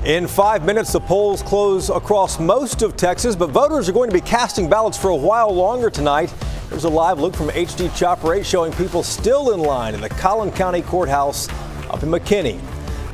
In 5 minutes, the polls close across most of Texas, but voters are going to be casting ballots for a while longer tonight. There's a live look from HD Chopper 8 showing people still in line in the Collin County Courthouse up in McKinney.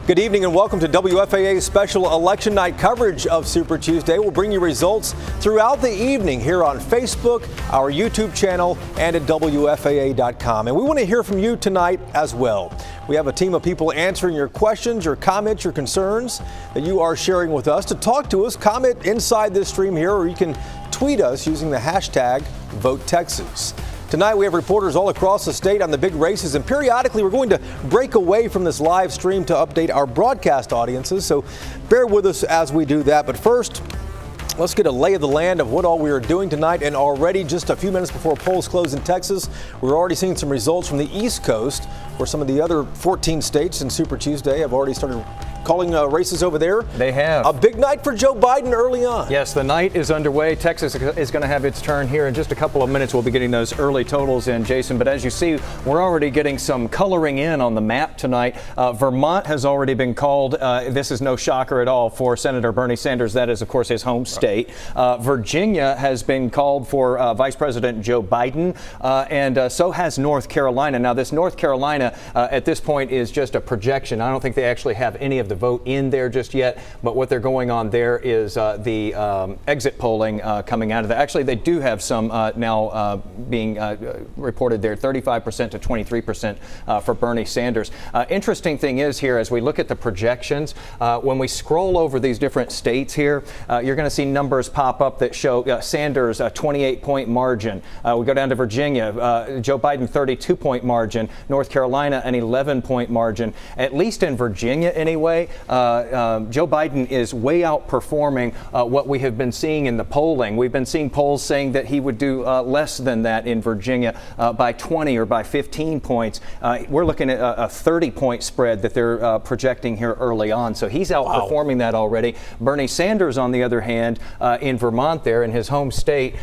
Good evening and welcome to WFAA's special election night coverage of Super Tuesday. We'll bring you results throughout the evening here on Facebook, our YouTube channel, and at WFAA.com. And we want to hear from you tonight as well. We have a team of people answering your questions, your comments, your concerns that you are sharing with us. To talk to us, comment inside this stream here, or you can tweet us using the hashtag #VoteTexas. Tonight, we have reporters all across the state on the big races, and periodically we're going to break away from this live stream to update our broadcast audiences, so bear with us as we do that. But first, let's get a lay of the land of what all we are doing tonight. And already, just a few minutes before polls close in Texas, we're already seeing some results from the East Coast, where some of the other 14 states in Super Tuesday have already started calling races over there. They have. A big night for Joe Biden early on. Yes, the night is underway. Texas is going to have its turn here in just a couple of minutes. We'll be getting those early totals in, Jason. But as you see, we're already getting some coloring in on the map tonight. Vermont has already been called. This is no shocker at all for Senator Bernie Sanders. That is, of course, his home state. Virginia has been called for Vice President Joe Biden, and so has North Carolina. Now, this North Carolina at this point is just a projection. I don't think they actually have any of the vote in there just yet, but what they're going on there is the exit polling coming out of that. Actually, they do have some now being reported there, 35% to 23% for Bernie Sanders. Interesting thing is here, as we look at the projections, when we scroll over these different states here, you're going to see numbers pop up that show Sanders a 28-point margin. We go down to Virginia, Joe Biden 32-point margin, North Carolina an 11-point margin. At least in Virginia anyway, Joe Biden is way outperforming what we have been seeing in the polling. We've been seeing polls saying that he would do less than that in Virginia by 20 or by 15 points. We're looking at a 30-point spread that they're projecting here early on. So he's outperforming that already. Bernie Sanders, on the other hand, in Vermont there, in his home state,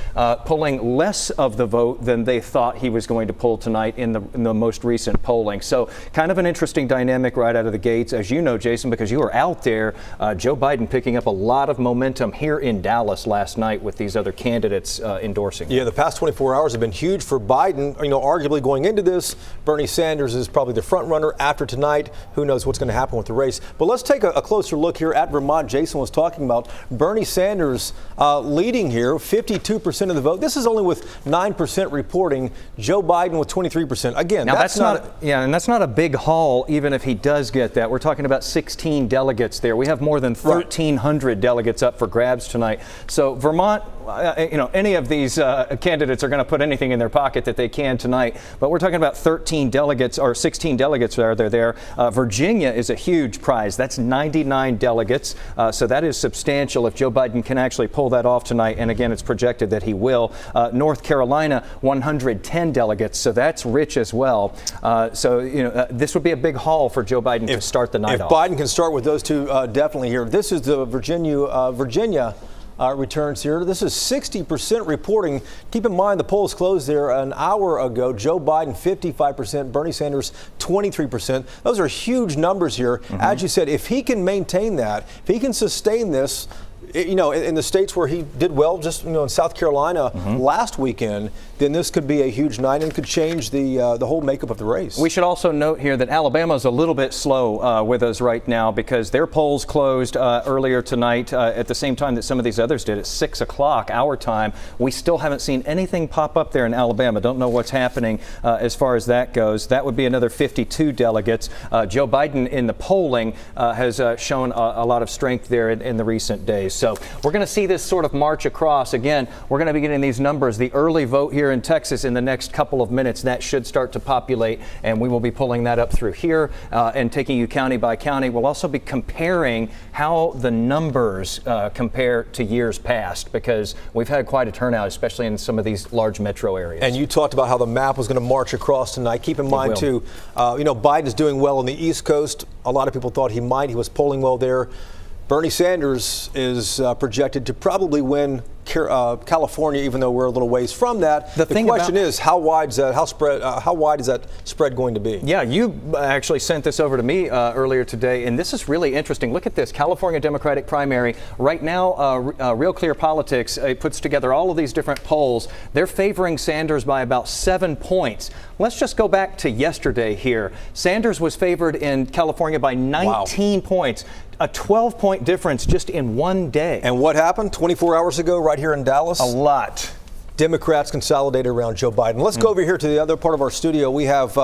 pulling less of the vote than they thought he was going to pull tonight in the most recent polling. So kind of an interesting dynamic right out of the gates, as you know, Jason, because you were out there. Joe Biden picking up a lot of momentum here in Dallas last night with these other candidates endorsing. Yeah, the past 24 hours have been huge for Biden. You know, arguably going into this, Bernie Sanders is probably the front runner. After tonight, who knows what's going to happen with the race. But let's take a closer look here at Vermont. Jason was talking about Bernie Sanders leading here, 52% of the vote. This is only with 9% reporting. Joe Biden with 23%. Again, now that's not a big haul, even if he does get that. We're talking about 16 delegates there. We have more than 1,300 delegates up for grabs tonight. So Vermont, any of these candidates are going to put anything in their pocket that they can tonight. But we're talking about 13 delegates, or 16 delegates are there. Virginia is a huge prize. That's 99 delegates. So that is substantial if Joe Biden can actually pull that off tonight. And again, it's projected that he will. North Carolina, 110 delegates. So that's rich as well. This would be a big haul for Joe Biden to start the night off. If Biden can start with those two definitely here. This is the Virginia returns here. This is 60% reporting. Keep in mind the polls closed there an hour ago. Joe Biden 55%, Bernie Sanders 23%. Those are huge numbers here. As you said, if he can maintain that, if he can sustain this, in the states where he did well, just in South Carolina last weekend, then this could be a huge night and could change the whole makeup of the race. We should also note here that Alabama's a little bit slow with us right now because their polls closed earlier tonight at the same time that some of these others did at 6 o'clock our time. We still haven't seen anything pop up there in Alabama. Don't know what's happening as far as that goes. That would be another 52 delegates. Joe Biden in the polling has shown a lot of strength there in the recent days. So we're going to see this sort of march across. Again, we're going to be getting these numbers, the early vote here in Texas in the next couple of minutes. That should start to populate, and we will be pulling that up through here and taking you county by county. We'll also be comparing how the numbers compare to years past, because we've had quite a turnout, especially in some of these large metro areas. And you talked about how the map was going to march across tonight. Keep in mind, too, Biden's doing well on the East Coast. A lot of people thought he might. He was polling well there. Bernie Sanders is projected to probably win California, even though we're a little ways from that. The question is, how wide is that spread going to be? Yeah, you actually sent this over to me earlier today, and this is really interesting. Look at this California Democratic primary. Right now, Real Clear Politics puts together all of these different polls. They're favoring Sanders by about 7 points. Let's just go back to yesterday here. Sanders was favored in California by 19 points. A 12-point difference just in one day. And what happened 24 hours ago right here in Dallas? A lot. Democrats consolidated around Joe Biden. Let's go over here to the other part of our studio. We have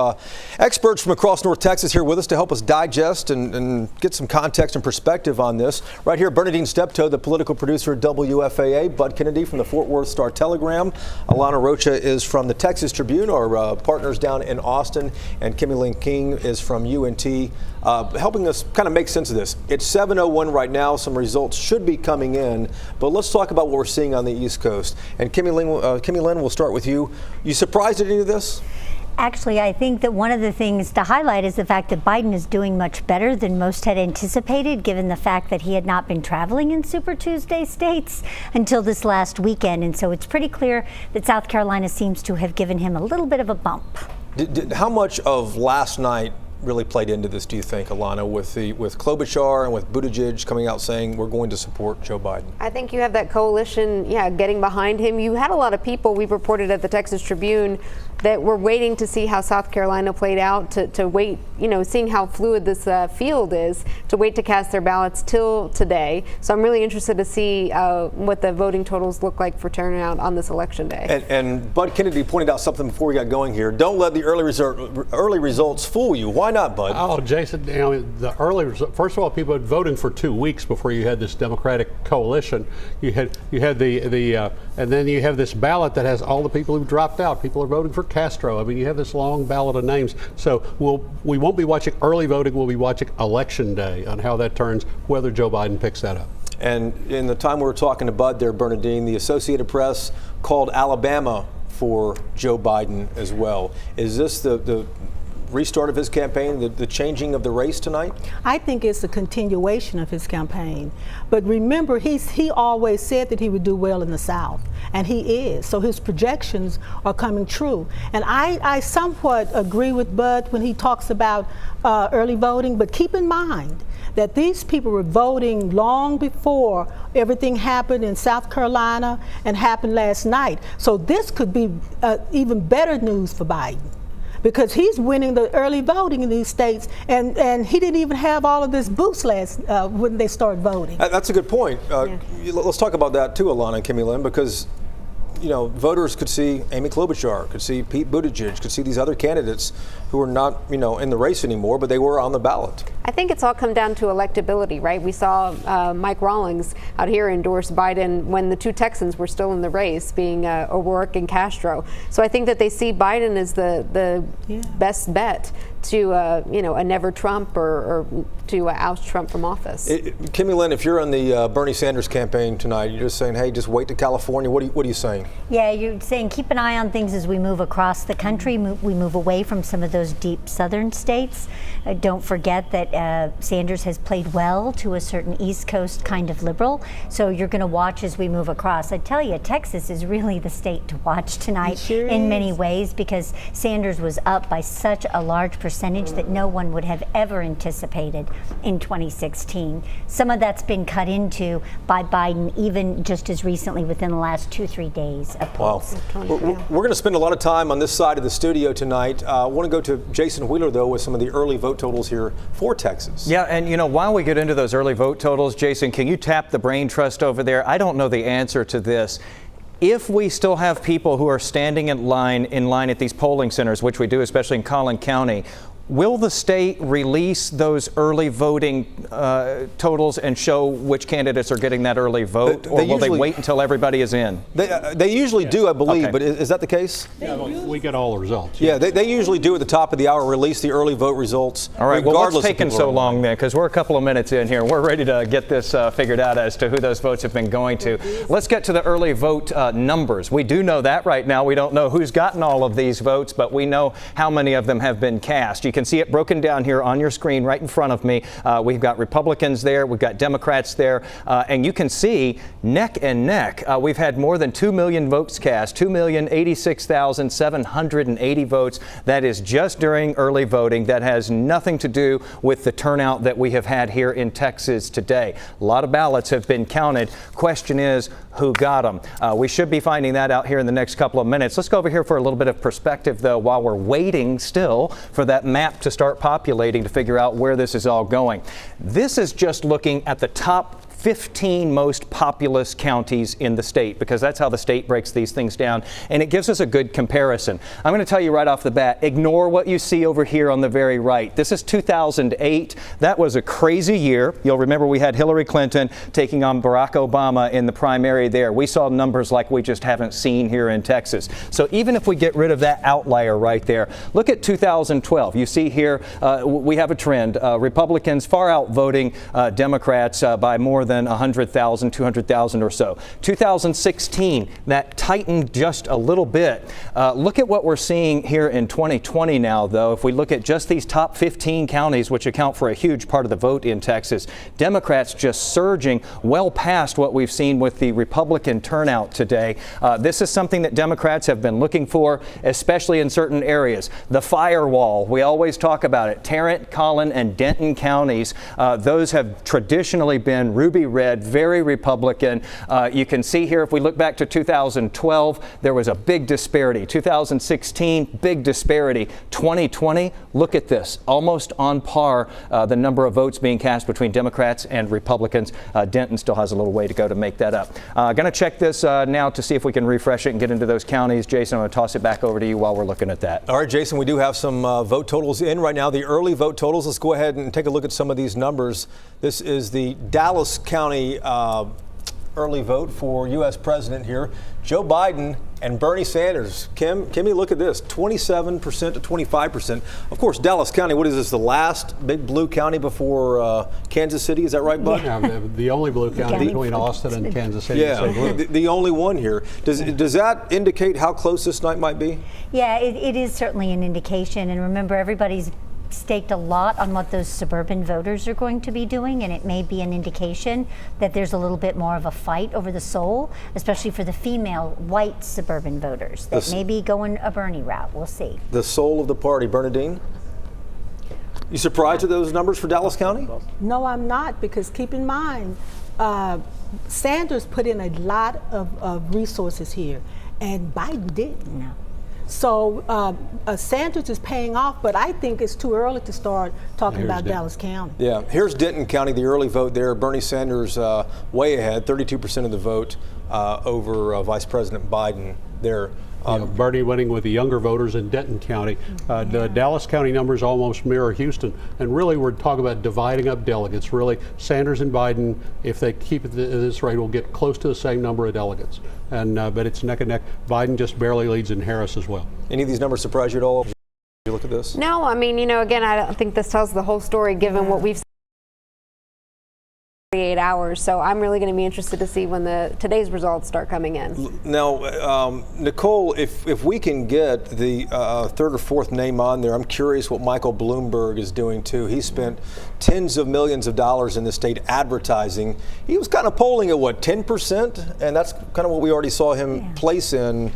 experts from across North Texas here with us to help us digest and get some context and perspective on this. Right here, Bernadine Steptoe, the political producer at WFAA, Bud Kennedy from the Fort Worth Star-Telegram, Alana Rocha is from the Texas Tribune, our partners down in Austin, and Kimmy Lynn King is from UNT, helping us kind of make sense of this. It's 7:01 right now. Some results should be coming in, but let's talk about what we're seeing on the East Coast. And Kimmy Lynn, we'll start with you. You surprised at any of this? Actually, I think that one of the things to highlight is the fact that Biden is doing much better than most had anticipated, given the fact that he had not been traveling in Super Tuesday states until this last weekend. And so it's pretty clear that South Carolina seems to have given him a little bit of a bump. How much of last night really played into this, do you think, Alana, with Klobuchar and with Buttigieg coming out saying we're going to support Joe Biden? I think you have that coalition, getting behind him. You had a lot of people, we've reported at the Texas Tribune, that were waiting to see how South Carolina played out, to wait, seeing how fluid this field is, to wait to cast their ballots till today. So I'm really interested to see what the voting totals look like for turnout on this election day. And Bud Kennedy pointed out something before we got going here. Don't let the early results fool you. Why not, Bud? Oh, Jason, the early result, first of all, people had voting for 2 weeks before you had this Democratic coalition. You had and then you have this ballot that has all the people who dropped out. People are voting for Castro. I mean, you have this long ballot of names. So we won't be watching early voting. We'll be watching election day on how that turns, whether Joe Biden picks that up. And in the time we were talking to Bud there, Bernadine, the Associated Press called Alabama for Joe Biden as well. Is this the restart of his campaign, the changing of the race tonight? I think it's a continuation of his campaign. But remember, he always said that he would do well in the South, and he is. So his projections are coming true. And I somewhat agree with Bud when he talks about early voting, but keep in mind that these people were voting long before everything happened in South Carolina and happened last night. So this could be even better news for Biden, because he's winning the early voting in these states, and he didn't even have all of this boost last when they started voting. That's a good point. Let's talk about that too, Alana and Kimmy Lynn, because voters could see Amy Klobuchar, could see Pete Buttigieg, could see these other candidates who are not, in the race anymore, but they were on the ballot. I think it's all come down to electability, right? We saw Mike Rawlings out here endorse Biden when the two Texans were still in the race, being O'Rourke and Castro. So I think that they see Biden as the best bet to, a never Trump or to oust Trump from office. Kimmy Lynn, if you're on the Bernie Sanders campaign tonight, you're just saying, hey, just wait to California. What are you saying? Yeah, you're saying keep an eye on things as we move across the country. We move away from some of those deep southern states. Don't forget that Sanders has played well to a certain East Coast kind of liberal. So you're going to watch as we move across. I tell you, Texas is really the state to watch tonight in many ways, because Sanders was up by such a large percentage that no one would have ever anticipated in 2016. Some of that's been cut into by Biden even just as recently within the last 2-3 days of polls. Wow. We're going to spend a lot of time on this side of the studio tonight. I want to go to Jason Wheeler, though, with some of the early vote totals here for Texas. Yeah, and while we get into those early vote totals, Jason, can you tap the brain trust over there? I don't know the answer to this. If we still have people who are standing in line at these polling centers, which we do, especially in Collin County, will the state release those early voting totals and show which candidates are getting that early vote, or will they wait until everybody is in? They usually do, I believe, but is that the case? Yeah, we get all the results. Yeah, they usually do at the top of the hour release the early vote results. All right, well, what's taking so long then? Because we're a couple of minutes in here. We're ready to get this figured out as to who those votes have been going to. Let's get to the early vote numbers. We do know that right now. We don't know who's gotten all of these votes, but we know how many of them have been cast. You can see it broken down here on your screen right in front of me. We've got Republicans there, we've got Democrats there, and you can see neck and neck. We've had more than 2 million votes cast, 2,086,780 votes. That is just during early voting. That has nothing to do with the turnout that we have had here in Texas today. A lot of ballots have been counted. Question is, who got them? We should be finding that out here in the next couple of minutes. Let's go over here for a little bit of perspective, though, while we're waiting still for that map to start populating to figure out where this is all going. This is just looking at the top 15 most populous counties in the state, because that's how the state breaks these things down, and it gives us a good comparison. I'm going to tell you right off the bat, ignore what you see over here on the very right. This is 2008. That was a crazy year. You'll remember we had Hillary Clinton taking on Barack Obama in the primary there. We saw numbers like we just haven't seen here in Texas. So even if we get rid of that outlier right there, look at 2012. You see here we have a trend. Republicans far outvoting Democrats by more than 100,000, 200,000 or so. 2016, that tightened just a little bit. Look at what we're seeing here in 2020 now, though. If we look at just these top 15 counties, which account for a huge part of the vote in Texas, Democrats just surging well past what we've seen with the Republican turnout today. This is something that Democrats have been looking for, especially in certain areas. The firewall, we always talk about it. Tarrant, Collin, and Denton counties, those have traditionally been ruby red, very Republican. You can see here, if we look back to 2012, there was a big disparity. 2016, big disparity. 2020, look at this, almost on par, the number of votes being cast between Democrats and Republicans. Denton still has a little way to go to make that up. Going to check this now to see if we can refresh it and get into those counties. Jason, I'm going to toss it back over to you while we're looking at that. All right, Jason, we do have some vote totals in right now, the early vote totals. Let's go ahead and take a look at some of these numbers. This is the Dallas County early vote for U.S. president here. Joe Biden and Bernie Sanders. Kimmy, look at this, 27% to 25%. Of course, Dallas County, what is this, the last big blue county before Kansas City? Is that right, Bud? Yeah, the only blue county between Austin and Kansas City. Yeah, the only one here. Does that indicate how close this night might be? Yeah, it is certainly an indication. And remember, everybody's staked a lot on what those suburban voters are going to be doing, and it may be an indication that there's a little bit more of a fight over the soul, especially for the female white suburban voters that may be going a Bernie route. We'll see. The soul of the party, Bernadine? You surprised at those numbers for Dallas County? No, I'm not, because keep in mind, Sanders put in a lot of resources here, and Biden didn't. No. So Sanders is paying off, but I think it's too early to start talking about Dallas County. Yeah, here's Denton County, the early vote there. Bernie Sanders way ahead, 32% of the vote over Vice President Biden there. Bernie winning with the younger voters in Denton County. The Dallas County numbers almost mirror Houston. And really, we're talking about dividing up delegates. Really, Sanders and Biden, if they keep it at this rate, will get close to the same number of delegates. And but it's neck and neck. Biden just barely leads in Harris as well. Any of these numbers surprise you at all? You look at this? No, I mean, again, I don't think this tells the whole story given what we've seen. 48 hours, so I'm really going to be interested to see when today's results start coming in. Now, Nicole, if we can get the third or fourth name on there, I'm curious what Michael Bloomberg is doing too. He spent tens of millions of dollars in the state advertising. He was kind of polling at what, 10%, and that's kind of what we already saw him place in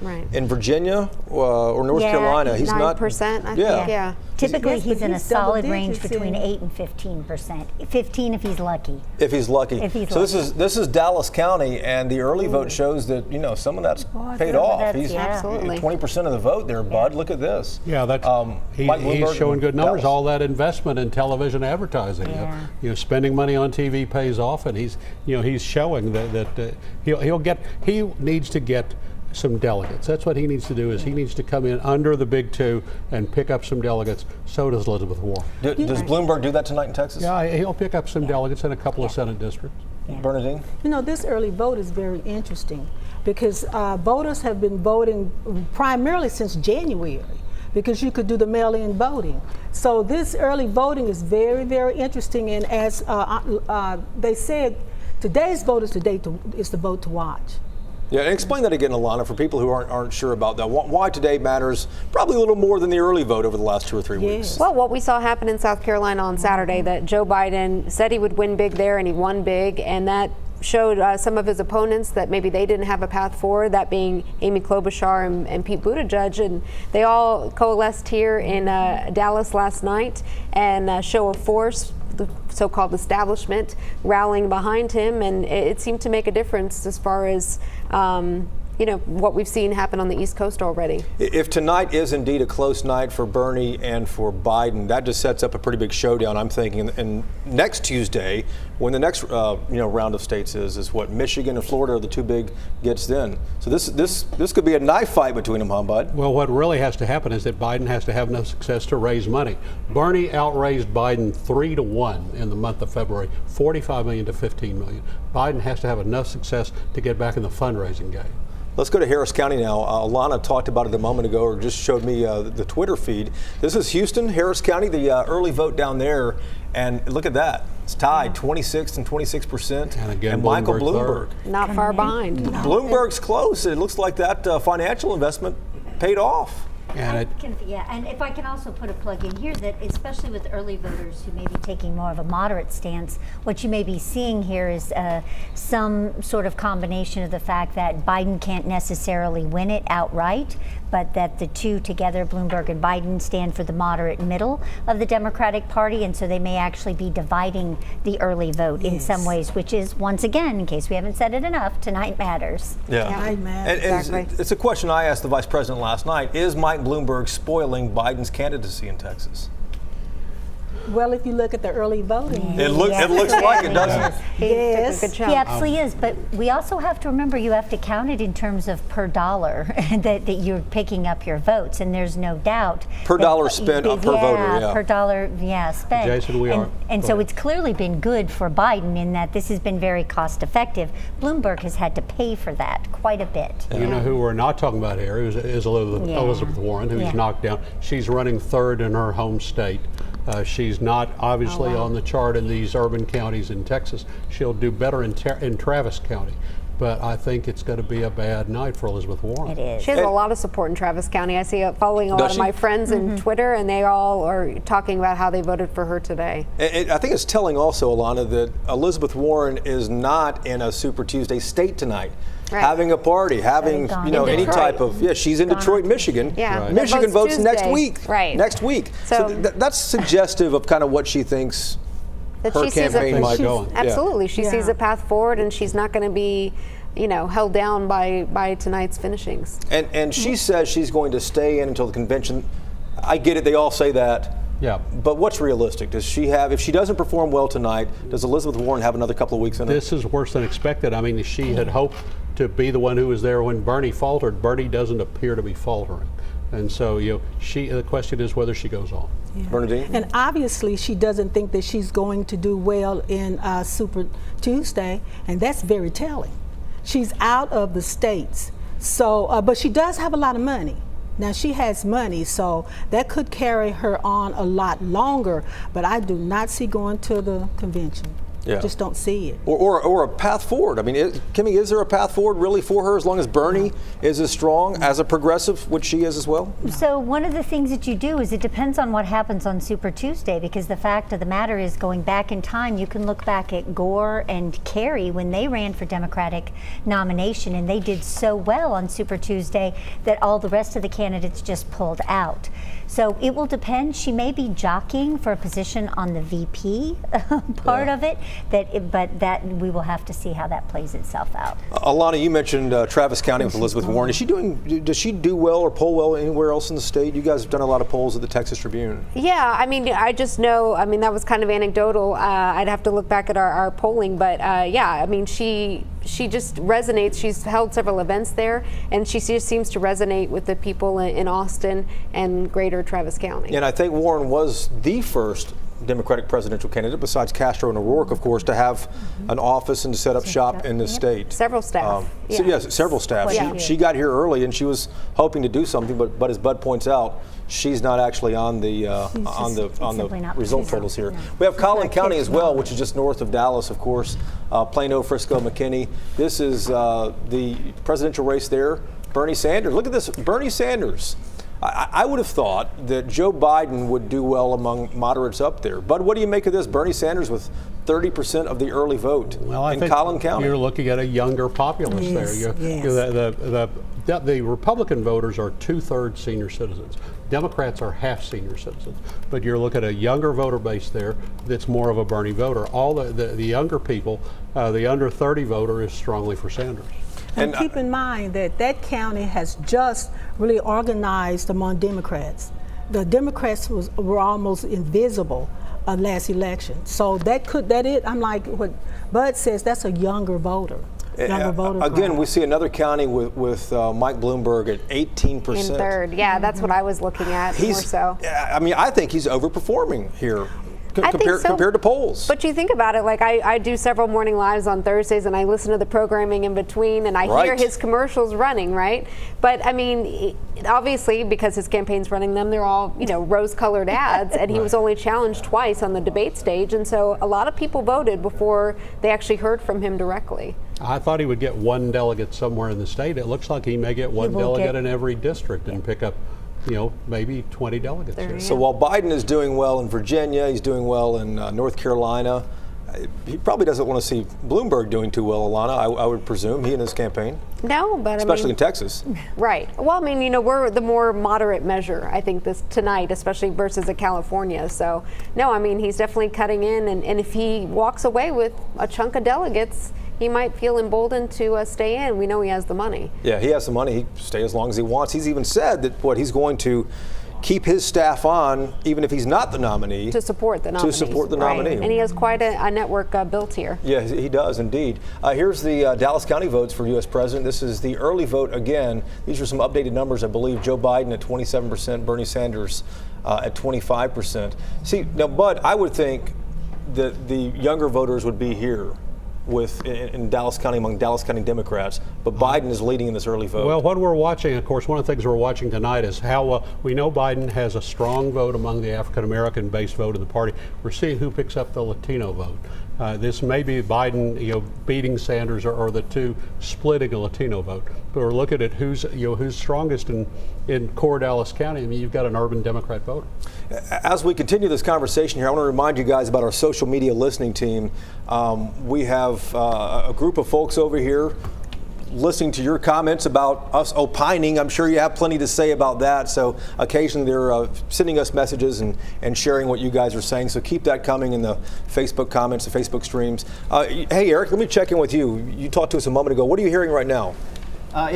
Virginia or North Carolina. He's 9%, I think. Yeah. Typically, he's in a solid range between 8 and 15%. 15 if he's lucky. If he's lucky. So this is Dallas County, and the early vote shows that some of that's paid off. He's absolutely 20% of the vote there, Bud. Look at this. Yeah, that's he's showing good numbers. Dallas. All that investment in television advertising, spending money on TV pays off, and he's showing that he needs to get some delegates. That's what he needs to do. Is he needs to come in under the big two and pick up some delegates. So does Elizabeth Warren. Does Bloomberg do that tonight in Texas? Yeah, he'll pick up some delegates in a couple of Senate districts. Bernadine? This early vote is very interesting because voters have been voting primarily since January, because you could do the mail-in voting. So this early voting is very, very interesting. And as they said, today's vote is the vote to watch. Yeah, and explain that again, Alana, for people who aren't sure about that. Why today matters probably a little more than the early vote over the last 2 or 3 weeks. Well, what we saw happen in South Carolina on Saturday, that Joe Biden said he would win big there, and he won big, and that showed some of his opponents that maybe they didn't have a path forward, that being Amy Klobuchar and Pete Buttigieg, and they all coalesced here in Dallas last night and show of force, the so-called establishment rallying behind him, and it seemed to make a difference as far as what we've seen happen on the East Coast already. If tonight is indeed a close night for Bernie and for Biden, that just sets up a pretty big showdown, I'm thinking. And next Tuesday, when the next round of states is what, Michigan and Florida are the two big gets then. So this could be a knife fight between them, huh, Bud? Well, what really has to happen is that Biden has to have enough success to raise money. Bernie outraised Biden 3-1 in the month of February, $45 million to $15 million. Biden has to have enough success to get back in the fundraising game. Let's go to Harris County now. Alana talked about it a moment ago, or just showed me the Twitter feed. This is Houston, Harris County, the early vote down there. And look at that. It's tied 26 and 26%. And again, and Michael Bloomberg. Not far behind. Bloomberg's close. It looks like that financial investment paid off. And if I can also put a plug in here, that especially with early voters who may be taking more of a moderate stance, what you may be seeing here is some sort of combination of the fact that Biden can't necessarily win it outright, but that the two together, Bloomberg and Biden, stand for the moderate middle of the Democratic Party, and so they may actually be dividing the early vote in some ways, which is, once again, in case we haven't said it enough, tonight matters. Tonight matters. And exactly. It's a question I asked the Vice President last night. Is Mike Bloomberg spoiling Biden's candidacy in Texas? Well, if you look at the early voting, it looks like it, doesn't it? Yes, he absolutely is. But we also have to remember you have to count it in terms of per dollar that you're picking up your votes, and there's no doubt per dollar spent per voter. Per dollar, spent. Jason, we are. And so it's clearly been good for Biden in that this has been very cost effective. Bloomberg has had to pay for that quite a bit. You know who we're not talking about here is Elizabeth Warren, who's knocked down. She's running third in her home state. She's not obviously on the chart in these urban counties in Texas. She'll do better in Travis County. But I think it's going to be a bad night for Elizabeth Warren. It is. She has a lot of support in Travis County. I see following a lot of my friends on Twitter, and they all are talking about how they voted for her today. And I think it's telling also, Alana, that Elizabeth Warren is not in a Super Tuesday state tonight. Right. Having a party, having any type of she's in Detroit, Michigan. Yeah, right. Michigan votes Tuesday. Next week. Right. Next week. So that's suggestive of kind of what she thinks that her campaign might go on. Absolutely, she sees a path forward, and she's not going to be, held down by tonight's finishings. And she says she's going to stay in until the convention. I get it. They all say that. Yeah. But what's realistic? Does she have, if she doesn't perform well tonight, does Elizabeth Warren have another couple of weeks in her? This is worse than expected. I mean, she had hoped to be the one who was there when Bernie faltered. Bernie doesn't appear to be faltering. And so, the question is whether she goes on. Yeah. Bernadine? And obviously she doesn't think that she's going to do well in Super Tuesday, and that's very telling. She's out of the states. So, but she does have a lot of money. Now she has money, so that could carry her on a lot longer, but I do not see going to the convention. I just don't see it. Or a path forward. I mean, Kimmy, is there a path forward really for her as long as Bernie is as strong as a progressive, which she is as well? So one of the things that you do is it depends on what happens on Super Tuesday, because the fact of the matter is, going back in time, you can look back at Gore and Kerry when they ran for Democratic nomination, and they did so well on Super Tuesday that all the rest of the candidates just pulled out. So it will depend. She may be jockeying for a position on the VP part of it, but that we will have to see how that plays itself out. Alana, you mentioned Travis County with Elizabeth Warren. Does she do well or poll well anywhere else in the state? You guys have done a lot of polls at the Texas Tribune. Yeah, I mean, I just know, that was kind of anecdotal. I'd have to look back at our polling, but I mean, she just resonates. She's held several events there, and she just seems to resonate with the people in Austin and greater Travis County. And I think Warren was the first Democratic presidential candidate, besides Castro and O'Rourke, of course, to have an office and to set up shop in this state. Several staff. So yes, several staff. She got here early, and she was hoping to do something, but as Bud points out, she's not actually on the result totals here. We have Collin County as well, which is just north of Dallas, of course. Plano, Frisco, McKinney. This is the presidential race there. Bernie Sanders. Look at this, Bernie Sanders. I would have thought that Joe Biden would do well among moderates up there. But what do you make of this? Bernie Sanders with 30% of the early vote in Collin County. You're looking at a younger populace there. The Republican voters are 2/3 senior citizens. Democrats are half senior citizens. But you're looking at a younger voter base there that's more of a Bernie voter. All the younger people, the under 30 voter is strongly for Sanders. And keep in mind that that county has just really organized among Democrats. The Democrats were almost invisible last election. So I'm like what Bud says, that's a younger voter. Again, we see another county with Mike Bloomberg at 18%. In third, yeah, that's what I was looking at more so. I mean, I think he's overperforming here. Compared to polls. But you think about it, like I do several morning lives on Thursdays, and I listen to the programming in between, and I hear his commercials running, right? But I mean, obviously, because his campaign's running them, they're all, rose-colored ads, and he was only challenged twice on the debate stage, and so a lot of people voted before they actually heard from him directly. I thought he would get one delegate somewhere in the state. It looks like he may get one delegate in every district and pick up maybe 20 delegates here. So while Biden is doing well in Virginia, he's doing well in North Carolina, he probably doesn't want to see Bloomberg doing too well, Alana, I would presume, he and his campaign. No, but especially in Texas. Right. Well, I mean, we're the more moderate measure, I think, this tonight, especially versus California. So, no, I mean, he's definitely cutting in, and if he walks away with a chunk of delegates, he might feel emboldened to stay in. We know he has the money. Yeah, he has the money. He can stay as long as he wants. He's even said that he's going to keep his staff on, even if he's not the nominee. To support the nominee. And he has quite a network built here. Yeah, he does indeed. Here's the Dallas County votes for U.S. President. This is the early vote again. These are some updated numbers, I believe. Joe Biden at 27%, Bernie Sanders at 25%. See, now, Bud, I would think that the younger voters would be here in Dallas County among Dallas County Democrats, but Biden is leading in this early vote. Well, what we're watching, of course, one of the things we're watching tonight is how we know Biden has a strong vote among the African-American based vote in the party. We're seeing who picks up the Latino vote. This may be Biden, beating Sanders, or the two splitting a Latino vote. But we're looking at who's strongest in core Dallas County. I mean, you've got an urban Democrat voter. As we continue this conversation here, I want to remind you guys about our social media listening team. We have a group of folks over here listening to your comments about us opining. I'm sure you have plenty to say about that. So occasionally they're sending us messages and sharing what you guys are saying. So keep that coming in the Facebook comments, the Facebook streams. Hey, Eric, let me check in with you. You talked to us a moment ago. What are you hearing right now?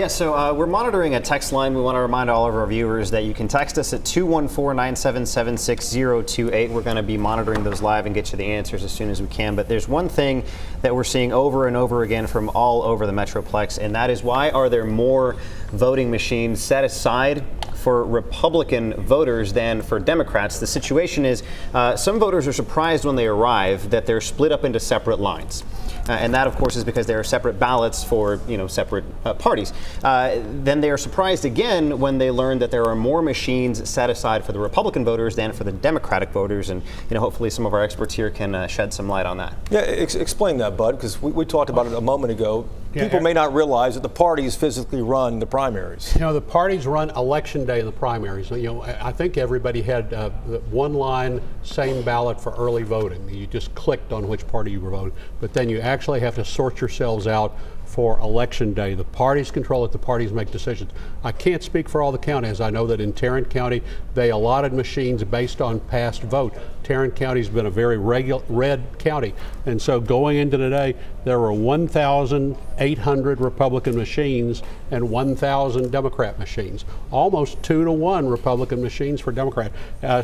So we're monitoring a text line. We want to remind all of our viewers that you can text us at 214-977-6028. We're going to be monitoring those live and get you the answers as soon as we can. But there's one thing that we're seeing over and over again from all over the Metroplex, and that is, why are there more voting machines set aside for Republican voters than for Democrats? The situation is some voters are surprised when they arrive that they're split up into separate lines. And that, of course, is because there are separate ballots for, separate parties. Then they are surprised again when they learn that there are more machines set aside for the Republican voters than for the Democratic voters. And, hopefully some of our experts here can shed some light on that. Yeah, explain that, Bud, because we talked about it a moment ago. People may not realize that the parties physically run the primaries. The parties run election day in the primaries. I think everybody had one line, same ballot for early voting. You just clicked on which party you were voting. But then you actually have to sort yourselves out for election day. The parties control it, the parties make decisions. I can't speak for all the counties. I know that in Tarrant County, they allotted machines based on past vote. Tarrant County's been a very red county. And so going into today, there were 1,800 Republican machines and 1,000 Democrat machines. Almost 2-to-1 Republican machines for Democrat.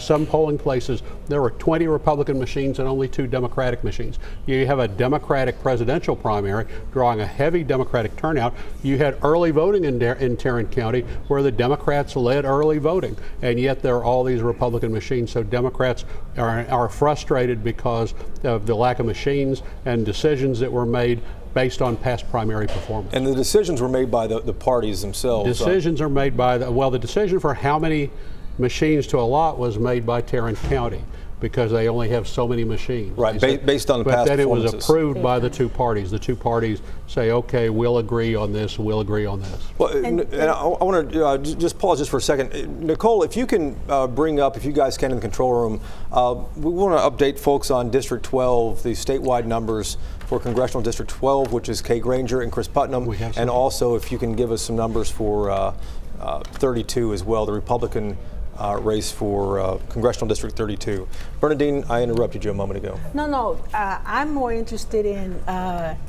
Some polling places, there were 20 Republican machines and only 2 Democratic machines. You have a Democratic presidential primary drawing a heavy heavy Democratic turnout. You had early voting in Tarrant County where the Democrats led early voting, and yet there are all these Republican machines. So Democrats are frustrated because of the lack of machines and decisions that were made based on past primary performance. And the decisions were made by the parties themselves. Decisions are made by the decision for how many machines to allot was made by Tarrant County, because they only have so many machines. Right, based on the past performances. But then it was approved by the two parties. The two parties say, okay, we'll agree on this, we'll agree on this. Well, and I want to just pause just for a second. Nicole, if you can bring up, if you guys can in the control room, we want to update folks on District 12, the statewide numbers for Congressional District 12, which is Kay Granger and Chris Putnam. And also if you can give us some numbers for 32 as well, the Republican race for Congressional District 32. Bernadine, I interrupted you a moment ago. No, I'm more interested in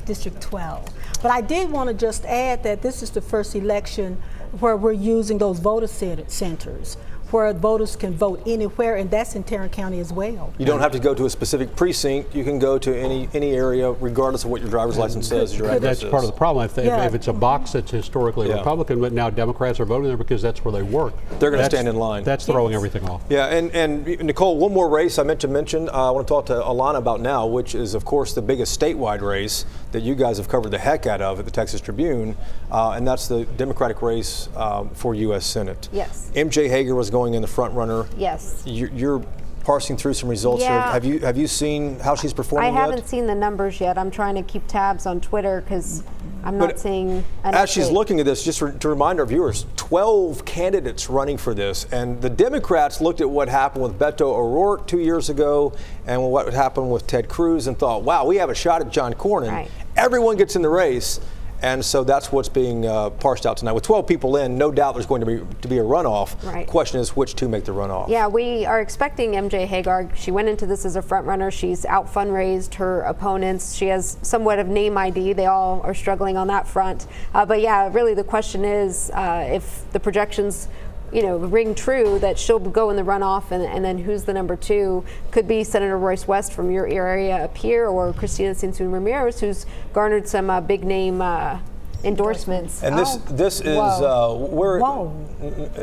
District 12. But I did want to just add that this is the first election where we're using those voter centers, where voters can vote anywhere, and that's in Tarrant County as well. You don't have to go to a specific precinct. You can go to any area, regardless of what your driver's license says. That's part of the problem. If it's a box that's historically Republican, but now Democrats are voting there because that's where they work. They're going to stand in line. That's throwing everything off. Yeah, and Nicole, one more race I meant to mention. I want to talk to Alana about now, which is, of course, the biggest statewide race that you guys have covered the heck out of at the Texas Tribune, and that's the Democratic race for U.S. Senate. Yes. MJ Hager was going in the front runner. Yes. You're parsing through some results here. Have you seen how she's performing yet? I haven't seen the numbers yet. I'm trying to keep tabs on Twitter because I'm not seeing an As she's update. looking at this, just to remind our viewers, 12 candidates running for this, and the Democrats looked at what happened with Beto O'Rourke 2 years ago and what happened with Ted Cruz and thought, wow, we have a shot at John Cornyn. Right. Everyone gets in the race. And so that's what's being parsed out tonight. With 12 people in, no doubt there's going to be a runoff. Right. The question is which two make the runoff. Yeah, we are expecting MJ Hagar. She went into this as a front runner. She's out fundraised her opponents. She has somewhat of name ID. They all are struggling on that front. But yeah, really the question is if the projections ring true that she'll go in the runoff, and then who's the number two? Could be Senator Royce West from your area up here, or Cristina Cincin Ramirez, who's garnered some big name endorsements. And this is where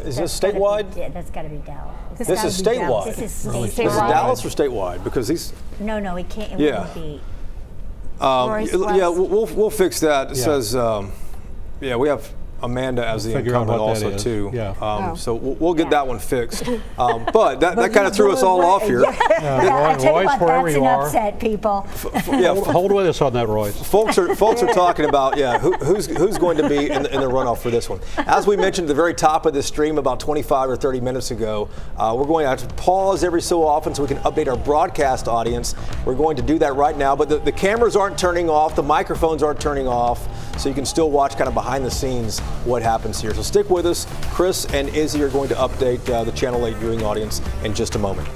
is this statewide? That's got to be Dallas. This is statewide. This is statewide. This is Dallas or statewide? Because these. No, it can't. It wouldn't be. Yeah, we'll fix that. It says, we have Amanda as the incumbent also too. Yeah. So we'll get that one fixed. But that kind of threw us all off here. I tell you what, wherever that's you an are. upset, people. Hold with us on that, Royce. Folks are talking about who's going to be in the runoff for this one. As we mentioned at the very top of this stream about 25 or 30 minutes ago, we're going to have to pause every so often so we can update our broadcast audience. We're going to do that right now, but the cameras aren't turning off, the microphones aren't turning off, so you can still watch kind of behind the scenes what happens here. So stick with us. Chris and Izzy are going to update the Channel 8 viewing audience in just a moment.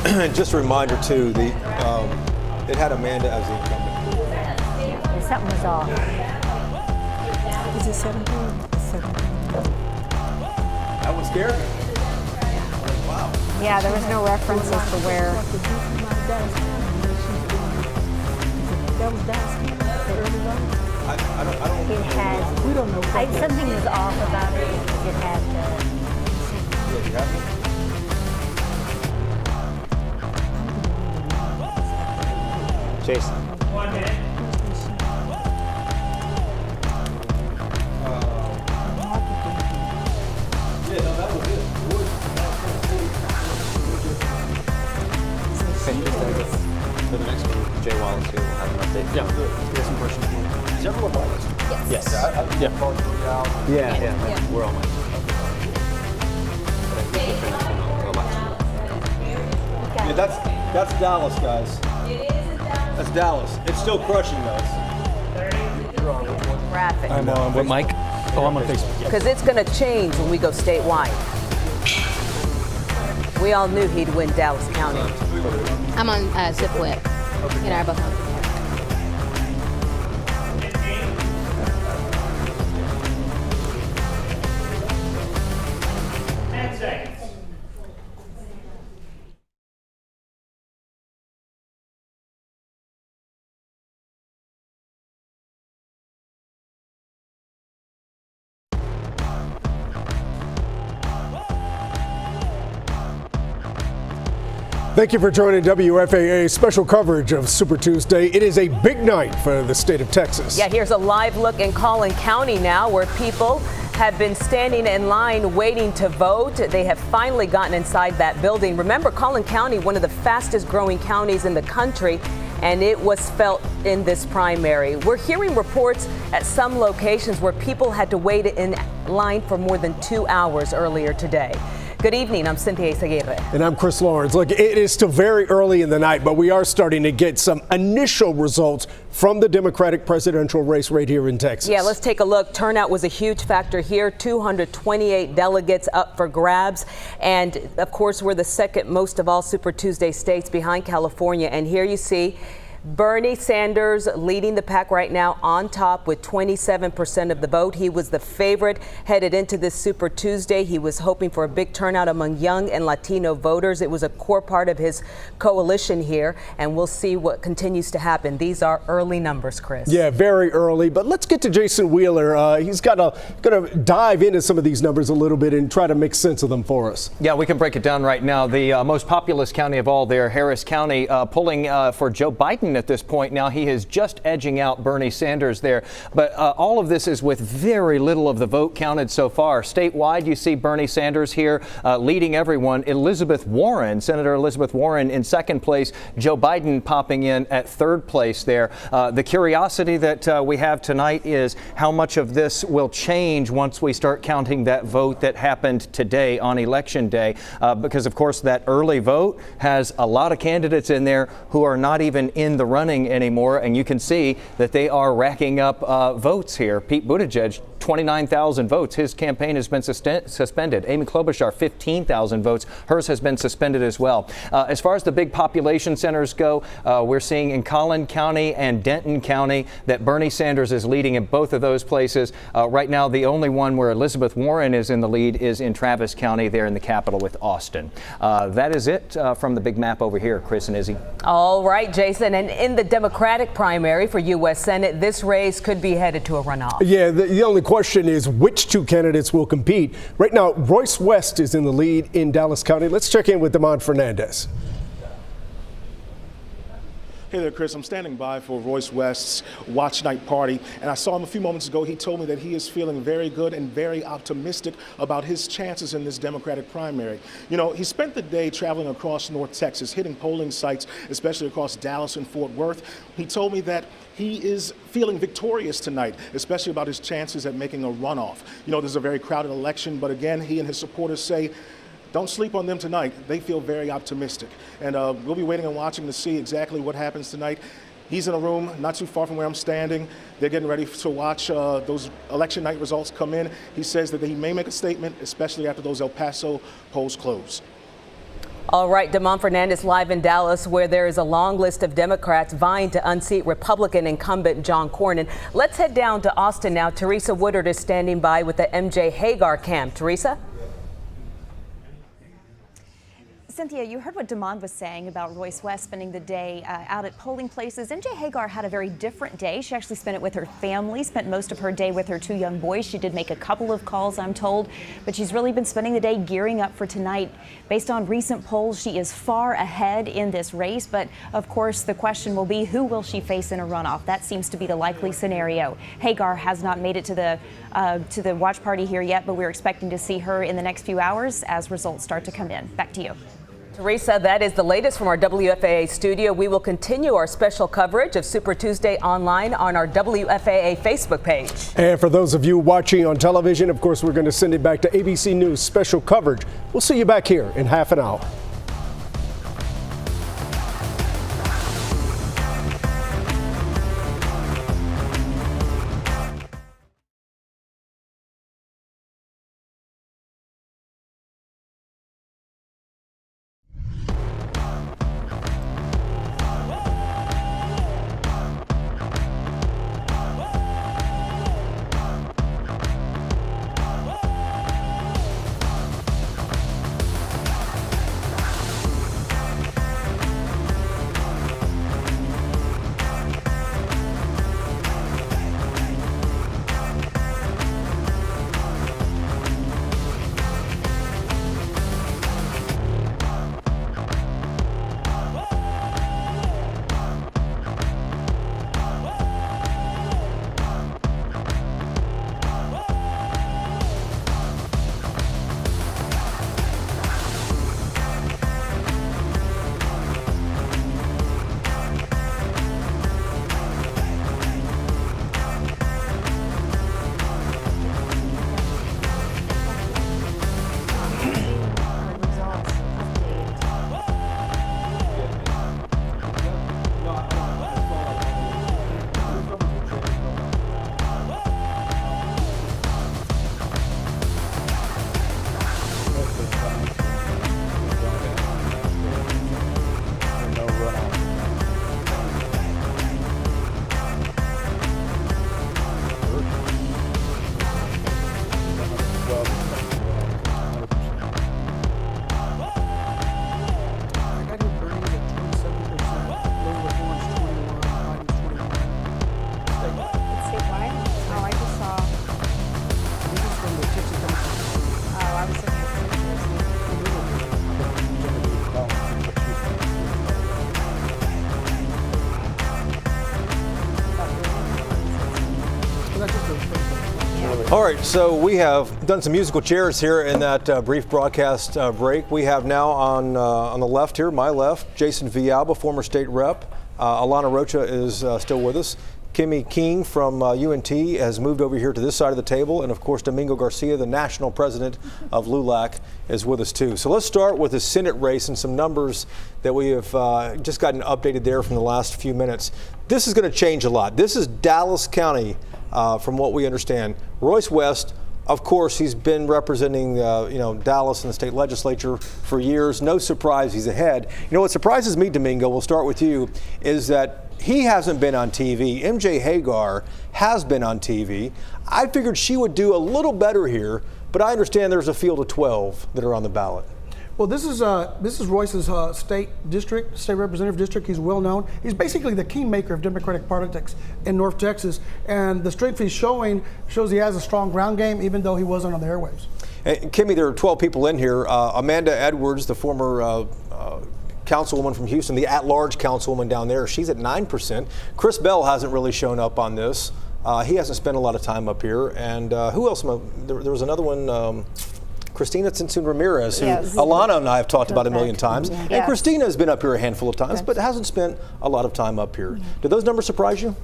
And just a reminder too, it had Amanda as the incumbent. Something was off. Is it 17? It's 17. That one scared me. Wow. Yeah, there was no reference as to where. That was Dallas. I don't. It had. We don't know. Something was off about it because it had Yeah, you have me. Jason. For the next one, Jay Wallace here will have an update. Yeah, we have some questions for you. Is everyone on this? Yes. Yeah. We're all mics. Yeah, that's Dallas, guys. That's Dallas. It's still crushing us. Graphic. I'm on what, Mike? Oh, I'm on Facebook. Because it's going to change when we go statewide. We all knew he'd win Dallas County. I'm on Zipwhip. And I both on. Thank you for joining WFAA special coverage of Super Tuesday. It is a big night for the state of Texas. Yeah, here's a live look in Collin County now, where people have been standing in line waiting to vote. They have finally gotten inside that building. Remember, Collin County, one of the fastest growing counties in the country, and it was felt in this primary. We're hearing reports at some locations where people had to wait in line for more than 2 hours earlier today. Good evening, I'm Cynthia Aguirre. And I'm Chris Lawrence. Look, it is still very early in the night, but we are starting to get some initial results from the Democratic presidential race right here in Texas. Yeah, let's take a look. Turnout was a huge factor here. 228 delegates up for grabs. And of course, we're the second most of all Super Tuesday states behind California. And here you see Bernie Sanders leading the pack right now on top with 27% of the vote. He was the favorite headed into this Super Tuesday. He was hoping for a big turnout among young and Latino voters. It was a core part of his coalition here, and we'll see what continues to happen. These are early numbers, Chris. Yeah, very early, but let's get to Jason Wheeler. He's gonna dive into some of these numbers a little bit and try to make sense of them for us. Yeah, we can break it down right now. The most populous county of all there, Harris County, polling for Joe Biden at this point. Now he is just edging out Bernie Sanders there, but all of this is with very little of the vote counted so far. Statewide, you see Bernie Sanders here leading everyone. Senator Elizabeth Warren in second place. Joe Biden popping in at third place there. The curiosity that we have tonight is how much of this will change once we start counting that vote that happened today on Election Day, because of course that early vote has a lot of candidates in there who are not even in the running anymore, and you can see that they are racking up votes here. Pete Buttigieg, 29,000 votes. His campaign has been suspended. Amy Klobuchar, 15,000 votes. Hers has been suspended as well. As far as the big population centers go, we're seeing in Collin County and Denton County that Bernie Sanders is leading in both of those places. Right now, the only one where Elizabeth Warren is in the lead is in Travis County there in the capital with Austin. That is it from the big map over here, Chris and Izzy. All right, Jason. And in the Democratic primary for U.S. Senate, this race could be headed to a runoff. Yeah, the only question is which two candidates will compete. Right now, Royce West is in the lead in Dallas County. Let's check in with Damon Fernandez. Hey there, Chris. I'm standing by for Royce West's watch night party, and I saw him a few moments ago. He told me that he is feeling very good and very optimistic about his chances in this Democratic primary. You know, he spent the day traveling across North Texas, hitting polling sites, especially across Dallas and Fort Worth. He told me that he is feeling victorious tonight, especially about his chances at making a runoff. You know, this is a very crowded election, but again, he and his supporters say, don't sleep on them tonight. They feel very optimistic. And we'll be waiting and watching to see exactly what happens tonight. He's in a room not too far from where I'm standing. They're getting ready to watch those election night results come in. He says that he may make a statement, especially after those El Paso polls close. All right, Damon Fernandez live in Dallas, where there is a long list of Democrats vying to unseat Republican incumbent John Cornyn. Let's head down to Austin now. Teresa Woodard is standing by with the MJ Hagar cam. Teresa? Cynthia, you heard what Damon was saying about Royce West spending the day out at polling places. MJ Hagar had a very different day. She actually spent it with her family, spent most of her day with her two young boys. She did make a couple of calls, I'm told, but she's really been spending the day gearing up for tonight. Based on recent polls, she is far ahead in this race, but of course the question will be, who will she face in a runoff? That seems to be the likely scenario. Hagar has not made it to the watch party here yet, but we're expecting to see her in the next few hours as results start to come in. Back to you. Teresa, that is the latest from our WFAA studio. We will continue our special coverage of Super Tuesday online on our WFAA Facebook page. And for those of you watching on television, of course, we're going to send it back to ABC News special coverage. We'll see you back here in half an hour. All right, so we have done some musical chairs here in that brief broadcast break. We have now on the left here, my left, Jason Villalba, former state rep. Alana Rocha is still with us. Kimmy King from UNT has moved over here to this side of the table. And of course, Domingo Garcia, the national president of LULAC, is with us too. So let's start with the Senate race and some numbers that we have just gotten updated there from the last few minutes. This is going to change a lot. This is Dallas County, from what we understand. Royce West, of course, he's been representing Dallas in the state legislature for years. No surprise he's ahead. You know what surprises me, Domingo, we'll start with you, is that he hasn't been on TV. MJ Hagar has been on TV. I figured she would do a little better here, but I understand there's a field of 12 that are on the ballot. Well, this is Royce's state representative district. He's well known. He's basically the kingmaker of Democratic politics in North Texas, and the strength he's showing shows he has a strong ground game, even though he wasn't on the airwaves. And Kimmy, there are 12 people in here. Amanda Edwards, the former councilwoman from Houston, the at-large councilwoman down there, she's at 9%. Chris Bell hasn't really shown up on this. He hasn't spent a lot of time up here. And who else? There was another one. Christina Tzintzun Ramirez, who Alana and I have talked about a million times. Yeah. And Christina has been up here a handful of times, but hasn't spent a lot of time up here. Do those numbers surprise you?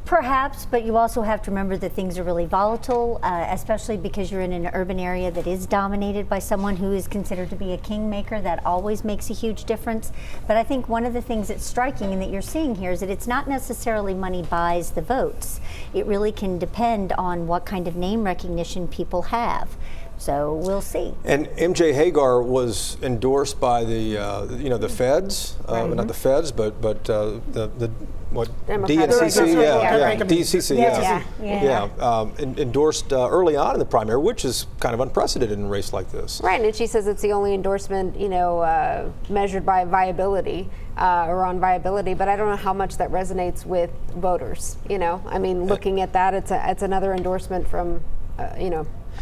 Perhaps, but you also have to remember that things are really volatile, especially because you're in an urban area that is dominated by someone who is considered to be a kingmaker. That always makes a huge difference. But I think one of the things that's striking and that you're seeing here is that it's not necessarily money buys the votes. It really can depend on what kind of name recognition people have. So we'll see. And MJ Hagar was endorsed by the the feds, not the feds, but the DNCC, endorsed early on in the primary, which is kind of unprecedented in a race like this. Right, and she says it's the only endorsement, measured by viability or on viability. But I don't know how much that resonates with voters. Looking at that, it's another endorsement from,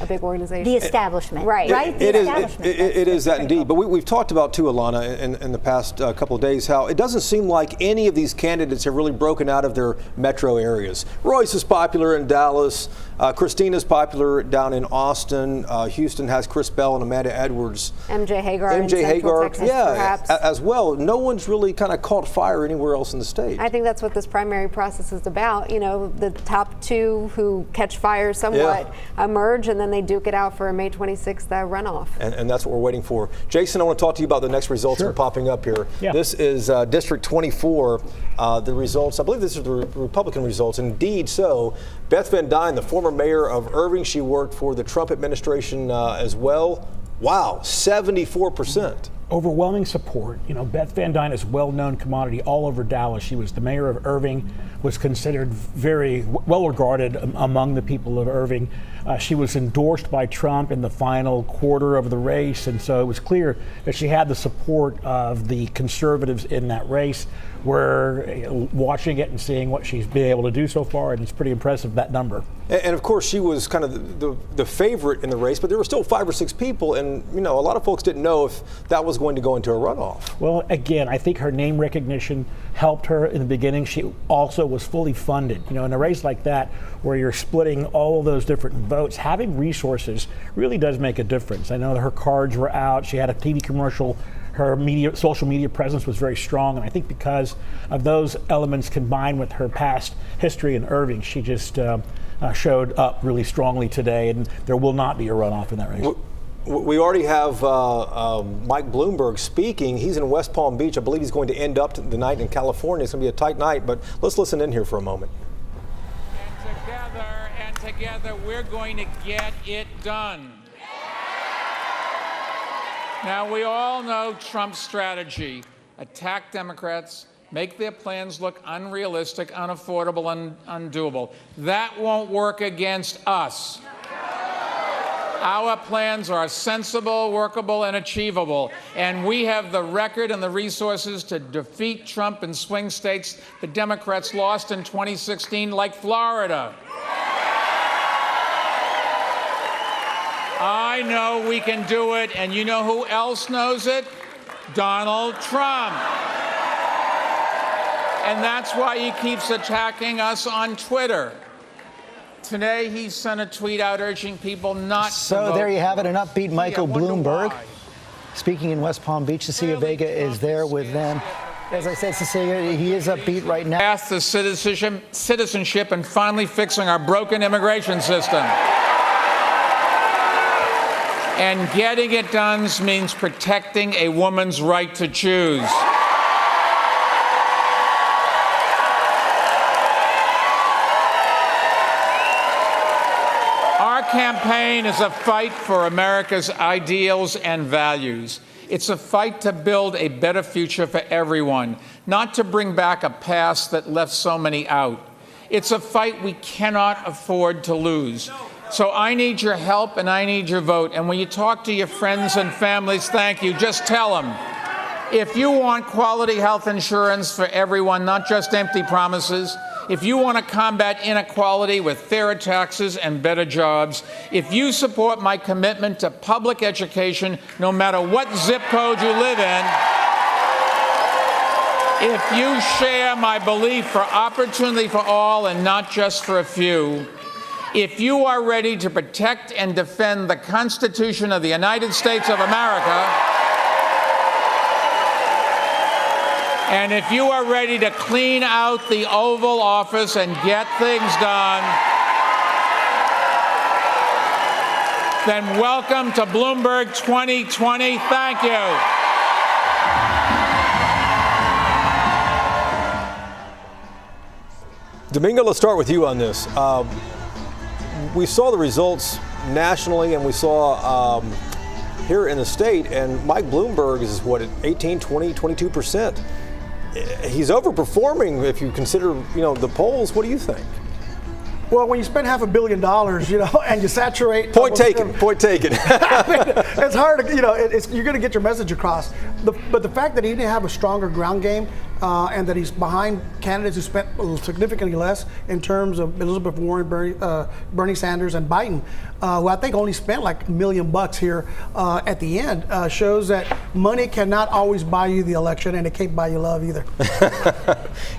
a big organization. The establishment. Right. It is that indeed. But we've talked about, too, Alana, in the past couple of days, how it doesn't seem like any of these candidates have really broken out of their metro areas. Royce is popular in Dallas. Christina's popular down in Austin. Houston has Chris Bell and Amanda Edwards. MJ Hagar in Central Texas, perhaps. As well. No one's really kind of caught fire anywhere else in the state. I think that's what this primary process is about. The top two who catch fire somewhat emerge, and then they duke it out for a May 26th runoff. And that's what we're waiting for. Jason, I want to talk to you about the next results that are popping up here. Yeah. This is District 24. The results, I believe this is the Republican results. Indeed so. Beth Van Dyne, the former mayor of Irving, she worked for the Trump administration as well. Wow, 74%. Overwhelming support. Beth Van Dyne is a well-known commodity all over Dallas. She was the mayor of Irving, was considered very well regarded among the people of Irving. She was endorsed by Trump in the final quarter of the race, and so it was clear that she had the support of the conservatives in that race. We're watching it and seeing what she's been able to do so far, and it's pretty impressive, that number. And of course, she was kind of the favorite in the race, but there were still 5 or 6 people, and a lot of folks didn't know if that was going to go into a runoff. Well, again, I think her name recognition helped her in the beginning. She also was fully funded. In a race like that, where you're splitting all of those different votes, having resources really does make a difference. I know that her cards were out. She had a TV commercial. Her social media presence was very strong, and I think because of those elements combined with her past history in Irving, she just showed up really strongly today, and there will not be a runoff in that race. We already have Mike Bloomberg speaking. He's in West Palm Beach. I believe he's going to end up the night in California. It's going to be a tight night, but let's listen in here for a moment. And together we're going to get it done. Now, we all know Trump's strategy: attack Democrats, make their plans look unrealistic, unaffordable, and undoable. That won't work against us. Our plans are sensible, workable, and achievable, and we have the record and the resources to defeat Trump in swing states the Democrats lost in 2016, like Florida. I know we can do it, and you know who else knows it? Donald Trump. And that's why he keeps attacking us on Twitter. Today, he sent a tweet out urging people not to vote. So there you have it, an upbeat Michael Bloomberg. Why. Speaking in West Palm Beach, Cecilia Vega is there with them. As I said, Cecilia, he is upbeat right now. Pass the citizenship and finally fixing our broken immigration system. And getting it done means protecting a woman's right to choose. Our campaign is a fight for America's ideals and values. It's a fight to build a better future for everyone, not to bring back a past that left so many out. It's a fight we cannot afford to lose. So I need your help and I need your vote. And when you talk to your friends and families, thank you, just tell them. If you want quality health insurance for everyone, not just empty promises, if you want to combat inequality with fairer taxes and better jobs, if you support my commitment to public education, no matter what zip code you live in, if you share my belief for opportunity for all and not just for a few, if you are ready to protect and defend the Constitution of the United States of America, and if you are ready to clean out the Oval Office and get things done, then welcome to Bloomberg 2020. Thank you. Domingo, let's start with you on this. We saw the results nationally, and we saw here in the state, and Mike Bloomberg is what, at 18, 20, 22%. He's overperforming if you consider, the polls. What do you think? Well, when you spend $500 million, and you saturate. Point taken. I mean, it's hard to, you're going to get your message across. But the fact that he didn't have a stronger ground game, and that he's behind candidates who spent significantly less in terms of Elizabeth Warren, Bernie Sanders, and Biden, who I think only spent like $1 million here at the end, shows that money cannot always buy you the election, and it can't buy you love either.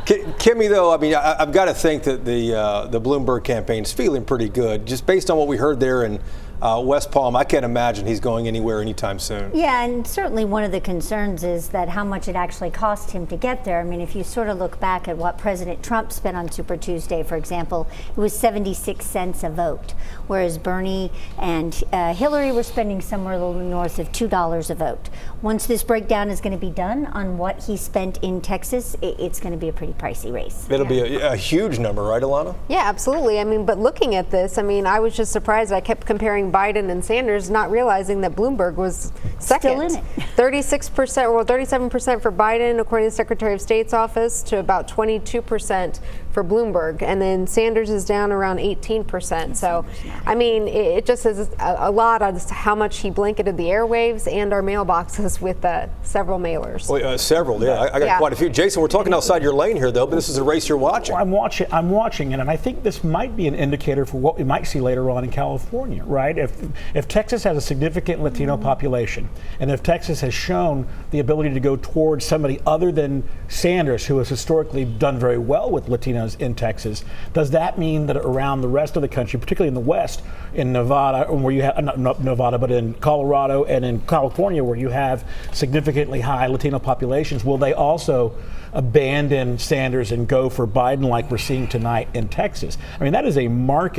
Kimmy, though, I mean, I've got to think that the Bloomberg campaign's feeling pretty good, just based on what we heard there in West Palm. I can't imagine he's going anywhere anytime soon. Yeah, and certainly one of the concerns is that how much it actually cost him to get there. I mean, if you sort of look back at what President Trump spent on Super Tuesday, for example, it was 76 cents a vote, whereas Bernie and Hillary were spending somewhere a little north of $2 a vote. Once this breakdown is going to be done on what he spent in Texas, it's going to be a pretty pricey race. It'll be a huge number, right, Alana? Yeah, absolutely. I mean, but looking at this, I mean, I was just surprised. I kept comparing Biden and Sanders, not realizing that Bloomberg was second. Still in it. 36%, well, 37% for Biden, according to the Secretary of State's office, to about 22% for Bloomberg. And then Sanders is down around 18%. So, I mean, it just says a lot on how much he blanketed the airwaves and our mailboxes with several mailers. Well, several, yeah. I got quite a few. Jason, we're talking outside your lane here, though, but this is a race you're watching. I'm watching it, and I think this might be an indicator for what we might see later on in California, right? If Texas has a significant Latino population, and if Texas has shown the ability to go towards somebody other than Sanders, who has historically done very well with Latinos in Texas, does that mean that around the rest of the country, particularly in the West, in Nevada, where you have not Nevada, but in Colorado and in California, where you have significantly high Latino populations, will they also abandon Sanders and go for Biden like we're seeing tonight in Texas? I mean, that is a marked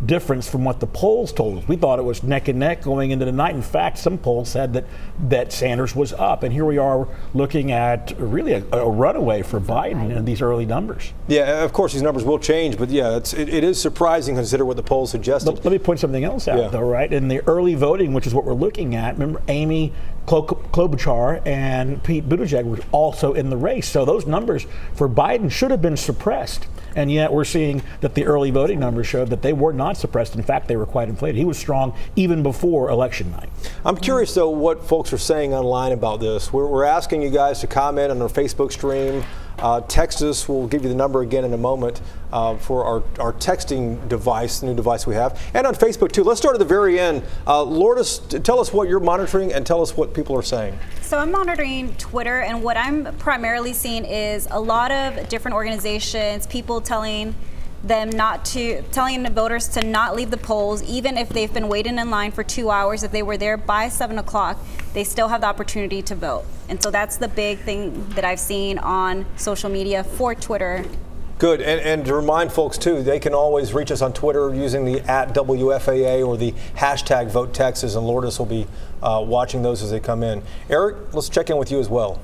difference from what the polls told us. We thought it was neck and neck going into the night. In fact, some polls said that Sanders was up, and here we are looking at really a runaway for Biden in these early numbers. Yeah, of course, these numbers will change, but yeah, it is surprising to consider what the polls suggested. Let me point something else out, though, right? In the early voting, which is what we're looking at, remember Amy Klobuchar and Pete Buttigieg were also in the race. So those numbers for Biden should have been suppressed. And yet we're seeing that the early voting numbers showed that they were not suppressed. In fact, they were quite inflated. He was strong even before election night. I'm curious, though, what folks are saying online about this. We're asking you guys to comment on our Facebook stream. Text us. We'll give you the number again in a moment for our texting device, the new device we have. And on Facebook, too. Let's start at the very end. Lourdes, tell us what you're monitoring and tell us what people are saying. So I'm monitoring Twitter, and what I'm primarily seeing is a lot of different organizations, people telling telling the voters to not leave the polls, even if they've been waiting in line for 2 hours. If they were there by 7 o'clock, they still have the opportunity to vote. And so that's the big thing that I've seen on social media for Twitter. Good, and to remind folks too, they can always reach us on Twitter using the @WFAA or the hashtag Vote Texas, and Lourdes will be watching those as they come in. Eric, let's check in with you as well.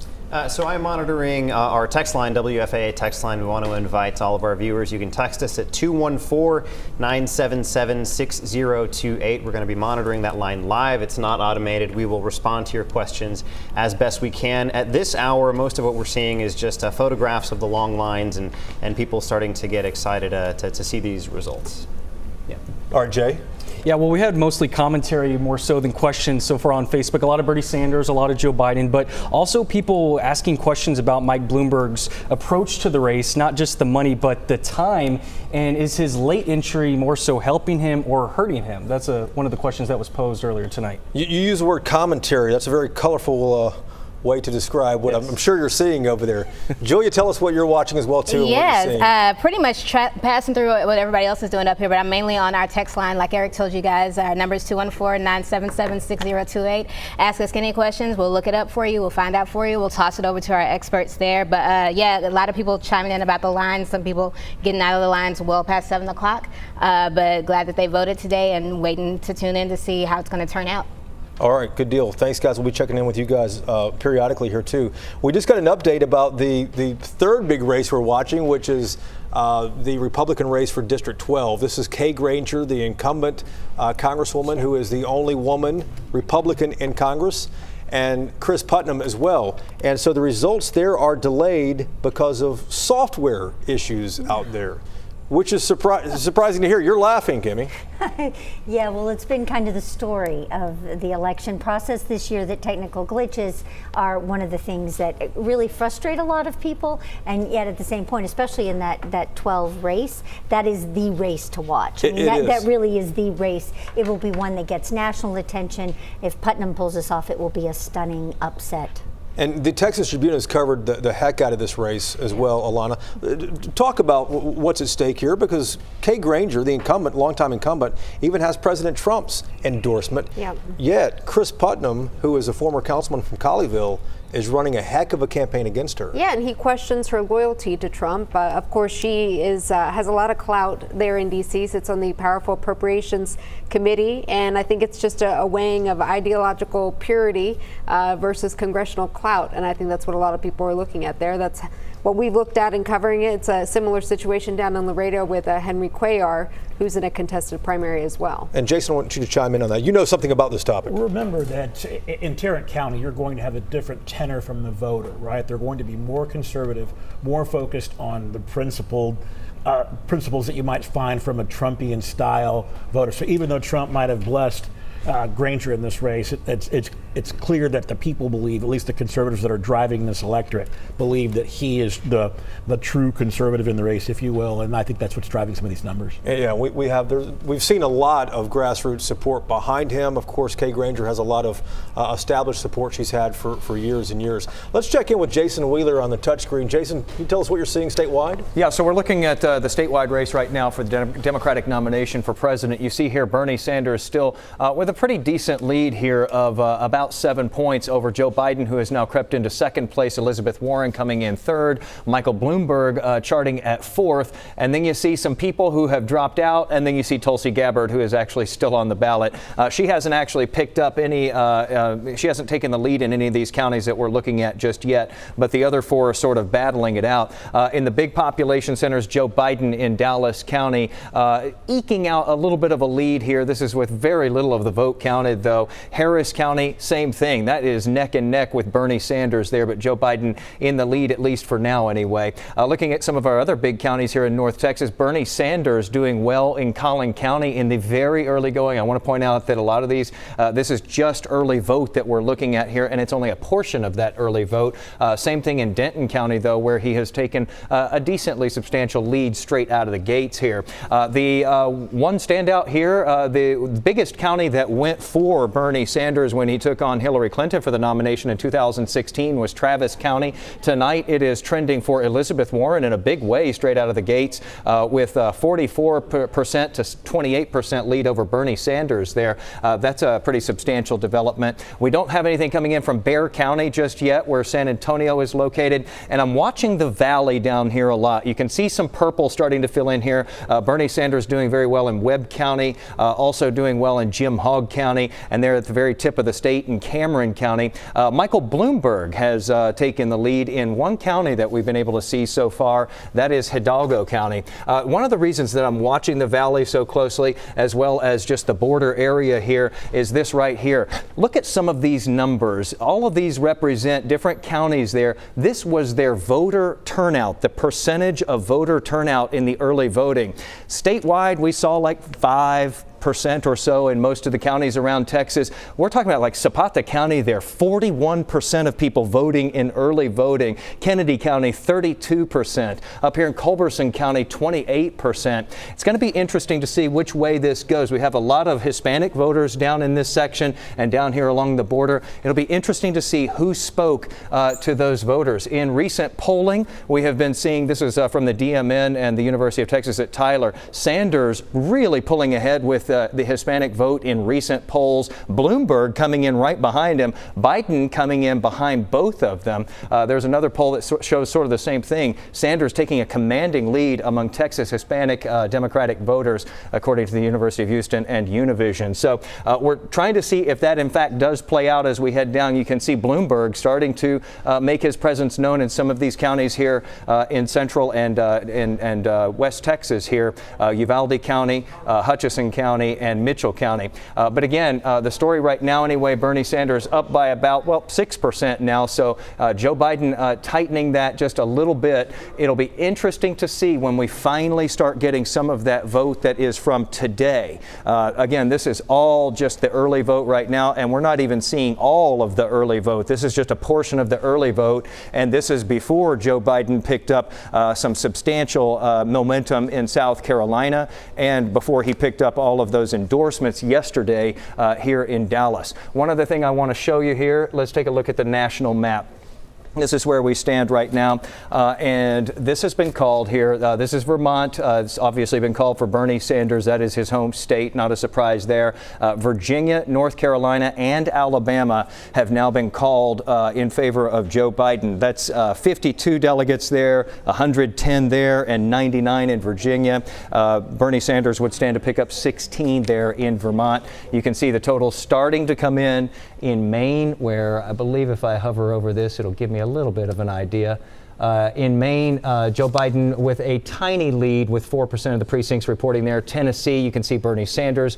So I'm monitoring our text line, WFAA text line. We want to invite all of our viewers. You can text us at 214-977-6028. We're going to be monitoring that line live. It's not automated. We will respond to your questions as best we can. At this hour, most of what we're seeing is just photographs of the long lines and people starting to get excited to see these results. Yeah. All right, Jay. Yeah, well, we had mostly commentary more so than questions so far on Facebook. A lot of Bernie Sanders, a lot of Joe Biden, but also people asking questions about Mike Bloomberg's approach to the race, not just the money, but the time. And is his late entry more so helping him or hurting him? That's one of the questions that was posed earlier tonight. You use the word commentary. That's a very colorful way to describe what I'm sure you're seeing over there. Julia, tell us what you're watching as well, too. Yes, pretty much passing through what everybody else is doing up here, but I'm mainly on our text line. Like Eric told you guys, our number is 214-977-6028. Ask us any questions. We'll look it up for you. We'll find out for you. We'll toss it over to our experts there. But yeah, a lot of people chiming in about the lines. Some people getting out of the lines well past 7 o'clock. But glad that they voted today and waiting to tune in to see how it's going to turn out. All right, good deal. Thanks, guys. We'll be checking in with you guys periodically here, too. We just got an update about the third big race we're watching, which is the Republican race for District 12. This is Kay Granger, the incumbent Congresswoman, who is the only woman Republican in Congress, and Chris Putnam as well. And so the results there are delayed because of software issues out there, which is surprising to hear. You're laughing, Kimmy. Yeah, well, it's been kind of the story of the election process this year that technical glitches are one of the things that really frustrate a lot of people. And yet at the same point, especially in that 12 race, that is the race to watch. I mean, that really is the race. It will be one that gets national attention. If Putnam pulls this off, it will be a stunning upset. And the Texas Tribune has covered the heck out of this race as well, Alana. Talk about what's at stake here, because Kay Granger, the incumbent, longtime incumbent, even has President Trump's endorsement. Yep. Yet Chris Putnam, who is a former councilman from Colleyville, is running a heck of a campaign against her. Yeah, and he questions her loyalty to Trump. Of course, she has a lot of clout there in D.C., sits on the Powerful Appropriations Committee, and I think it's just a weighing of ideological purity versus congressional clout, and I think that's what a lot of people are looking at there. That's what we looked at in covering it. It's a similar situation down in Laredo with Henry Cuellar, who's in a contested primary as well. And Jason, I want you to chime in on that. You know something about this topic. Remember that in Tarrant County, you're going to have a different tenor from the voter, right? They're going to be more conservative, more focused on the principled principles that you might find from a Trumpian style voter. So even though Trump might have blessed Granger in this race, it's clear that the people believe, at least the conservatives that are driving this electorate, believe that he is the true conservative in the race, if you will, and I think that's what's driving some of these numbers. Yeah, we've seen a lot of grassroots support behind him. Of course, Kay Granger has a lot of established support she's had for years and years. Let's check in with Jason Wheeler on the touchscreen. Jason, can you tell us what you're seeing statewide? Yeah, so we're looking at the statewide race right now for the Democratic nomination for president. You see here Bernie Sanders still with a pretty decent lead here of about 7 points over Joe Biden, who has now crept into second place. Elizabeth Warren coming in third. Michael Bloomberg charting at fourth. And then you see some people who have dropped out. And then you see Tulsi Gabbard, who is actually still on the ballot. She hasn't actually picked up any, she hasn't taken the lead in any of these counties that we're looking at just yet. But the other four are sort of battling it out. In the big population centers, Joe Biden in Dallas County eking out a little bit of a lead here. This is with very little of the vote counted, though. Harris County, same thing. That is neck and neck with Bernie Sanders there, but Joe Biden in the lead, at least for now anyway. Looking at some of our other big counties here in North Texas, Bernie Sanders doing well in Collin County in the very early going. I want to point out that a lot of these, this is just early vote that we're looking at here, and it's only a portion of that early vote. Same thing in Denton County, though, where he has taken a decently substantial lead straight out of the gates here. The one standout here, the biggest county that went for Bernie Sanders when he took on Hillary Clinton for the nomination in 2016 was Travis County. Tonight it is trending for Elizabeth Warren in a big way straight out of the gates with 44% to 28% lead over Bernie Sanders there. That's a pretty substantial development. We don't have anything coming in from Bexar County just yet, where San Antonio is located, and I'm watching the valley down here a lot. You can see some purple starting to fill in here. Bernie Sanders doing very well in Webb County, also doing well in Jim Hogg County, and they're at the very tip of the state in Cameron County. Michael Bloomberg has taken the lead in one county that we've been able to see so far. That is Hidalgo County. One of the reasons that I'm watching the valley so closely, as well as just the border area here, is this right here. Look at some of these numbers. All of these represent different counties there. This was their voter turnout, the percentage of voter turnout in the early voting. Statewide, we saw like 5% or so in most of the counties around Texas. We're talking about like Zapata County there, 41% of people voting in early voting. Kennedy County, 32%. Up here in Culberson County, 28%. It's going to be interesting to see which way this goes. We have a lot of Hispanic voters down in this section and down here along the border. It'll be interesting to see who spoke to those voters. In recent polling, we have been seeing, this is from the DMN and the University of Texas at Tyler, Sanders really pulling ahead with the Hispanic vote in recent polls. Bloomberg coming in right behind him. Biden coming in behind both of them. There's another poll that shows sort of the same thing. Sanders taking a commanding lead among Texas Hispanic Democratic voters, according to the University of Houston and Univision. So we're trying to see if that in fact does play out as we head down. You can see Bloomberg starting to make his presence known in some of these counties here in Central and West Texas here. Uvalde County, Hutchinson County, and Mitchell County. But again, the story right now anyway, Bernie Sanders up by about, 6% now. So Joe Biden tightening that just a little bit. It'll be interesting to see when we finally start getting some of that vote that is from today. Again, this is all just the early vote right now, and we're not even seeing all of the early vote. This is just a portion of the early vote, and this is before Joe Biden picked up some substantial momentum in South Carolina, and before he picked up all of those endorsements yesterday here in Dallas. One other thing I want to show you here, let's take a look at the national map. This is where we stand right now, and this has been called here. This is Vermont. It's obviously been called for Bernie Sanders. That is his home state. Not a surprise there. Virginia, North Carolina, and Alabama have now been called in favor of Joe Biden. That's 52 delegates there, 110 there, and 99 in Virginia. Bernie Sanders would stand to pick up 16 there in Vermont. You can see the total starting to come in Maine, where I believe if I hover over this, it'll give me a little bit of an idea. In Maine, Joe Biden with a tiny lead with 4% of the precincts reporting there. Tennessee, you can see Bernie Sanders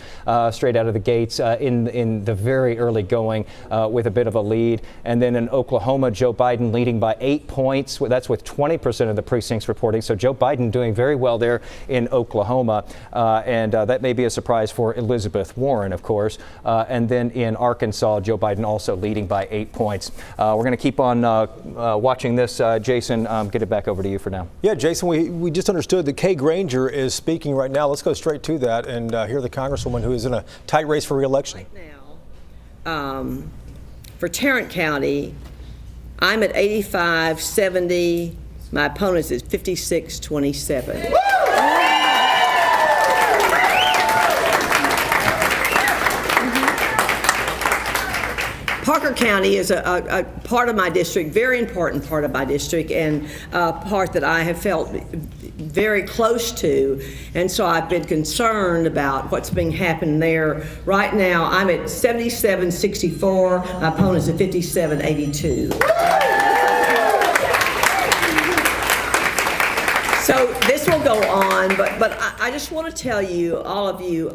straight out of the gates in the very early going with a bit of a lead. And then in Oklahoma, Joe Biden leading by 8 points. That's with 20% of the precincts reporting. So Joe Biden doing very well there in Oklahoma. And that may be a surprise for Elizabeth Warren, of course. And then in Arkansas, Joe Biden also leading by 8 points. We're going to keep on watching this, Jason. Get it back over to you for now. Yeah, Jason, we just understood that Kay Granger is speaking right now. Let's go straight to that and hear the Congresswoman who is in a tight race for re-election. Right now, for Tarrant County, I'm at 85-70. My opponent's at 56-27. Parker County is a part of my district, very important part of my district, and a part that I have felt very close to, and so I've been concerned about what's been happening there. Right now, I'm at 77-64. My opponent's at 57-82. So this will go on, but I just want to tell you, all of you,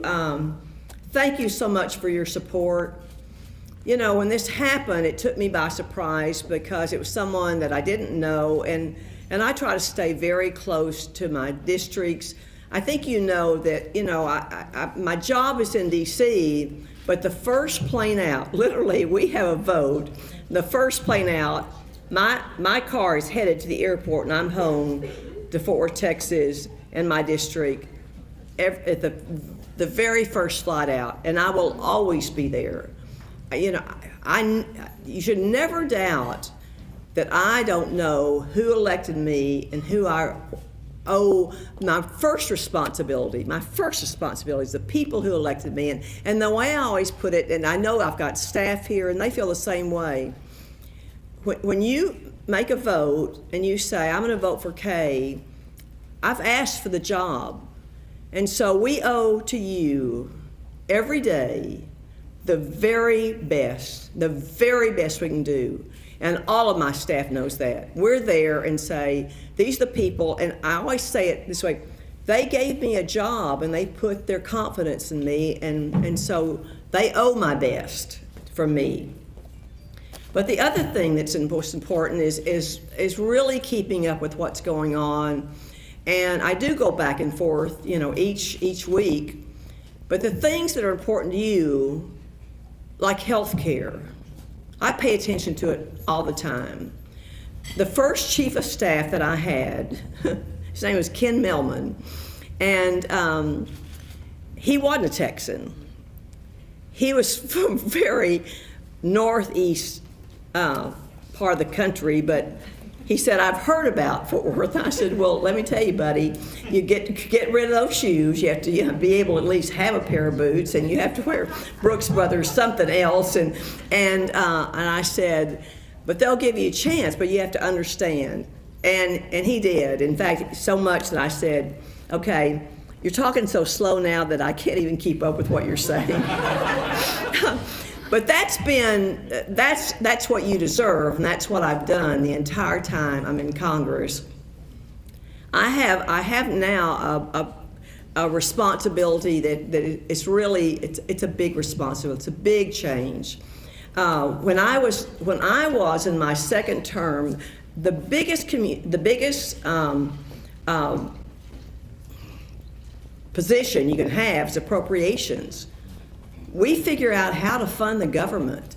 thank you so much for your support. You know, when this happened, it took me by surprise because it was someone that I didn't know, and I try to stay very close to my districts. I think you know that, you know, my job is in D.C., but the first plane out, literally, we have a vote. The first plane out, my car is headed to the airport, and I'm home to Fort Worth, Texas, in my district at the the very first flight out, and I will always be there. You know, you should never doubt that I don't know who elected me and who I owe my first responsibility. My first responsibility is the people who elected me. And the way I always put it, and I know I've got staff here and they feel the same way, when you make a vote and you say, I'm going to vote for Kay, I've asked for the job. And so we owe to you every day the very best we can do. And all of my staff knows that. We're there and say, these are the people, and I always say it this way, they gave me a job and they put their confidence in me, and so they owe my best from me. But the other thing that's most important is really keeping up with what's going on. And I do go back and forth, you know, each week. But the things that are important to you, like health care, I pay attention to it all the time. The first chief of staff that I had, his name was Ken Melman, and he wasn't a Texan. He was from very northeast part of the country, but he said, I've heard about Fort Worth. I said, well, let me tell you, buddy, you get rid of those shoes. You have to be able to at least have a pair of boots, and you have to wear Brooks Brothers something else. And I said, but they'll give you a chance, but you have to understand. And he did. In fact, so much that I said, okay, you're talking so slow now that I can't even keep up with what you're saying. But that's what you deserve, and that's what I've done the entire time I'm in Congress. I have now a responsibility that it's really it's a big responsibility. It's a big change. When I was in my second term, the biggest position you can have is appropriations. We figure out how to fund the government.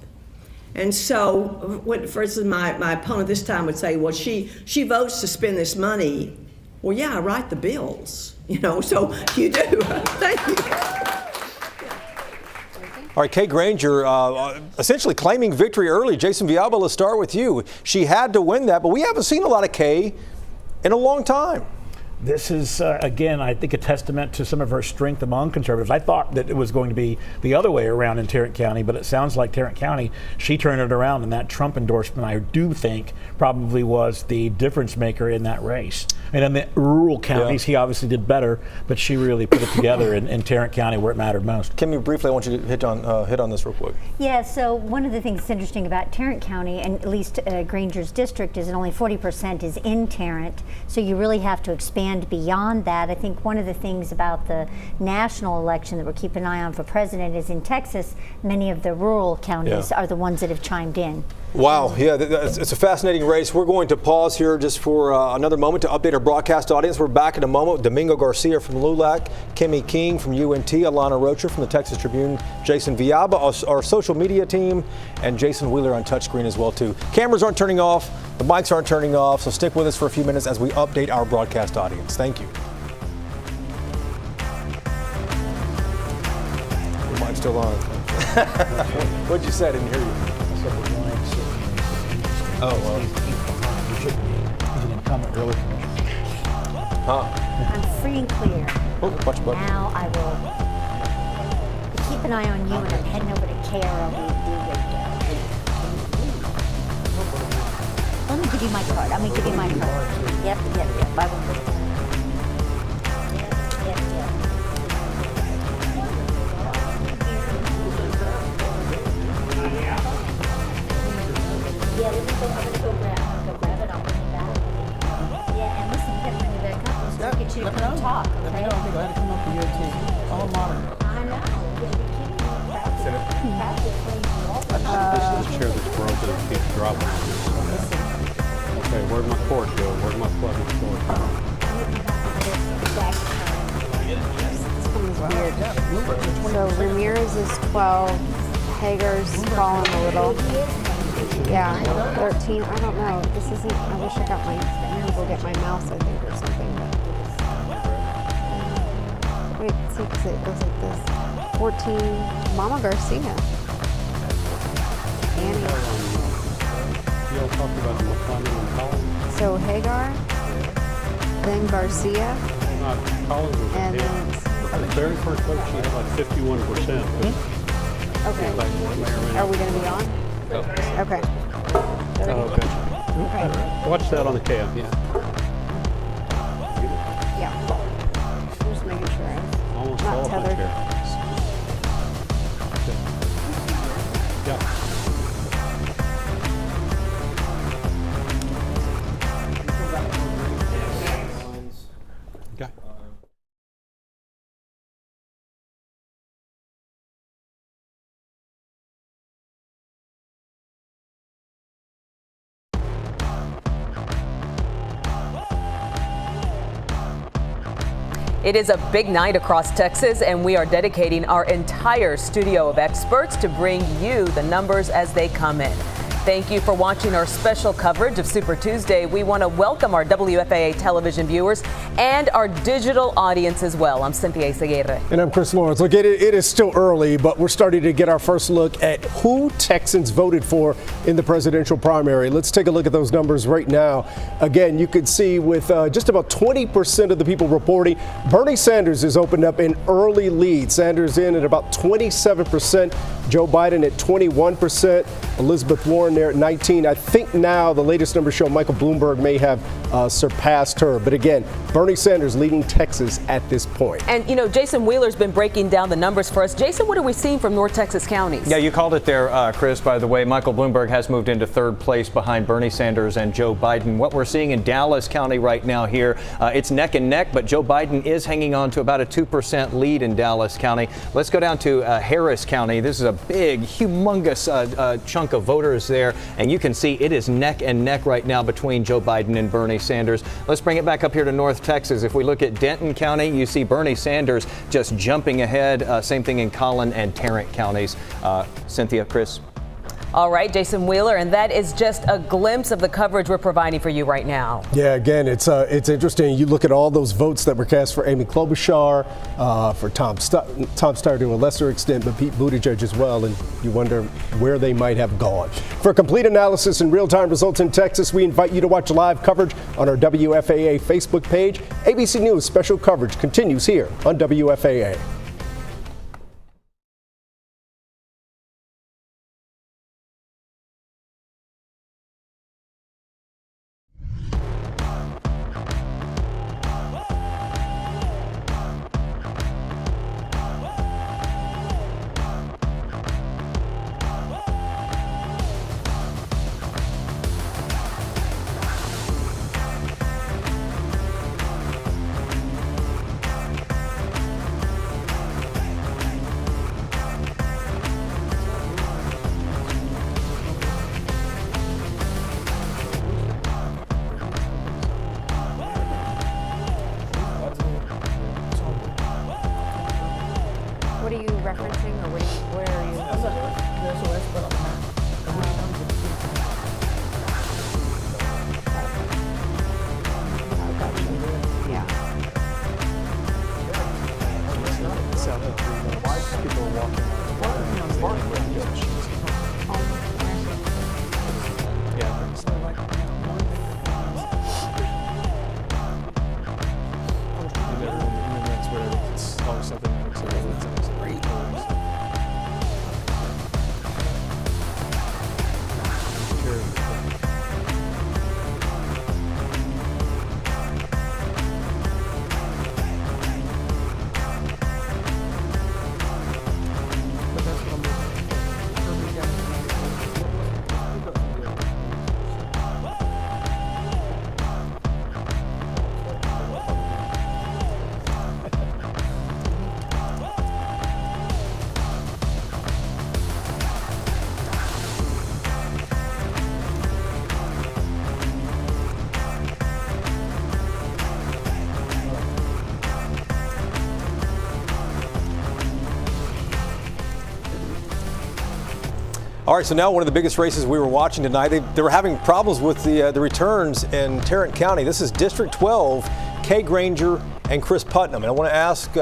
And so, for instance, my opponent this time would say, well, she votes to spend this money. Well, yeah, I write the bills, you know, so you do. Thank you. All right, Kay Granger essentially claiming victory early. Jason Villalba, let's start with you. She had to win that, but we haven't seen a lot of Kay in a long time. This is, again, I think a testament to some of her strength among conservatives. I thought that it was going to be the other way around in Tarrant County, but it sounds like Tarrant County, she turned it around, and that Trump endorsement, I do think, probably was the difference maker in that race. And in the rural counties, he obviously did better, but she really put it together in Tarrant County where it mattered most. Kimmy, briefly, I want you to hit on this real quick. Yeah, so one of the things that's interesting about Tarrant County, and at least Granger's district, is that only 40% is in Tarrant, so you really have to expand beyond that. I think one of the things about the national election that we're keeping an eye on for president is in Texas, many of the rural counties are the ones that have chimed in. Wow, yeah, it's a fascinating race. We're going to pause here just for another moment to update our broadcast audience. We're back in a moment with Domingo Garcia from LULAC, Kimmy King from UNT, Alana Rocha from the Texas Tribune, Jason Villalba, our social media team, and Jason Wheeler on touchscreen as well, too. Cameras aren't turning off, the mics aren't turning off, so stick with us for a few minutes as we update our broadcast audience. Thank you. The mic's still on. What'd you say? I didn't hear you. Oh, well. He's an incumbent early commissioner. I'm free and clear. Now I will keep an eye on you, and I'm heading over to KRLD. Let me give you my card. I'm going to give you my card. Yep. I will. Yeah, I'm gonna go grab it. I'll bring it back. Yeah, and listen, you gotta bring it back up. Let's get you to come talk, okay? I think I had to come up to UNT. All modern. I know. This chair that's broken keeps dropping. Okay, where'd my cord go? Where'd my plug and cord? This one's weird. So Ramirez is 12. Hager's fallen a little. Yeah, 13. I don't know. This isn't. I wish I got my. I'm gonna go get my mouse, I think, or something. But Wait, see, because it goes like this. 14, Mama Garcia. Annie. Y'all talked about McConnell and Collins. So Hagar, then Garcia, Not Collins was and then. the very first vote she had like 51%. Okay. Are we going to be on? Okay. Okay. Watch that on the cab, yeah. Yeah. Just making sure I'm Almost not all of my tethered. chair. Yeah. Okay. It is a big night across Texas, and we are dedicating our entire studio of experts to bring you the numbers as they come in. Thank you for watching our special coverage of Super Tuesday. We want to welcome our WFAA television viewers and our digital audience as well. I'm Cynthia Seguirre. And I'm Chris Lawrence. Look, it is still early, but we're starting to get our first look at who Texans voted for in the presidential primary. Let's take a look at those numbers right now. Again, you can see with just about 20% of the people reporting, Bernie Sanders has opened up an early lead. Sanders in at about 27%, Joe Biden at 21%, Elizabeth Warren there at 19%. I think now the latest numbers show Michael Bloomberg may have surpassed her. But again, Bernie Sanders leading Texas at this point. And, you know, Jason Wheeler's been breaking down the numbers for us. Jason, what are we seeing from North Texas counties? Yeah, you called it there, Chris, by the way. Michael Bloomberg has moved into third place behind Bernie Sanders and Joe Biden. What we're seeing in Dallas County right now here, it's neck and neck, but Joe Biden is hanging on to about a 2% lead in Dallas County. Let's go down to Harris County. This is a big, humongous chunk of voters there, and you can see it is neck and neck right now between Joe Biden and Bernie Sanders. Let's bring it back up here to North Texas. If we look at Denton County, you see Bernie Sanders just jumping ahead. Same thing in Collin and Tarrant counties. Cynthia, Chris. All right, Jason Wheeler, and that is just a glimpse of the coverage we're providing for you right now. Yeah, again, it's interesting. You look at all those votes that were cast for Amy Klobuchar, for Tom Steyer to a lesser extent, but Pete Buttigieg as well, and you wonder where they might have gone. For complete analysis and real-time results in Texas, we invite you to watch live coverage on our WFAA Facebook page. ABC News special coverage continues here on WFAA. What are you referencing, or where are you? All right, so now one of the biggest races we were watching tonight, they were having problems with the returns in Tarrant County. This is District 12, Kay Granger and Chris Putnam. And I want to ask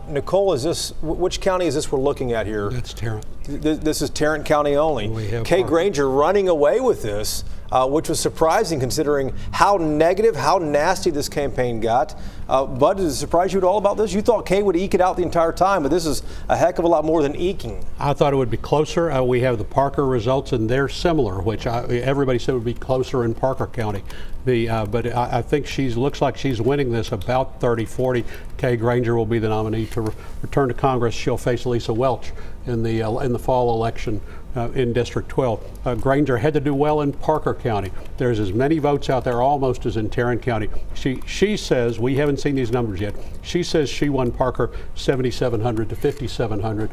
Nicole, which county is this we're looking at here? That's Tarrant. This is Tarrant County only. Kay Granger running away with this, which was surprising considering how negative, how nasty this campaign got. Bud, does it surprise you at all about this? You thought Kay would eke it out the entire time, but this is a heck of a lot more than eking. I thought it would be closer. We have the Parker results, and they're similar, which everybody said would be closer in Parker County. But I think looks like she's winning this about 30-40. Kay Granger will be the nominee to return to Congress. She'll face Lisa Welch in the fall election in District 12. Granger had to do well in Parker County. There's as many votes out there almost as in Tarrant County. She says, we haven't seen these numbers yet, she says she won Parker 7,700 to 5,700.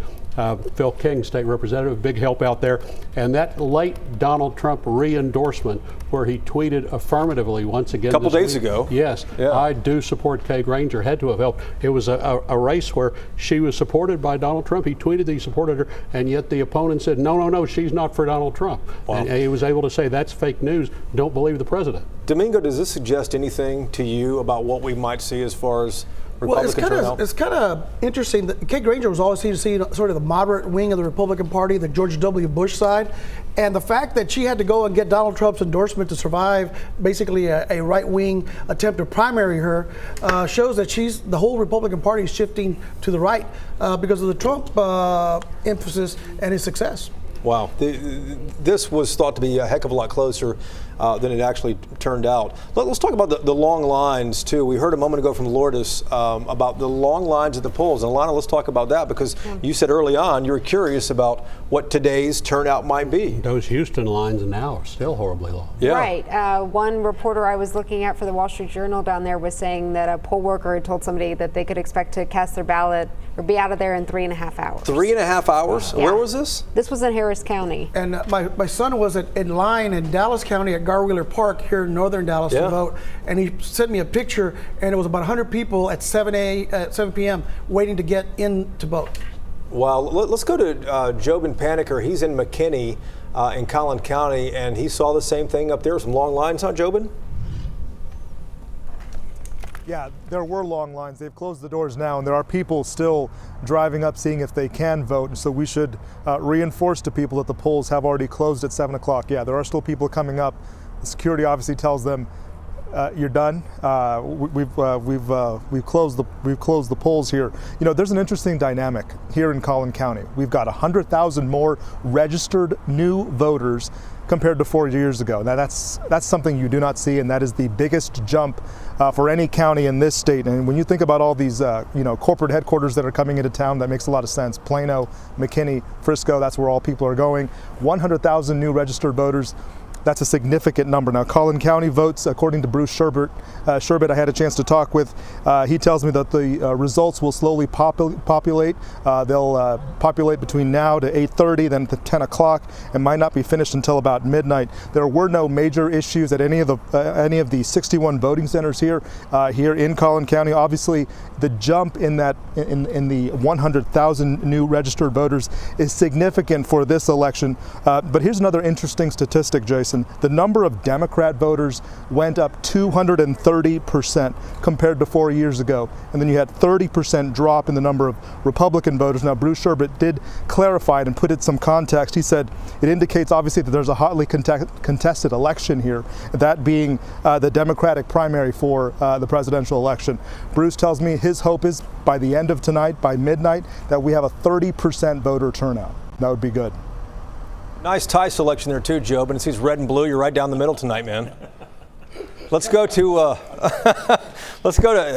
Phil King, state representative, big help out there. And that late Donald Trump re-endorsement where he tweeted affirmatively once again. A couple days ago. Yes, yeah. I do support Kay Granger, had to have helped. It was a race where she was supported by Donald Trump. He tweeted that he supported her, and yet the opponent said, no, she's not for Donald Trump. Wow. And he was able to say, that's fake news, don't believe the president. Domingo, does this suggest anything to you about what we might see as far as Republican turnout? It's kind of interesting that Kay Granger was always seen to see sort of the moderate wing of the Republican Party, the George W. Bush side. And the fact that she had to go and get Donald Trump's endorsement to survive basically a right-wing attempt to primary her shows that the whole Republican Party is shifting to the right because of the Trump emphasis and his success. Wow. This was thought to be a heck of a lot closer than it actually turned out. Let's talk about the long lines, too. We heard a moment ago from Lourdes about the long lines at the polls. And Alana, let's talk about that because you said early on you were curious about what today's turnout might be. Those Houston lines now are still horribly long. Yeah. Right. One reporter I was looking at for the Wall Street Journal down there was saying that a poll worker had told somebody that they could expect to cast their ballot or be out of there in 3.5 hours. 3.5 hours? Yeah. Where was this? This was in Harris County. And my son was in line in Dallas County at Garwheeler Park here in northern Dallas to vote, and he sent me a picture, and it was about 100 people at 7 p.m. waiting to get in to vote. Wow. Let's go to Jobin Paniker. He's in McKinney in Collin County, and he saw the same thing up there. Some long lines, huh, Jobin? Yeah, there were long lines. They've closed the doors now, and there are people still driving up, seeing if they can vote. And so we should reinforce to people that the polls have already closed at 7 o'clock. Yeah, there are still people coming up. The security obviously tells them you're done. We've closed the polls here. You know, there's an interesting dynamic here in Collin County. We've got 100,000 more registered new voters compared to 4 years ago. Now that's something you do not see, and that is the biggest jump for any county in this state. And when you think about all these corporate headquarters that are coming into town, that makes a lot of sense. Plano, McKinney, Frisco, that's where all people are going. 100,000 new registered voters. That's a significant number. Now, Collin County votes, according to Bruce Sherbert, I had a chance to talk with. He tells me that the results will slowly populate. They'll populate between now to 8:30, then to 10 o'clock, and might not be finished until about midnight. There were no major issues at any of the 61 voting centers here in Collin County. Obviously, the jump in the 100,000 new registered voters is significant for this election. But here's another interesting statistic, Jason. The number of Democrat voters went up 230% compared to 4 years ago. And then you had 30% drop in the number of Republican voters. Now, Bruce Sherbert did clarify it and put it some context. He said it indicates obviously that there's a hotly contested election here, that being the Democratic primary for the presidential election. Bruce tells me his hope is by the end of tonight, by midnight, that we have a 30% voter turnout. That would be good. Nice tie selection there too, Joe, but it seems red and blue. You're right down the middle tonight, man. Let's go to,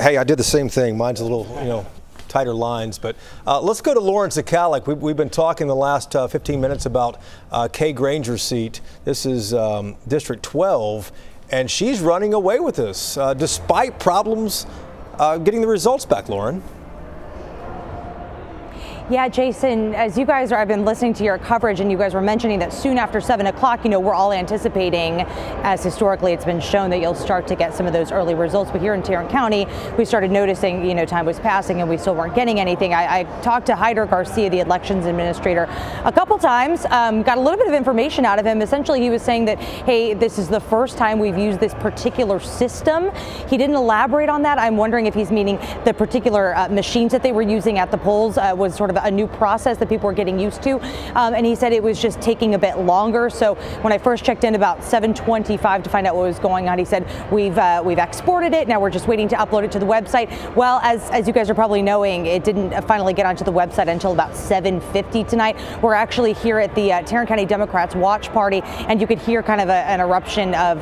hey, I did the same thing. Mine's a little, tighter lines, but let's go to Lawrence Akalik. We've been talking the last 15 minutes about Kay Granger's seat. This is District 12, and she's running away with this, despite problems getting the results back, Lauren. Yeah, Jason, as you guys I've been listening to your coverage, and you guys were mentioning that soon after 7 o'clock, we're all anticipating, as historically it's been shown, that you'll start to get some of those early results. But here in Tarrant County, we started noticing, time was passing and we still weren't getting anything. I talked to Hyder Garcia, the elections administrator, a couple times, got a little bit of information out of him. Essentially, he was saying that, hey, this is the first time we've used this particular system. He didn't elaborate on that. I'm wondering if he's meaning the particular machines that they were using at the polls was sort of a new process that people were getting used to. And he said it was just taking a bit longer. So when I first checked in about 7:25 to find out what was going on, he said, we've exported it. Now we're just waiting to upload it to the website. Well, as you guys are probably knowing, it didn't finally get onto the website until about 7:50 tonight. We're actually here at the Tarrant County Democrats watch party, and you could hear kind of an eruption of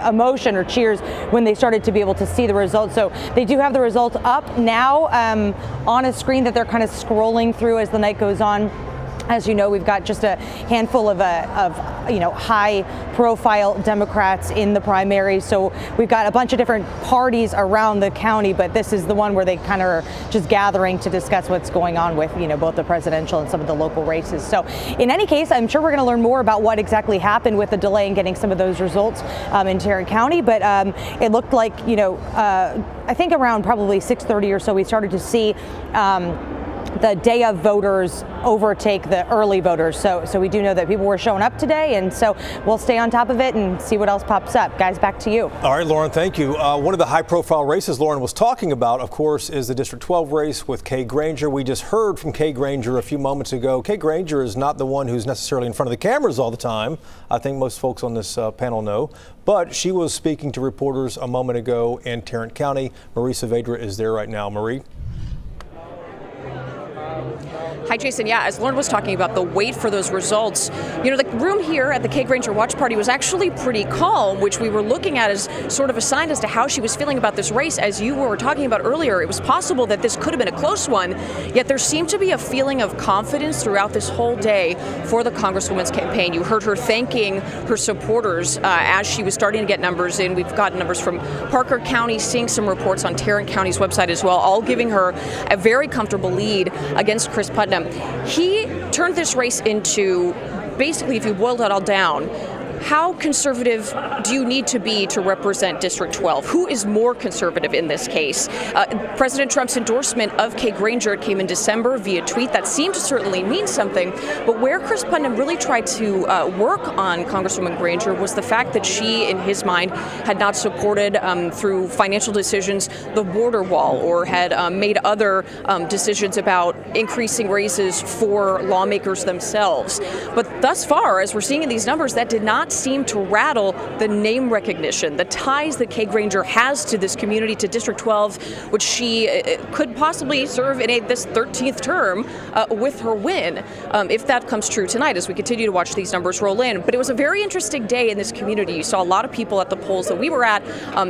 emotion or cheers when they started to be able to see the results. So they do have the results up now on a screen that they're kind of scrolling through as the night goes on. As you know, we've got just a handful of high-profile Democrats in the primaries. So we've got a bunch of different parties around the county, but this is the one where they kind of are just gathering to discuss what's going on with, both the presidential and some of the local races. So in any case, I'm sure we're going to learn more about what exactly happened with the delay in getting some of those results in Tarrant County. But it looked like, I think around probably 6:30 or so, we started to see the day of voters overtake the early voters. So we do know that people were showing up today, and so we'll stay on top of it and see what else pops up. Guys, back to you. All right, Lauren, thank you. One of the high-profile races Lauren was talking about, of course, is the District 12 race with Kay Granger. We just heard from Kay Granger a few moments ago. Kay Granger is not the one who's necessarily in front of the cameras all the time. I think most folks on this panel know. But she was speaking to reporters a moment ago in Tarrant County. Marie Saavedra is there right now. Marie? Hi, Jason. Yeah, as Lauren was talking about the wait for those results, the room here at the Kay Granger watch party was actually pretty calm, which we were looking at as sort of a sign as to how she was feeling about this race. As you were talking about earlier, it was possible that this could have been a close one, yet there seemed to be a feeling of confidence throughout this whole day for the Congresswoman's campaign. You heard her thanking her supporters as she was starting to get numbers in. We've got numbers from Parker County, seeing some reports on Tarrant County's website as well, all giving her a very comfortable lead against Chris Putnam. He turned this race into, basically, if you boiled it all down, how conservative do you need to be to represent District 12? Who is more conservative in this case? President Trump's endorsement of Kay Granger came in December via tweet. That seemed to certainly mean something. But where Chris Putnam really tried to work on Congresswoman Granger was the fact that she, in his mind, had not supported through financial decisions the border wall, or had made other decisions about increasing raises for lawmakers themselves. But thus far, as we're seeing in these numbers, that did not seem to rattle the name recognition, the ties that Kay Granger has to this community, to District 12, which she could possibly serve in this 13th term with her win, if that comes true tonight as we continue to watch these numbers roll in. But it was a very interesting day in this community. You saw a lot of people at the polls that we were at,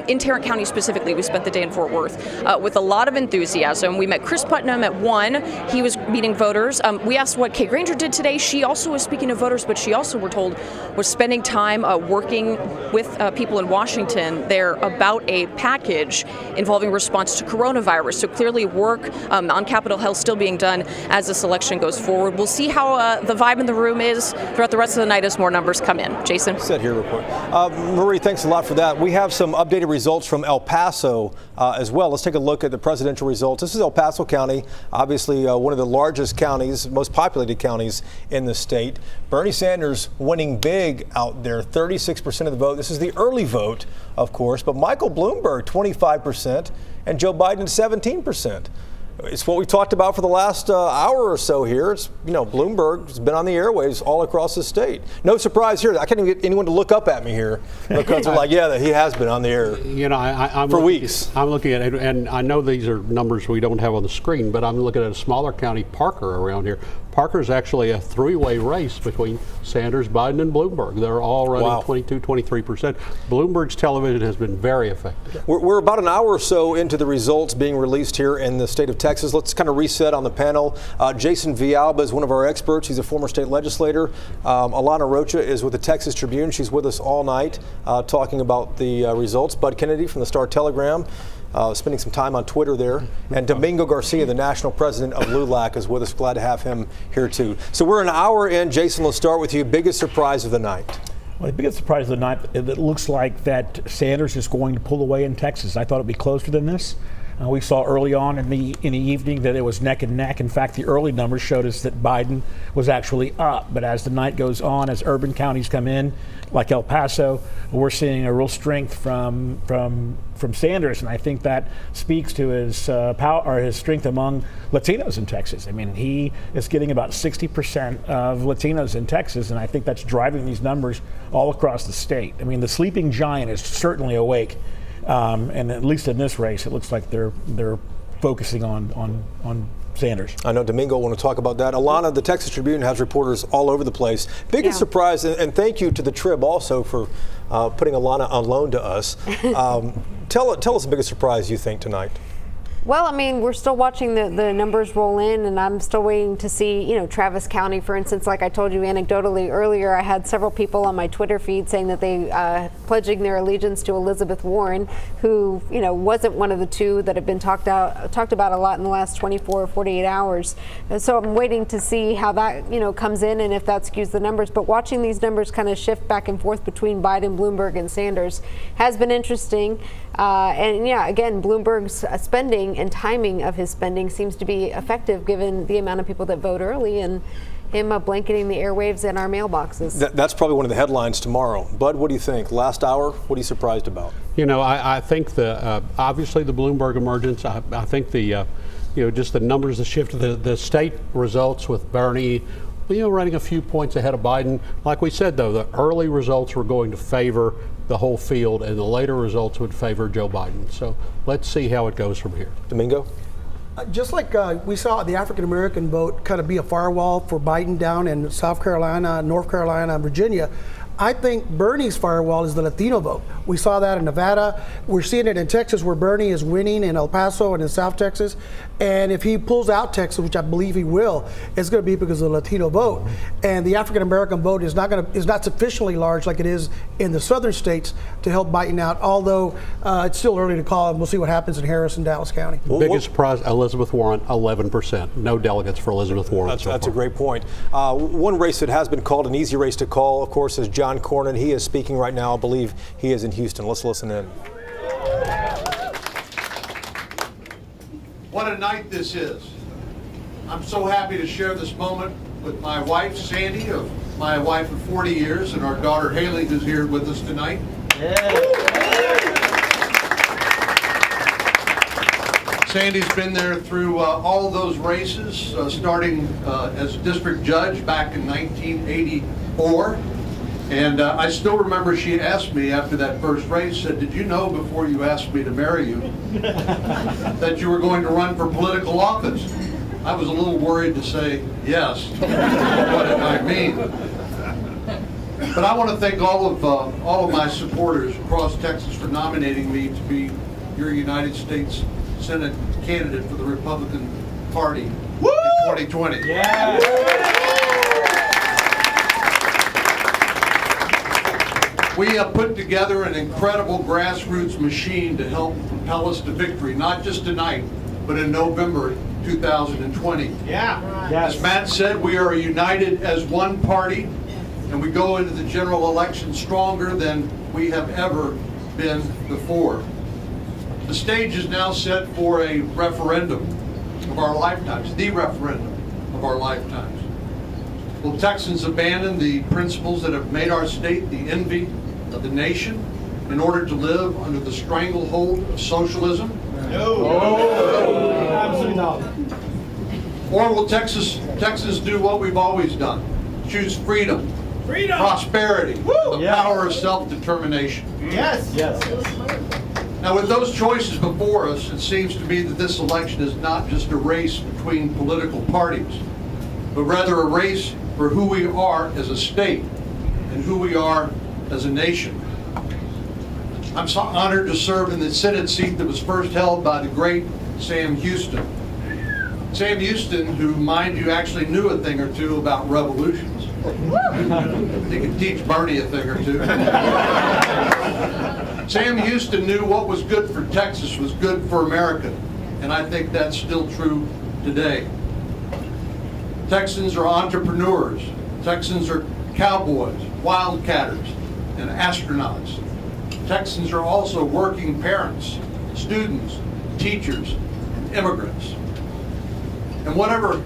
in Tarrant County specifically. We spent the day in Fort Worth with a lot of enthusiasm. We met Chris Putnam at 1. He was meeting voters. We asked what Kay Granger did today. She also was speaking to voters, but she also, we're told, was spending time working with people in Washington there about a package involving response to coronavirus. So clearly work on Capitol Hill still being done as this election goes forward. We'll see how the vibe in the room is throughout the rest of the night as more numbers come in. Jason? Sit here real quick. Marie, thanks a lot for that. We have some updated results from El Paso as well. Let's take a look at the presidential results. This is El Paso County, obviously one of the largest counties, most populated counties in the state. Bernie Sanders winning big out there, 36% of the vote. This is the early vote, of course, but Michael Bloomberg, 25%, and Joe Biden, 17%. It's what we talked about for the last hour or so here. It's, Bloomberg's been on the airwaves all across the state. No surprise here. I can't even get anyone to look up at me here because they're like, yeah, he has been on the air I'm for weeks. I'm looking at it, and I know these are numbers we don't have on the screen, but I'm looking at a smaller county, Parker, around here. Parker's actually a three-way race between Sanders, Biden, and Bloomberg. They're all running 22, 23%. Bloomberg's television has been very effective. We're about an hour or so into the results being released here in the state of Texas. Let's kind of reset on the panel. Jason Villalba is one of our experts. He's a former state legislator. Alana Rocha is with the Texas Tribune. She's with us all night talking about the results. Bud Kennedy from the Star Telegram spending some time on Twitter there. And Domingo Garcia, the national president of LULAC, is with us. Glad to have him here, too. So we're an hour in. Jason, let's start with you. Biggest surprise of the night? Well, the biggest surprise of the night, it looks like that Sanders is going to pull away in Texas. I thought it would be closer than this. We saw early on in the evening that it was neck and neck. In fact, the early numbers showed us that Biden was actually up. But as the night goes on, as urban counties come in, like El Paso, we're seeing a real strength from Sanders, and I think that speaks to his power or his strength among Latinos in Texas. I mean, he is getting about 60% of Latinos in Texas, and I think that's driving these numbers all across the state. I mean, the sleeping giant is certainly awake. And at least in this race, it looks like they're focusing on Sanders. I know Domingo want to talk about that. Alana, the Texas Tribune has reporters all over the place. Biggest surprise, and thank you to the Trib also for putting Alana on loan to us. Tell us the biggest surprise you think tonight. Well, I mean, we're still watching the numbers roll in, and I'm still waiting to see, Travis County, for instance. Like I told you anecdotally earlier, I had several people on my Twitter feed saying that they pledging their allegiance to Elizabeth Warren, who, wasn't one of the two that have been talked about a lot in the last 24 or 48 hours. And so I'm waiting to see how that, comes in and if that skews the numbers. But watching these numbers kind of shift back and forth between Biden, Bloomberg, and Sanders has been interesting. And again, Bloomberg's spending and timing of his spending seems to be effective given the amount of people that vote early and him blanketing the airwaves and our mailboxes. That's probably one of the headlines tomorrow. Bud, what do you think? Last hour, what are you surprised about? I think obviously the Bloomberg emergence. I think just the numbers, the shift of the state results with Bernie, running a few points ahead of Biden. Like we said, though, the early results were going to favor the whole field, and the later results would favor Joe Biden. So let's see how it goes from here. Domingo? Just like we saw the African-American vote kind of be a firewall for Biden down in South Carolina, North Carolina, and Virginia, I think Bernie's firewall is the Latino vote. We saw that in Nevada. We're seeing it in Texas where Bernie is winning in El Paso and in South Texas. And if he pulls out Texas, which I believe he will, it's going to be because of the Latino vote. And the African-American vote is not sufficiently large like it is in the southern states to help Biden out, although it's still early to call, and we'll see what happens in Harris and Dallas County. Biggest surprise, Elizabeth Warren, 11%. No delegates for Elizabeth Warren. That's a great point. One race that has been called an easy race to call, of course, is John Cornyn. He is speaking right now. I believe he is in Houston. Let's listen in. What a night this is. I'm so happy to share this moment with my wife, Sandy, of my wife of 40 years, and our daughter, Haley, who's here with us tonight. Sandy's been there through all of those races, starting as district judge back in 1984. And I still remember she asked me after that first race, said, "Did you know before you asked me to marry you that you were going to run for political office?" I was a little worried to say yes. What did I mean? But I want to thank all of my supporters across Texas for nominating me to be your United States Senate candidate for the Republican Party in 2020. We have put together an incredible grassroots machine to help propel us to victory, not just tonight, but in November 2020. As Matt said, we are united as one party, and we go into the general election stronger than we have ever been before. The stage is now set for a referendum of our lifetimes, the referendum of our lifetimes. Will Texans abandon the principles that have made our state the envy of the nation in order to live under the stranglehold of socialism? No. Absolutely not. Or will Texans do what we've always done? Choose freedom, prosperity, the power of self-determination. Yes. Now, with those choices before us, it seems to me that this election is not just a race between political parties, but rather a race for who we are as a state and who we are as a nation. I'm so honored to serve in the Senate seat that was first held by the great Sam Houston. Sam Houston, who, mind you, actually knew a thing or two about revolutions. You can teach Bernie a thing or two. Sam Houston knew what was good for Texas was good for America, and I think that's still true today. Texans are entrepreneurs. Texans are cowboys, wildcatters, and astronauts. Texans are also working parents, students, teachers, and immigrants. And whatever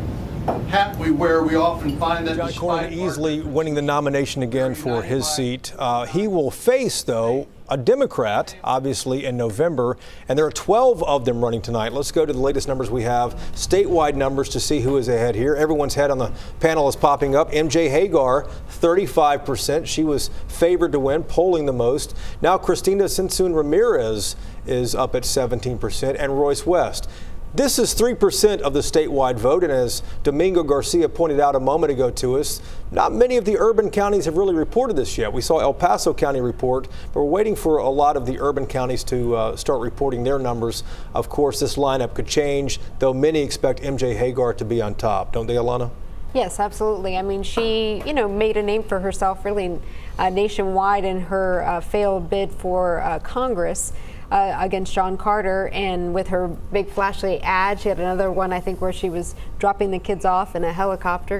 hat we wear, we often find that Cornyn easily winning the nomination again for his seat. He will face, though, a Democrat, obviously, in November, and there are 12 of them running tonight. Let's go to the latest numbers we have, statewide numbers, to see who is ahead here. Everyone's head on the panel is popping up. MJ Hagar, 35%. She was favored to win, polling the most. Now Cristina Sinsun Ramirez is up at 17%, and Royce West. This is 3% of the statewide vote, and as Domingo Garcia pointed out a moment ago to us, not many of the urban counties have really reported this yet. We saw El Paso County report, but we're waiting for a lot of the urban counties to start reporting their numbers. Of course, this lineup could change, though many expect MJ Hagar to be on top. Don't they, Alana? Yes, absolutely. I mean, she, made a name for herself really nationwide in her failed bid for Congress. Against John Carter, and with her big flashy ad, she had another one, I think, where she was dropping the kids off in a helicopter,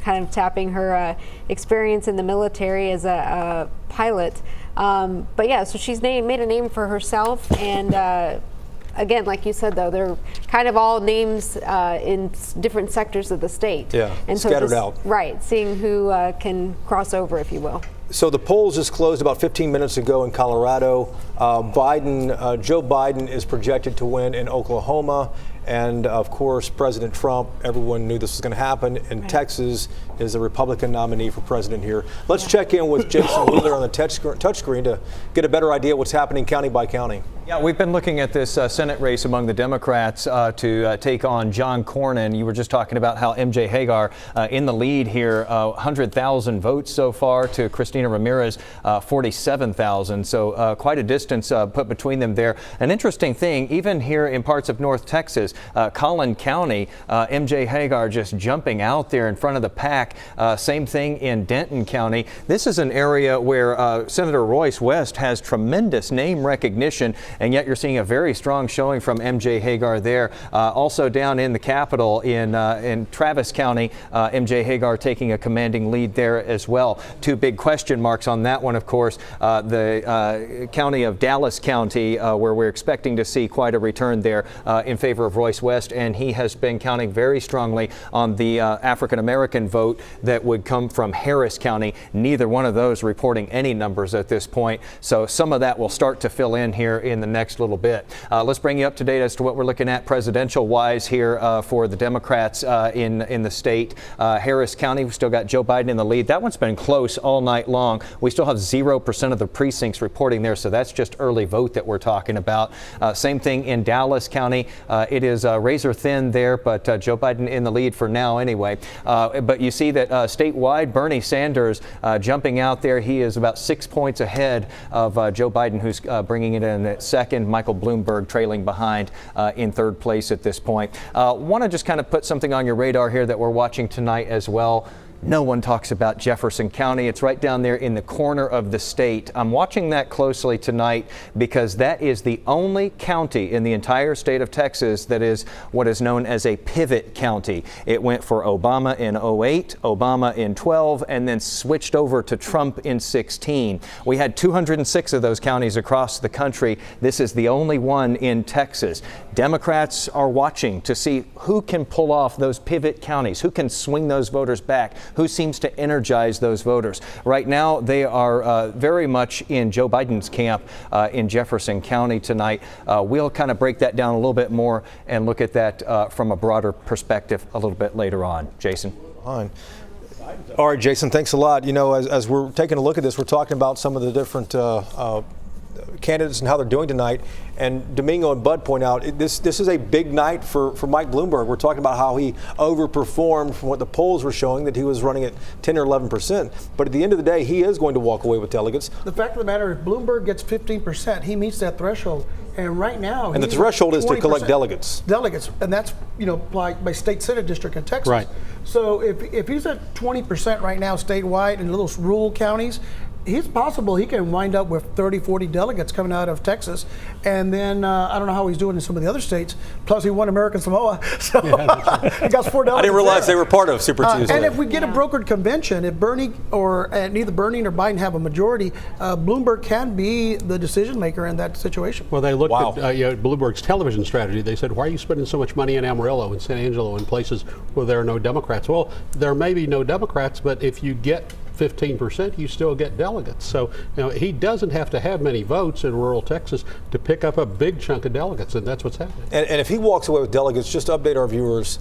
kind of tapping her experience in the military as a pilot. But yeah, so she's made a name for herself, and again, like you said, though, they're kind of all names in different sectors of the state. Yeah, and scattered out. Right, seeing who can cross over, if you will. So the polls just closed about 15 minutes ago in Colorado. Joe Biden is projected to win in Oklahoma. And of course, President Trump, everyone knew this was going to happen. And Texas is a Republican nominee for president here. Let's check in with Jason Wheeler on the touchscreen to get a better idea what's happening county by county. Yeah, we've been looking at this Senate race among the Democrats to take on John Cornyn. You were just talking about how MJ Hagar in the lead here, 100,000 votes so far to Cristina Ramirez, 47,000. So quite a distance put between them there. An interesting thing, even here in parts of North Texas, Collin County, MJ Hagar just jumping out there in front of the pack. Same thing in Denton County. This is an area where Senator Royce West has tremendous name recognition, and yet you're seeing a very strong showing from MJ Hagar there. Also down in the capital in Travis County, MJ Hagar taking a commanding lead there as well. Two big question marks on that one, of course. The county of Dallas County, where we're expecting to see quite a return there in favor of Royce West, and he has been counting very strongly on the African-American vote that would come from Harris County. Neither one of those reporting any numbers at this point, so some of that will start to fill in here in the next little bit. Let's bring you up to date as to what we're looking at presidential-wise here for the Democrats in the state. Harris County, we've still got Joe Biden in the lead. That one's been close all night long. We still have 0% of the precincts reporting there, so that's just early vote that we're talking about. Same thing in Dallas County. It is razor thin there, but Joe Biden in the lead for now anyway. But you see that statewide, Bernie Sanders jumping out there. He is about 6 points ahead of Joe Biden, who's bringing it in at second. Michael Bloomberg trailing behind in third place at this point. Want to just kind of put something on your radar here that we're watching tonight as well. No one talks about Jefferson County. It's right down there in the corner of the state. I'm watching that closely tonight because that is the only county in the entire state of Texas that is what is known as a pivot county. It went for Obama in 08, Obama in 12, and then switched over to Trump in 16. We had 206 of those counties across the country. This is the only one in Texas. Democrats are watching to see who can pull off those pivot counties, who can swing those voters back, who seems to energize those voters. Right now, they are very much in Joe Biden's camp in Jefferson County tonight. We'll kind of break that down a little bit more and look at that from a broader perspective a little bit later on. Jason? Fine. All right, Jason, thanks a lot. You know, as we're taking a look at this, we're talking about some of the different candidates and how they're doing tonight. And Domingo and Bud point out this is a big night for Mike Bloomberg. We're talking about how he overperformed from what the polls were showing, that he was running at 10 or 11%. But at the end of the day, he is going to walk away with delegates. The fact of the matter is, Bloomberg gets 15%. He meets that threshold. And right now, and the threshold is to collect delegates. Delegates, and that's by state senate district in Texas. Right. So if he's at 20% right now statewide in little rural counties, it's possible he can wind up with 30, 40 delegates coming out of Texas. And then I don't know how he's doing in some of the other states. Plus, he won American Samoa. So he got 4 delegates. I didn't realize they were part of Super Tuesday. And if we get a brokered convention, if Bernie or neither Bernie nor Biden have a majority, Bloomberg can be the decision maker in that situation. Well, they looked at Bloomberg's television strategy. They said, why are you spending so much money in Amarillo and San Angelo and places where there are no Democrats? Well, there may be no Democrats, but if you get 15%, you still get delegates. So he doesn't have to have many votes in rural Texas to pick up a big chunk of delegates, and that's what's happening. And if he walks away with delegates, just to update our viewers,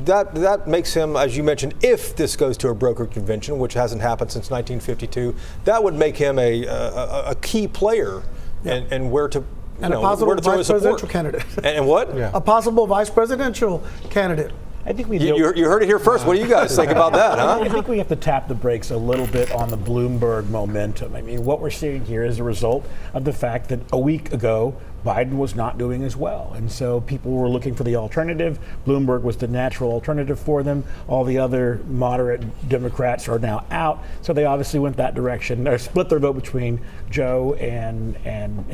that makes him, as you mentioned, if this goes to a brokered convention, which hasn't happened since 1952, that would make him a key player and where to. And a possible vice presidential candidate. And what? Yeah. A possible vice presidential candidate. I think you heard it here first. What do you guys think about that, huh? I think we have to tap the brakes a little bit on the Bloomberg momentum. I mean, what we're seeing here is a result of the fact that a week ago, Biden was not doing as well. And so people were looking for the alternative. Bloomberg was the natural alternative for them. All the other moderate Democrats are now out. So they obviously went that direction. They split their vote between Joe and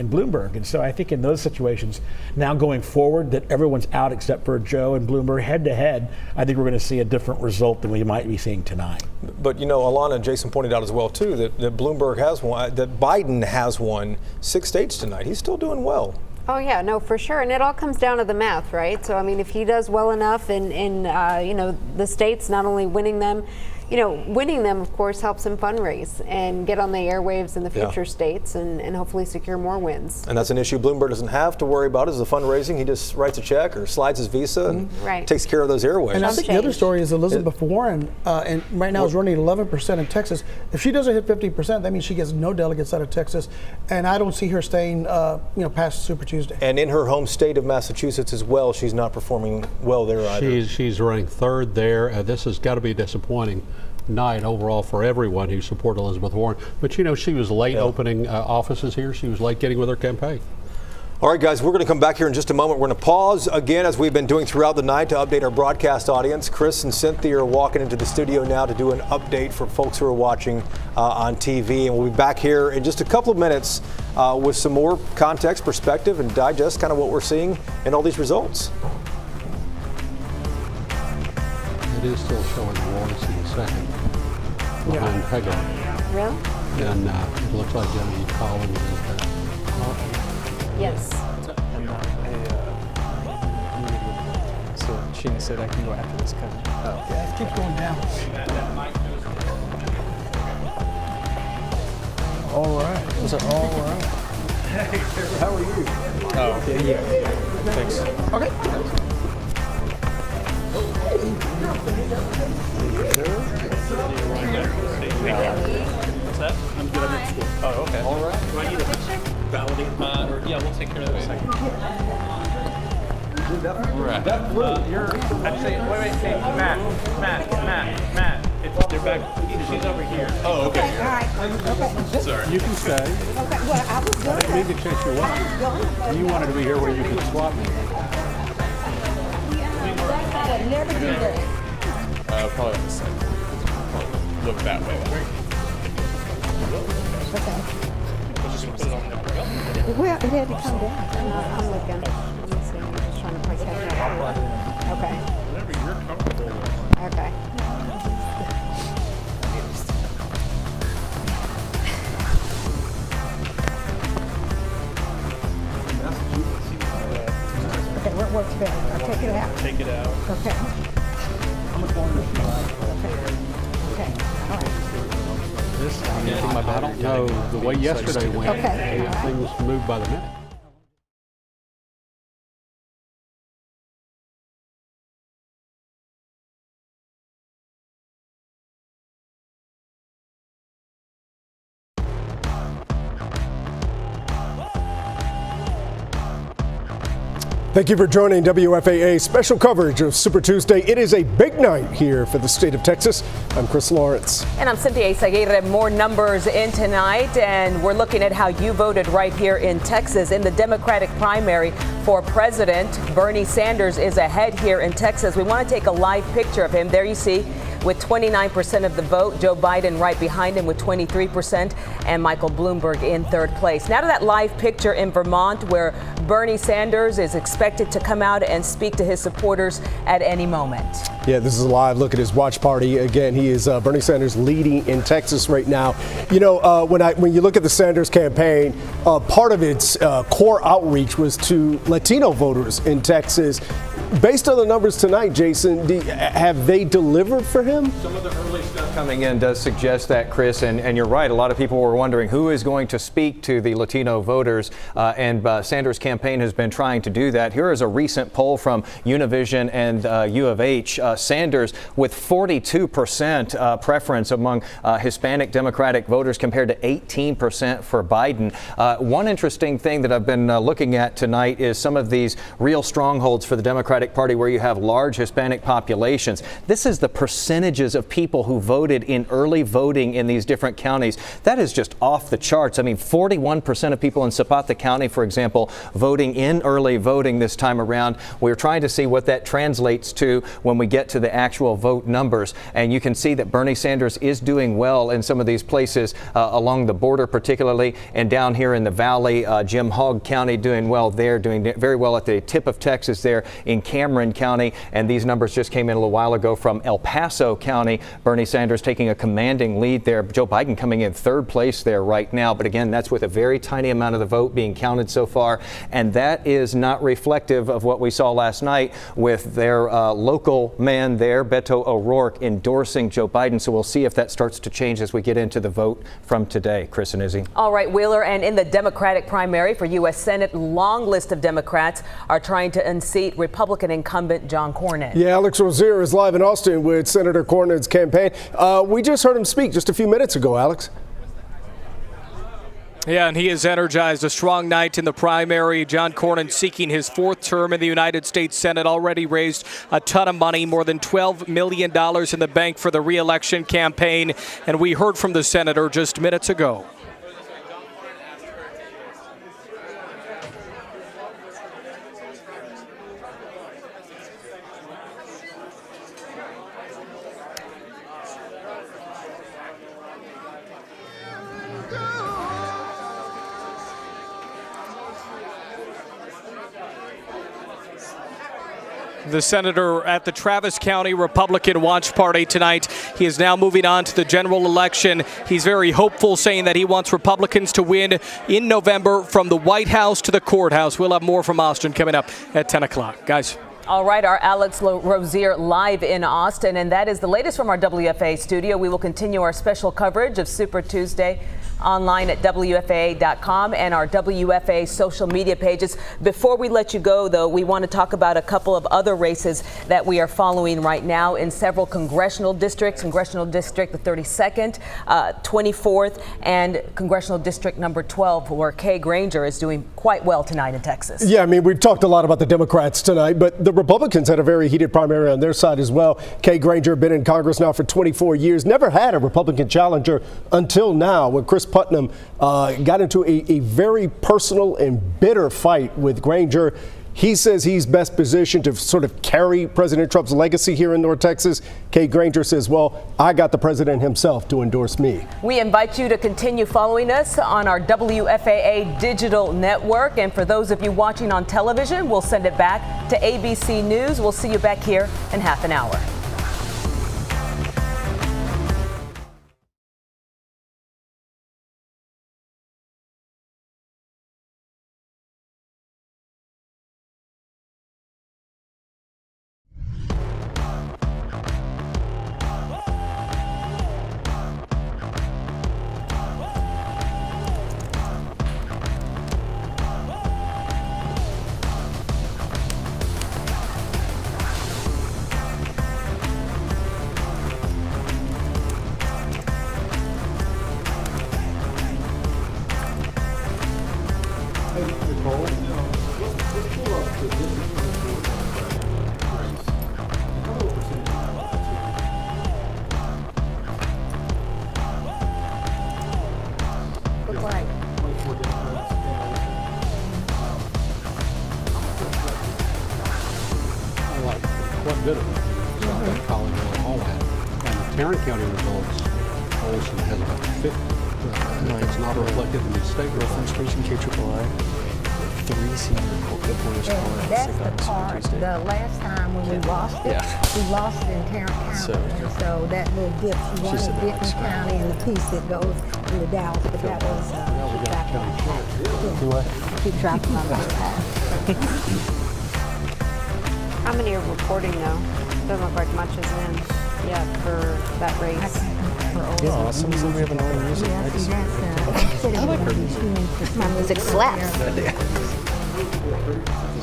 Bloomberg. And so I think in those situations, now going forward, that everyone's out except for Joe and Bloomberg head to head, I think we're going to see a different result than we might be seeing tonight. But Alana and Jason pointed out as well too that Bloomberg has won, that Biden has won 6 states tonight. He's still doing well. Oh yeah, no, for sure, and it all comes down to the math, right? So I mean, if he does well enough in the states, not only winning them, winning them, of course, helps him fundraise and get on the airwaves in the future states and hopefully secure more wins. And that's an issue Bloomberg doesn't have to worry about is the fundraising. He just writes a check or slides his visa and takes care of those airwaves. And I think the other story is Elizabeth Warren, and right now is running 11% in Texas. If she doesn't hit 50%, that means she gets no delegates out of Texas. And I don't see her staying, past Super Tuesday. And in her home state of Massachusetts as well, she's not performing well there either. She's running 3rd there. This has got to be disappointing night overall for everyone who supported Elizabeth Warren. But she was late opening offices here. She was late getting with her campaign. All right, guys, we're going to come back here in just a moment. We're going to pause again, as we've been doing throughout the night, to update our broadcast audience. Chris and Cynthia are walking into the studio now to do an update for folks who are watching on TV. And we'll be back here in just a couple of minutes with some more context, perspective, and digest kind of what we're seeing in all these results. It is still showing Royce in the second behind Hagar. Really? And it looks like Collin is there. Yes. So Sheena said I can go after this cut. Yeah, it keeps going down. All right. Was it all right? Hey, how are you? Oh, yeah. Thanks. Okay. What's that? I'm good. I'm at school. Oh, okay. All right. Do I need a picture? Validate. Yeah, we'll take care of that in a second. Right. You're actually. Wait. Hey, Matt. They're back. She's over here. Oh, okay. All right. Okay. Sorry. You can stay. Okay. Well, I was going. I didn't mean to chase you away. You wanted to be here where you could swap me. I'd never do that. Probably on the side. Look that way. Okay. Just put it on there. Well, it had to come down. I'm looking. Let me see. I'm just trying to price that out. Okay. Whatever you're comfortable with. Okay. Okay, what works better? I'll take it out. Take it out. Okay. Okay. All right. I don't know the way yesterday went. Things moved by the minute. Thank you for joining WFAA special coverage of Super Tuesday. It is a big night here for the state of Texas. I'm Chris Lawrence. And I'm Cynthia Izaguirre. More numbers in tonight, and we're looking at how you voted right here in Texas. In the Democratic primary for president, Bernie Sanders is ahead here in Texas. We want to take a live picture of him. There you see, with 29% of the vote, Joe Biden right behind him with 23%, and Michael Bloomberg in third place. Now to that live picture in Vermont, where Bernie Sanders is expected to come out and speak to his supporters at any moment. Yeah, this is a live look at his watch party. Again, he is Bernie Sanders leading in Texas right now. You know, when you look at the Sanders campaign, part of its core outreach was to Latino voters in Texas. Based on the numbers tonight, Jason, have they delivered for him? Some of the early stuff coming in does suggest that, Chris, and you're right. A lot of people were wondering who is going to speak to the Latino voters, and Sanders' campaign has been trying to do that. Here is a recent poll from Univision and U of H. Sanders with 42% preference among Hispanic Democratic voters compared to 18% for Biden. One interesting thing that I've been looking at tonight is some of these real strongholds for the Democratic Party where you have large Hispanic populations. This is the percentages of people who voted in early voting in these different counties. That is just off the charts. I mean, 41% of people in Zapata County, for example, voting in early voting this time around. We're trying to see what that translates to when we get to the actual vote numbers. And you can see that Bernie Sanders is doing well in some of these places along the border, particularly, and down here in the valley. Jim Hogg County doing well there, doing very well at the tip of Texas there in Cameron County. And these numbers just came in a little while ago from El Paso County. Bernie Sanders taking a commanding lead there. Joe Biden coming in third place there right now. But again, that's with a very tiny amount of the vote being counted so far. And that is not reflective of what we saw last night with their local man there, Beto O'Rourke, endorsing Joe Biden. So we'll see if that starts to change as we get into the vote from today. Chris and Izzy. All right, Wheeler, and in the Democratic primary for U.S. Senate, long list of Democrats are trying to unseat Republican incumbent John Cornyn. Yeah, Alex Rozier is live in Austin with Senator Cornyn's campaign. We just heard him speak just a few minutes ago, Alex. Yeah, and he has energized a strong night in the primary. John Cornyn seeking his fourth term in the United States Senate, already raised a ton of money, more than $12 million in the bank for the re-election campaign. And we heard from the senator just minutes ago. The senator at the Travis County Republican Watch Party tonight. He is now moving on to the general election. He's very hopeful, saying that he wants Republicans to win in November from the White House to the courthouse. We'll have more from Austin coming up at 10 o'clock. Guys. All right, our Alex Rozier live in Austin, and that is the latest from our WFAA studio. We will continue our special coverage of Super Tuesday online at WFAA.com and our WFAA social media pages. Before we let you go, though, we want to talk about a couple of other races that we are following right now in several congressional districts. Congressional District the 32nd, 24th, and Congressional District number 12, where Kay Granger is doing quite well tonight in Texas. Yeah, I mean, we've talked a lot about the Democrats tonight, but the Republicans had a very heated primary on their side as well. Kay Granger, been in Congress now for 24 years, never had a Republican challenger until now, when Chris Putnam got into a very personal and bitter fight with Granger. He says he's best positioned to sort of carry President Trump's legacy here in North Texas. Kay Granger says, well, I got the president himself to endorse me. We invite you to continue following us on our WFAA digital network. And for those of you watching on television, we'll send it back to ABC News. We'll see you back here in half an hour. Look like. Like quite a bit of it. Collin County, all that. And the Tarrant County results, Olson has about 50. It's not reflected in the state reference station KIII. 3 senior voters. That's the part, the last time when we lost it, we lost it in Tarrant County. And so that little dip, she won in Benton County and the piece that goes into Dallas, but that was keep dropping my iPad. How many are reporting though? Doesn't look like much is in yet for that race. Yeah, some of them we have annoying music. I like her music. My music slaps. Did you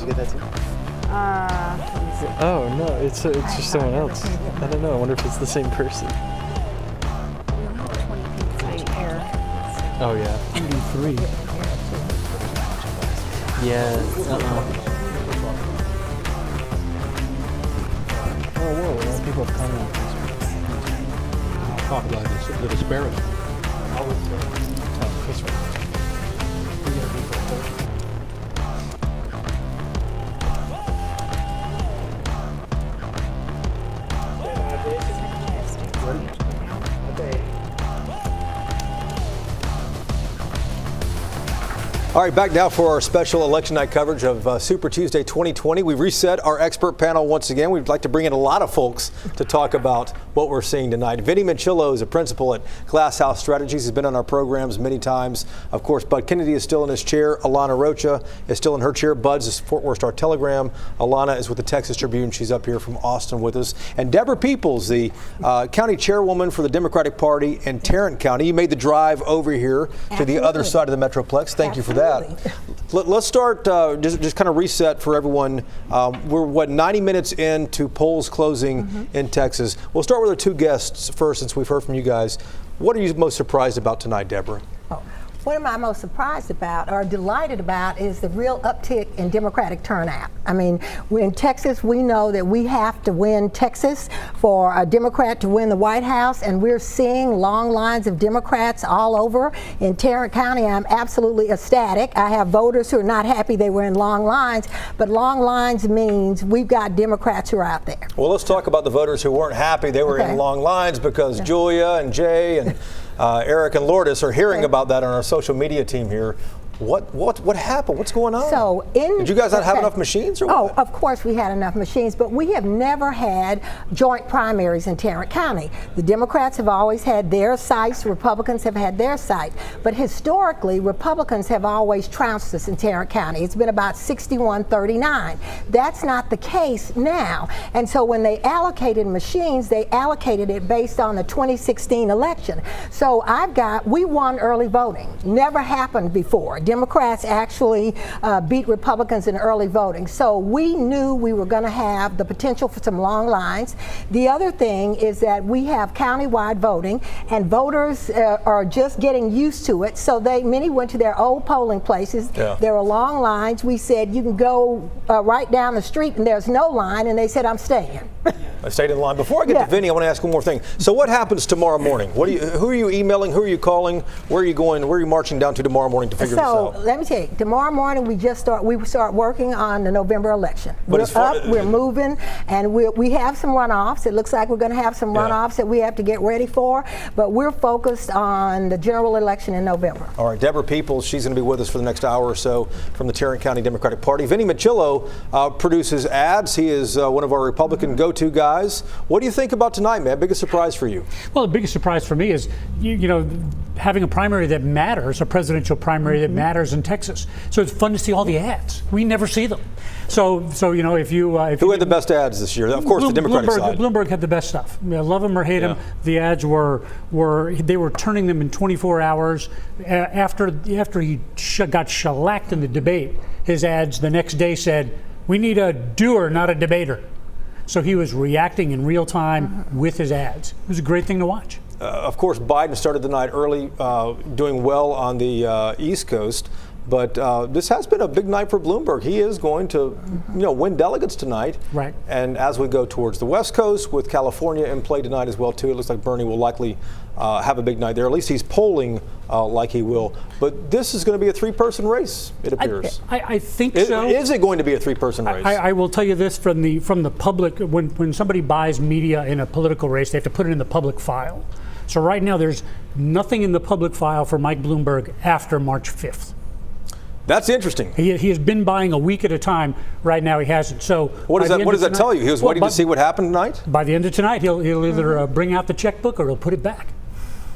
get that too? Oh no, it's just someone else. I don't know. I wonder if it's the same person. Oh yeah. 83. Yeah. Oh whoa, a lot of people have commented. Talk about the disparity. Oh, that's right. All right, back now for our special election night coverage of Super Tuesday 2020. We've reset our expert panel once again. We'd like to bring in a lot of folks to talk about what we're seeing tonight. Vinny Manchillo is a principal at Glass House Strategies. He's been on our programs many times. Of course, Bud Kennedy is still in his chair. Alana Rocha is still in her chair. Bud's is Fort Worth Star-Telegram. Alana is with the Texas Tribune. She's up here from Austin with us. And Deborah Peoples, the county chairwoman for the Democratic Party in Tarrant County. You made the drive over here to the other side of the Metroplex. Thank you for that. Let's start, just kind of reset for everyone. We're, 90 minutes into polls closing in Texas. We'll start with our two guests first, since we've heard from you guys. What are you most surprised about tonight, Deborah? What am I most surprised about or delighted about is the real uptick in Democratic turnout. I mean, in Texas, we know that we have to win Texas for a Democrat to win the White House, and we're seeing long lines of Democrats all over. In Tarrant County, I'm absolutely ecstatic. I have voters who are not happy they were in long lines, but long lines means we've got Democrats who are out there. Well, let's talk about the voters who weren't happy they were in long lines, because Julia and Jay and Eric and Lourdes are hearing about that on our social media team here. What happened? What's going on? So did you guys not have enough machines, or what? Oh, of course we had enough machines, but we have never had joint primaries in Tarrant County. The Democrats have always had their sites, Republicans have had their site, but historically Republicans have always trounced us in Tarrant County. It's been about 61-39. That's not the case now. And so when they allocated machines, they allocated it based on the 2016 election. So we won early voting. Never happened before. Democrats actually beat Republicans in early voting. So we knew we were going to have the potential for some long lines. The other thing is that we have countywide voting, and voters are just getting used to it. So many went to their old polling places. There were long lines. We said, you can go right down the street and there's no line, and they said, I'm staying. I stayed in line. Before I get to Vinny, I want to ask one more thing. So what happens tomorrow morning? Who are you emailing? Who are you calling? Where are you going? Where are you marching down to tomorrow morning to figure this out? So let me tell you, tomorrow morning we start working on the November election. We're moving, and we have some runoffs. It looks like we're going to have some runoffs that we have to get ready for, but we're focused on the general election in November. All right, Deborah Peoples, she's going to be with us for the next hour or so from the Tarrant County Democratic Party. Vinny Manchillo produces ads. He is one of our Republican go-to guys. What do you think about tonight, man? Biggest surprise for you? Well, the biggest surprise for me is, having a primary that matters, a presidential primary that matters in Texas. So it's fun to see all the ads. We never see them. So if you who had the best ads this year? Of course, the Democratic side. Bloomberg had the best stuff. Love them or hate them, the ads were turning them in 24 hours. After he got shellacked in the debate, his ads the next day said, "We need a doer, not a debater." So he was reacting in real time with his ads. It was a great thing to watch. Of course, Biden started the night early, doing well on the East Coast. But this has been a big night for Bloomberg. He is going to, win delegates tonight. Right. And as we go towards the West Coast, with California in play tonight as well too, it looks like Bernie will likely have a big night there. At least he's polling like he will. But this is going to be a three-person race, it appears. I think so. Is it going to be a three-person race? I will tell you this from the public. When somebody buys media in a political race, they have to put it in the public file. So right now, there's nothing in the public file for Mike Bloomberg after March 5th. That's interesting. He has been buying a week at a time. Right now, he hasn't. So what does that tell you? He was waiting to see what happened tonight? By the end of tonight, he'll either bring out the checkbook or he'll put it back.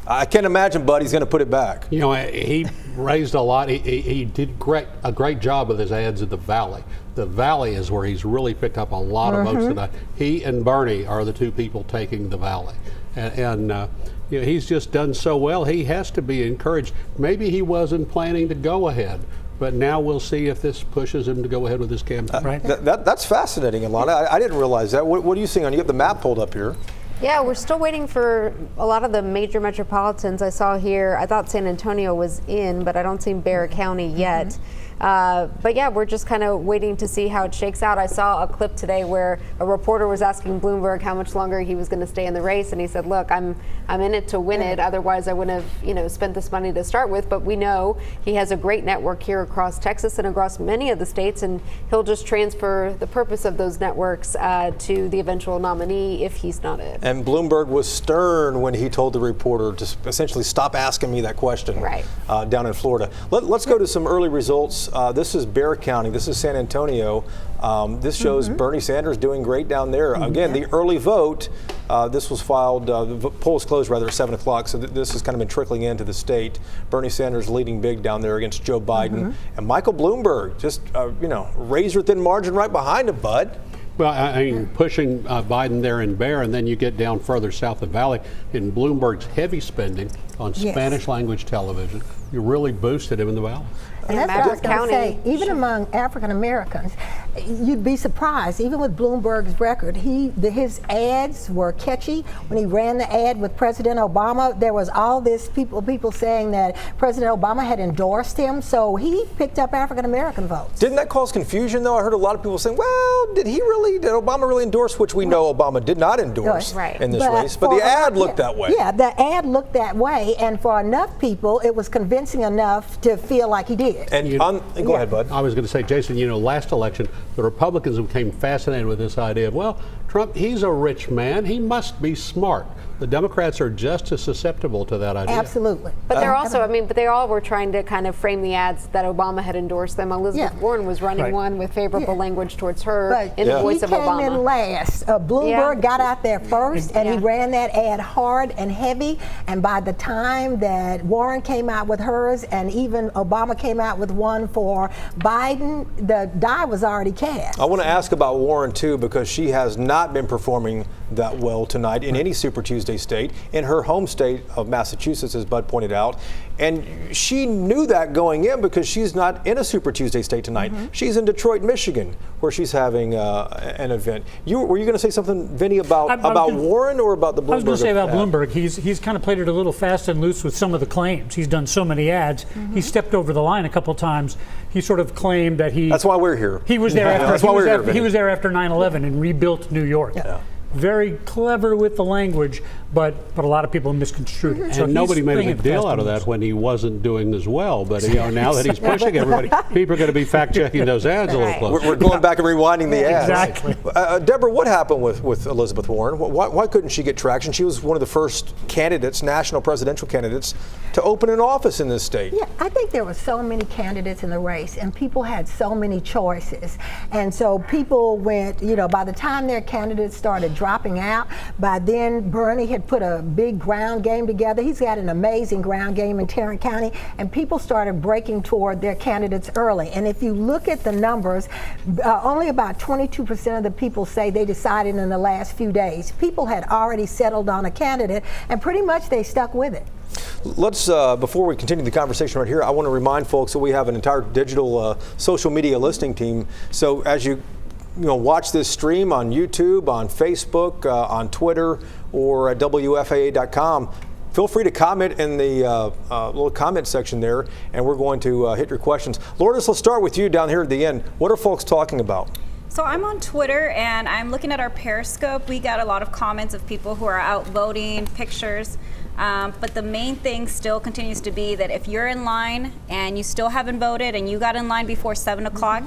I can't imagine, Bud, he's going to put it back. He raised a lot. He did a great job with his ads in the Valley. The Valley is where he's really picked up a lot of votes tonight. He and Bernie are the two people taking the Valley. And he's just done so well. He has to be encouraged. Maybe he wasn't planning to go ahead, but now we'll see if this pushes him to go ahead with his campaign. Right. That's fascinating, Alana. I didn't realize that. What are you seeing? You have the map pulled up here. Yeah, we're still waiting for a lot of the major metropolitans. I saw here, I thought San Antonio was in, but I don't see Barrett County yet. But yeah, we're just kind of waiting to see how it shakes out. I saw a clip today where a reporter was asking Bloomberg how much longer he was going to stay in the race, and he said, "Look, I'm in it to win it. Otherwise, I wouldn't have spent this money to start with." But we know he has a great network here across Texas and across many of the states, and he'll just transfer the purpose of those networks to the eventual nominee if he's not it. And Bloomberg was stern when he told the reporter to essentially stop asking me that question. Right. Down in Florida. Let's go to some early results. This is Barrett County. This is San Antonio. This shows Bernie Sanders doing great down there. Again, the early vote, this was filed, the polls closed rather at 7 o'clock, so this has kind of been trickling into the state. Bernie Sanders leading big down there against Joe Biden. And Michael Bloomberg, just, razor thin margin right behind him, Bud. Well, I mean, pushing Biden there in Bear, and then you get down further south of Valley, in Bloomberg's heavy spending on Spanish language television, you really boosted him in the Valley. And that's what I was going to say. Even among African Americans, you'd be surprised. Even with Bloomberg's record, his ads were catchy. When he ran the ad with President Obama, there was all this people saying that President Obama had endorsed him. So he picked up African American votes. Didn't that cause confusion, though? I heard a lot of people saying, "Well, did Obama really endorse?" Which we know Obama did not endorse in this race. But the ad looked that way. Yeah, the ad looked that way, and for enough people, it was convincing enough to feel like he did. And go ahead, Bud. I was going to say, Jason, last election, the Republicans became fascinated with this idea of, well, Trump, he's a rich man. He must be smart. The Democrats are just as susceptible to that idea. Absolutely. But they're also, but they all were trying to kind of frame the ads that Obama had endorsed them. Elizabeth Warren was running one with favorable language towards her in the voice of Obama. He came in last. Bloomberg got out there first, and he ran that ad hard and heavy. And by the time that Warren came out with hers, and even Obama came out with one for Biden, the die was already cast. I want to ask about Warren, too, because she has not been performing that well tonight in any Super Tuesday state, in her home state of Massachusetts, as Bud pointed out. And she knew that going in because she's not in a Super Tuesday state tonight. She's in Detroit, Michigan, where she's having an event. Were you going to say something, Vinny, about Warren or about the Bloomberg? I was going to say about Bloomberg. He's kind of played it a little fast and loose with some of the claims. He's done so many ads. He stepped over the line a couple times. He sort of claimed that That's why we're here. He was there after. He was there after 9/11 and rebuilt New York. Yeah. Very clever with the language, but a lot of people misconstrued it. So nobody made a big deal out of that when he wasn't doing as well. But now that he's pushing everybody, people are going to be fact checking those ads a little closer. We're going back and rewinding the ads. Exactly. Deborah, what happened with Elizabeth Warren? Why couldn't she get traction? She was one of the first candidates, national presidential candidates, to open an office in this state. Yeah, I think there were so many candidates in the race, and people had so many choices, and so people went. By the time their candidates started dropping out, by then Bernie had put a big ground game together. He's got an amazing ground game in Tarrant County, and people started breaking toward their candidates early. And if you look at the numbers, only about 22% of the people say they decided in the last few days. People had already settled on a candidate, and pretty much they stuck with it. Let's, before we continue the conversation right here, I want to remind folks that we have an entire digital social media listing team. So as you watch this stream on YouTube, on Facebook, on Twitter, or at WFAA.com, Feel free to comment in the little comment section there, and we're going to hit your questions. Lourdes, let's start with you down here at the end. What are folks talking about? So I'm on Twitter and I'm looking at our Periscope. We got a lot of comments of people who are out voting, pictures. But the main thing still continues to be that if you're in line and you still haven't voted and you got in line before 7 o'clock,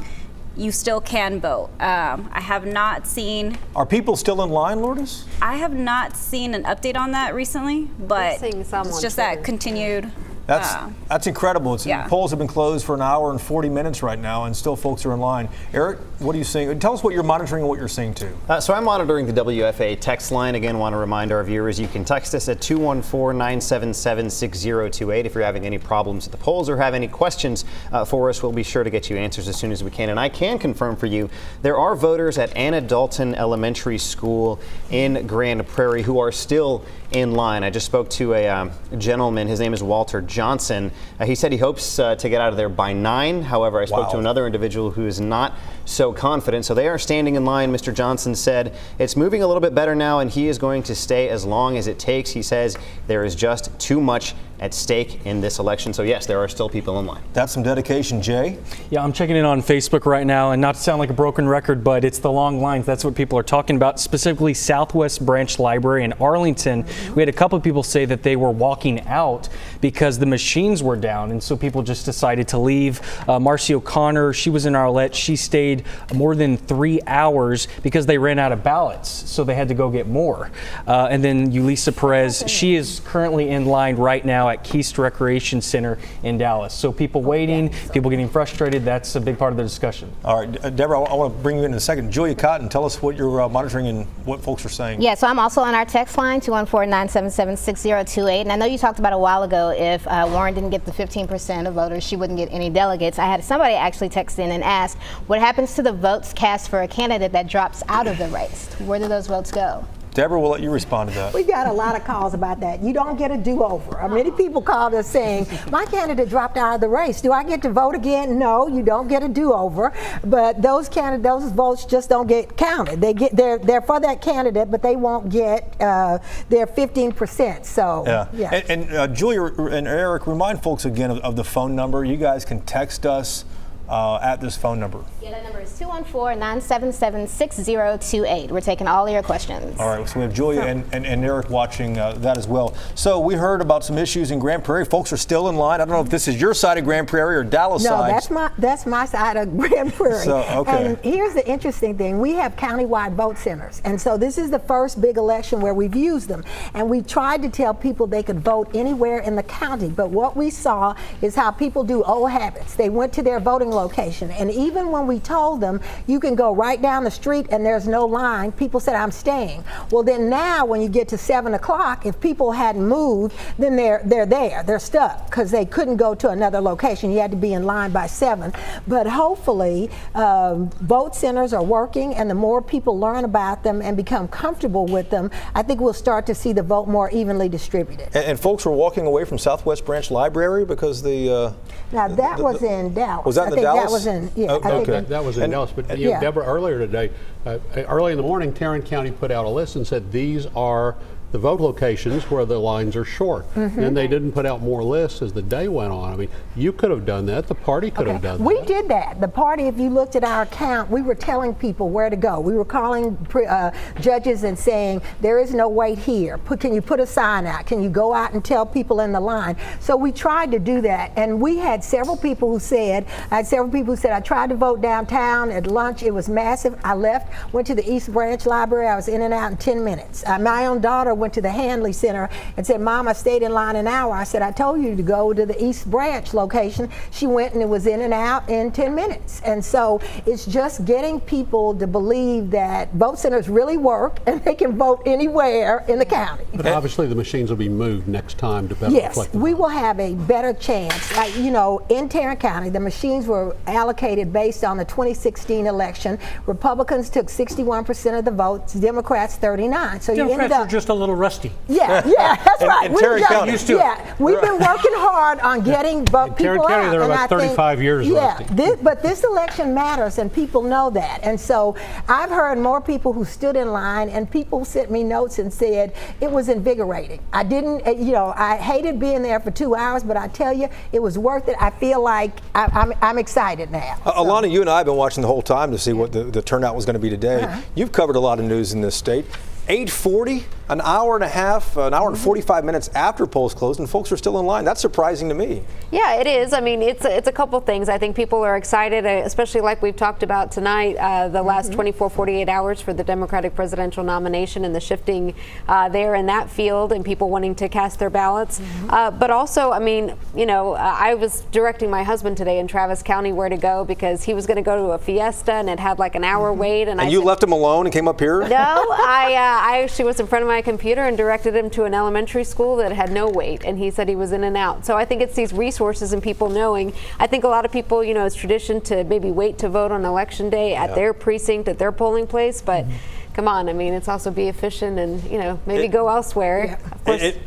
you still can vote. I have not seen... Are people still in line, Lourdes? I have not seen an update on that recently, but it's just that continued... That's incredible. Polls have been closed for an hour and 40 minutes right now, and still folks are in line. Eric, what are you seeing? Tell us what you're monitoring and what you're seeing too. So I'm monitoring the WFA text line. Again, want to remind our viewers you can text us at 214-977-6028 if you're having any problems at the polls or have any questions for us. We'll be sure to get you answers as soon as we can. And I can confirm for you there are voters at Anna Dalton Elementary School in Grand Prairie who are still in line. I just spoke to a gentleman. His name is Walter Johnson. He said he hopes to get out of there by 9. However, I spoke to another individual who is not so confident. So they are standing in line. Mr. Johnson said it's moving a little bit better now, and he is going to stay as long as it takes. He says there is just too much at stake in this election. So yes, there are still people in line. That's some dedication, Jay. Yeah, I'm checking in on Facebook right now, and not to sound like a broken record, but it's the long lines. That's what people are talking about, specifically Southwest Branch Library in Arlington. We had a couple of people say that they were walking out because the machines were down, and so people just decided to leave. Marcy O'Connor, she was in Arlette. She stayed more than 3 hours because they ran out of ballots, so they had to go get more. And then Ulisa Perez, she is currently in line right now at Keast Recreation Center in Dallas. So people waiting, people getting frustrated, that's a big part of the discussion. All right, Deborah, I want to bring you in a second. Julia Cotton, tell us what you're monitoring and what folks are saying. Yeah, so I'm also on our text line, 214-977-6028. And I know you talked about a while ago if Warren didn't get the 15% of voters, she wouldn't get any delegates. I had somebody actually text in and ask, what happens to the votes cast for a candidate that drops out of the race? Where do those votes go? Deborah, we'll let you respond to that. We got a lot of calls about that. You don't get a do-over. Many people called us saying, my candidate dropped out of the race. Do I get to vote again? No, you don't get a do-over. But those votes just don't get counted. They're for that candidate, but they won't get their 15%. So yeah. And Julia and Eric, remind folks again of the phone number. You guys can text us at this phone number. Yeah, that number is 214-977-6028. We're taking all of your questions. All right, so we have Julia and Eric watching that as well. So we heard about some issues in Grand Prairie. Folks are still in line. I don't know if this is your side of Grand Prairie or Dallas side. No, that's my side of Grand Prairie. So, okay. And here's the interesting thing. We have countywide vote centers. And so this is the first big election where we've used them. And we tried to tell people they could vote anywhere in the county. But what we saw is how people do old habits. They went to their voting location, and even when we told them you can go right down the street and there's no line, people said, I'm staying. Well, then now when you get to 7 o'clock, if people hadn't moved, then they're stuck because they couldn't go to another location. You had to be in line by 7. But hopefully vote centers are working, and the more people learn about them and become comfortable with them, I think we'll start to see the vote more evenly distributed. And folks were walking away from Southwest Branch Library because now that was in Dallas. Was that in Dallas? That was in, that was in Dallas. But Deborah, earlier today, early in the morning, Tarrant County put out a list and said these are the vote locations where the lines are short. And they didn't put out more lists as the day went on. I mean, you could have done that. The party could have done that. We did that. The party, if you looked at our account, we were telling people where to go. We were calling judges and saying, there is no wait here. Can you put a sign out? Can you go out and tell people in the line? So we tried to do that. And we had several people who said, I tried to vote downtown at lunch. It was massive. I left, went to the East Branch Library. I was in and out in 10 minutes. My own daughter went to the Handley Center and said, Mom, I stayed in line an hour. I said, I told you to go to the East Branch location. She went and it was in and out in 10 minutes. And so it's just getting people to believe that vote centers really work and they can vote anywhere in the county. But obviously the machines will be moved next time to better reflect. Yes, we will have a better chance. Like, in Tarrant County, the machines were allocated based on the 2016 election. Republicans took 61% of the votes, Democrats 39. So Democrats you ended up were just a little little rusty. Yeah, that's right. In Tarrant County. We've been working hard on getting people Tarrant County, out. they're and about 35 years rusty. But this election matters, and people know that. And so I've heard more people who stood in line, and people sent me notes and said it was invigorating. I didn't, I hated being there for 2 hours, but I tell you, it was worth it. I feel like I'm excited now. Alana, you and I have been watching the whole time to see what the turnout was going to be today. You've covered a lot of news in this state. 8:40, an hour and a half, an hour and 45 minutes after polls closed, and folks are still in line. That's surprising to me. Yeah, it is. I mean, it's a couple things. I think people are excited, especially like we've talked about tonight, the last 24, 48 hours for the Democratic presidential nomination and the shifting there in that field and people wanting to cast their ballots. But also, I mean, I was directing my husband today in Travis County where to go because he was going to go to a fiesta and it had like an hour wait. And you left him alone and came up here? No, I actually was in front of my computer and directed him to an elementary school that had no wait, and he said he was in and out. So I think it's these resources and people knowing. I think a lot of people, it's tradition to maybe wait to vote on election day at their precinct, at their polling place, but come on, I mean, it's also be efficient and, maybe go elsewhere.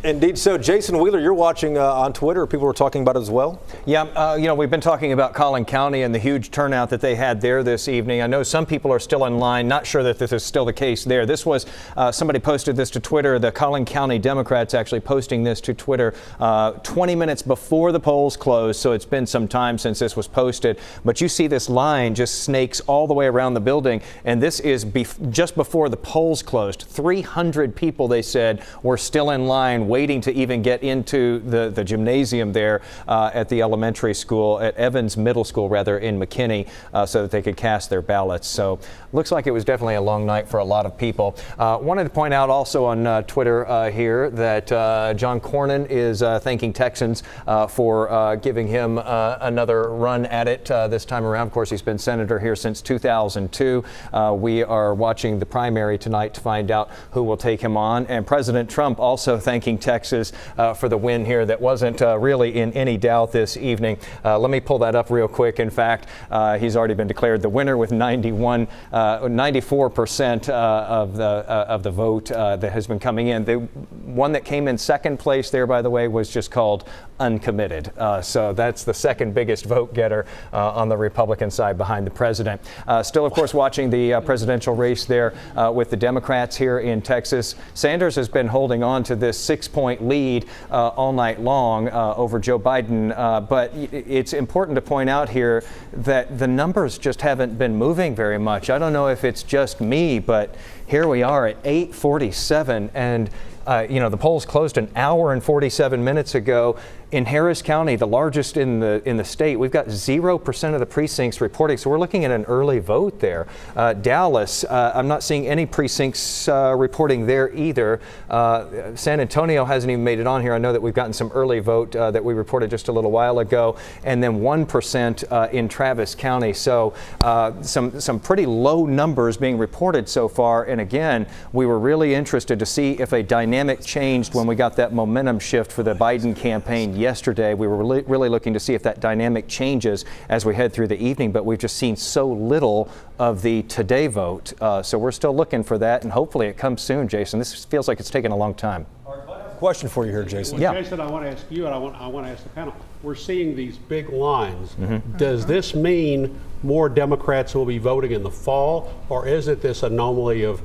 Indeed so. Jason Wheeler, you're watching on Twitter. People were talking about it as well? Yeah, we've been talking about Collin County and the huge turnout that they had there this evening. I know some people are still in line. Not sure that this is still the case there. This was, somebody posted this to Twitter. The Collin County Democrats actually posting this to Twitter 20 minutes before the polls closed. So it's been some time since this was posted. But you see this line just snakes all the way around the building. And this is just before the polls closed. 300 people, they said, were still in line waiting to even get into the gymnasium there at the elementary school, at Evans Middle School, rather, in McKinney, so that they could cast their ballots. So looks like it was definitely a long night for a lot of people. Wanted to point out also on Twitter here that John Cornyn is thanking Texans for giving him another run at it this time around. Of course, he's been senator here since 2002. We are watching the primary tonight to find out who will take him on. And President Trump also thanking Texas for the win here that wasn't really in any doubt this evening. Let me pull that up real quick. In fact, he's already been declared the winner with 94% of the vote that has been coming in. The one that came in second place there, by the way, was just called uncommitted. So that's the second biggest vote getter on the Republican side behind the president. Still, of course, watching the presidential race there with the Democrats here in Texas. Sanders has been holding on to this 6-point lead all night long over Joe Biden. But it's important to point out here that the numbers just haven't been moving very much. I don't know if it's just me, but here we are at 8:47 and the polls closed an hour and 47 minutes ago. In Harris County, the largest in the state, we've got 0% of the precincts reporting, so we're looking at an early vote there. Dallas, I'm not seeing any precincts reporting there either. San Antonio hasn't even made it on here. I know that we've gotten some early vote that we reported just a little while ago, and then 1% in Travis County. So some pretty low numbers being reported so far. And again, we were really interested to see if a dynamic changed when we got that momentum shift for the Biden campaign yesterday. We were really looking to see if that dynamic changes as we head through the evening, but we've just seen so little of the today vote. So we're still looking for that, and hopefully it comes soon, Jason. This feels like it's taken a long time. Question for you here, Jason. Well, Jason, I want to ask you, and I want to ask the panel. We're seeing these big lines. Does this mean more Democrats will be voting in the fall, or is it this anomaly of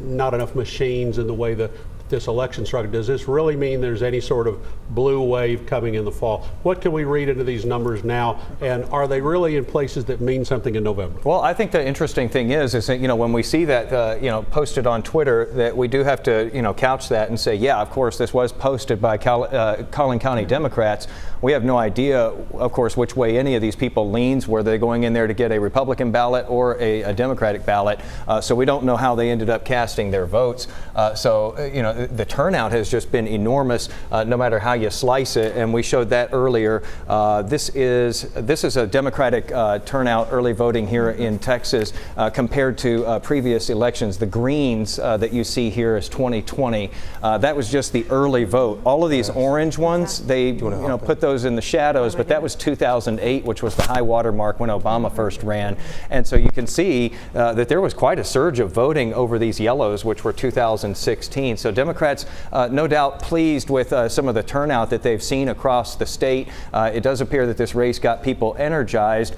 not enough machines in the way that this election structure? Does this really mean there's any sort of blue wave coming in the fall? What can we read into these numbers now, and are they really in places that mean something in November? Well, I think the interesting thing is that when we see that posted on Twitter, that we do have to couch that and say, yeah, of course this was posted by Collin County Democrats. We have no idea, of course, which way any of these people leans. Were they going in there to get a Republican ballot or a Democratic ballot? So we don't know how they ended up casting their votes. The turnout has just been enormous, no matter how you slice it, and we showed that earlier. This is a Democratic turnout, early voting here in Texas compared to previous elections. The greens that you see here is 2020. That was just the early vote. All of these orange ones, they put those in the shadows, but that was 2008, which was the high water mark when Obama first ran. And so you can see that there was quite a surge of voting over these yellows, which were 2016. So Democrats Democrats, no doubt pleased with some of the turnout that they've seen across the state. It does appear that this race got people energized.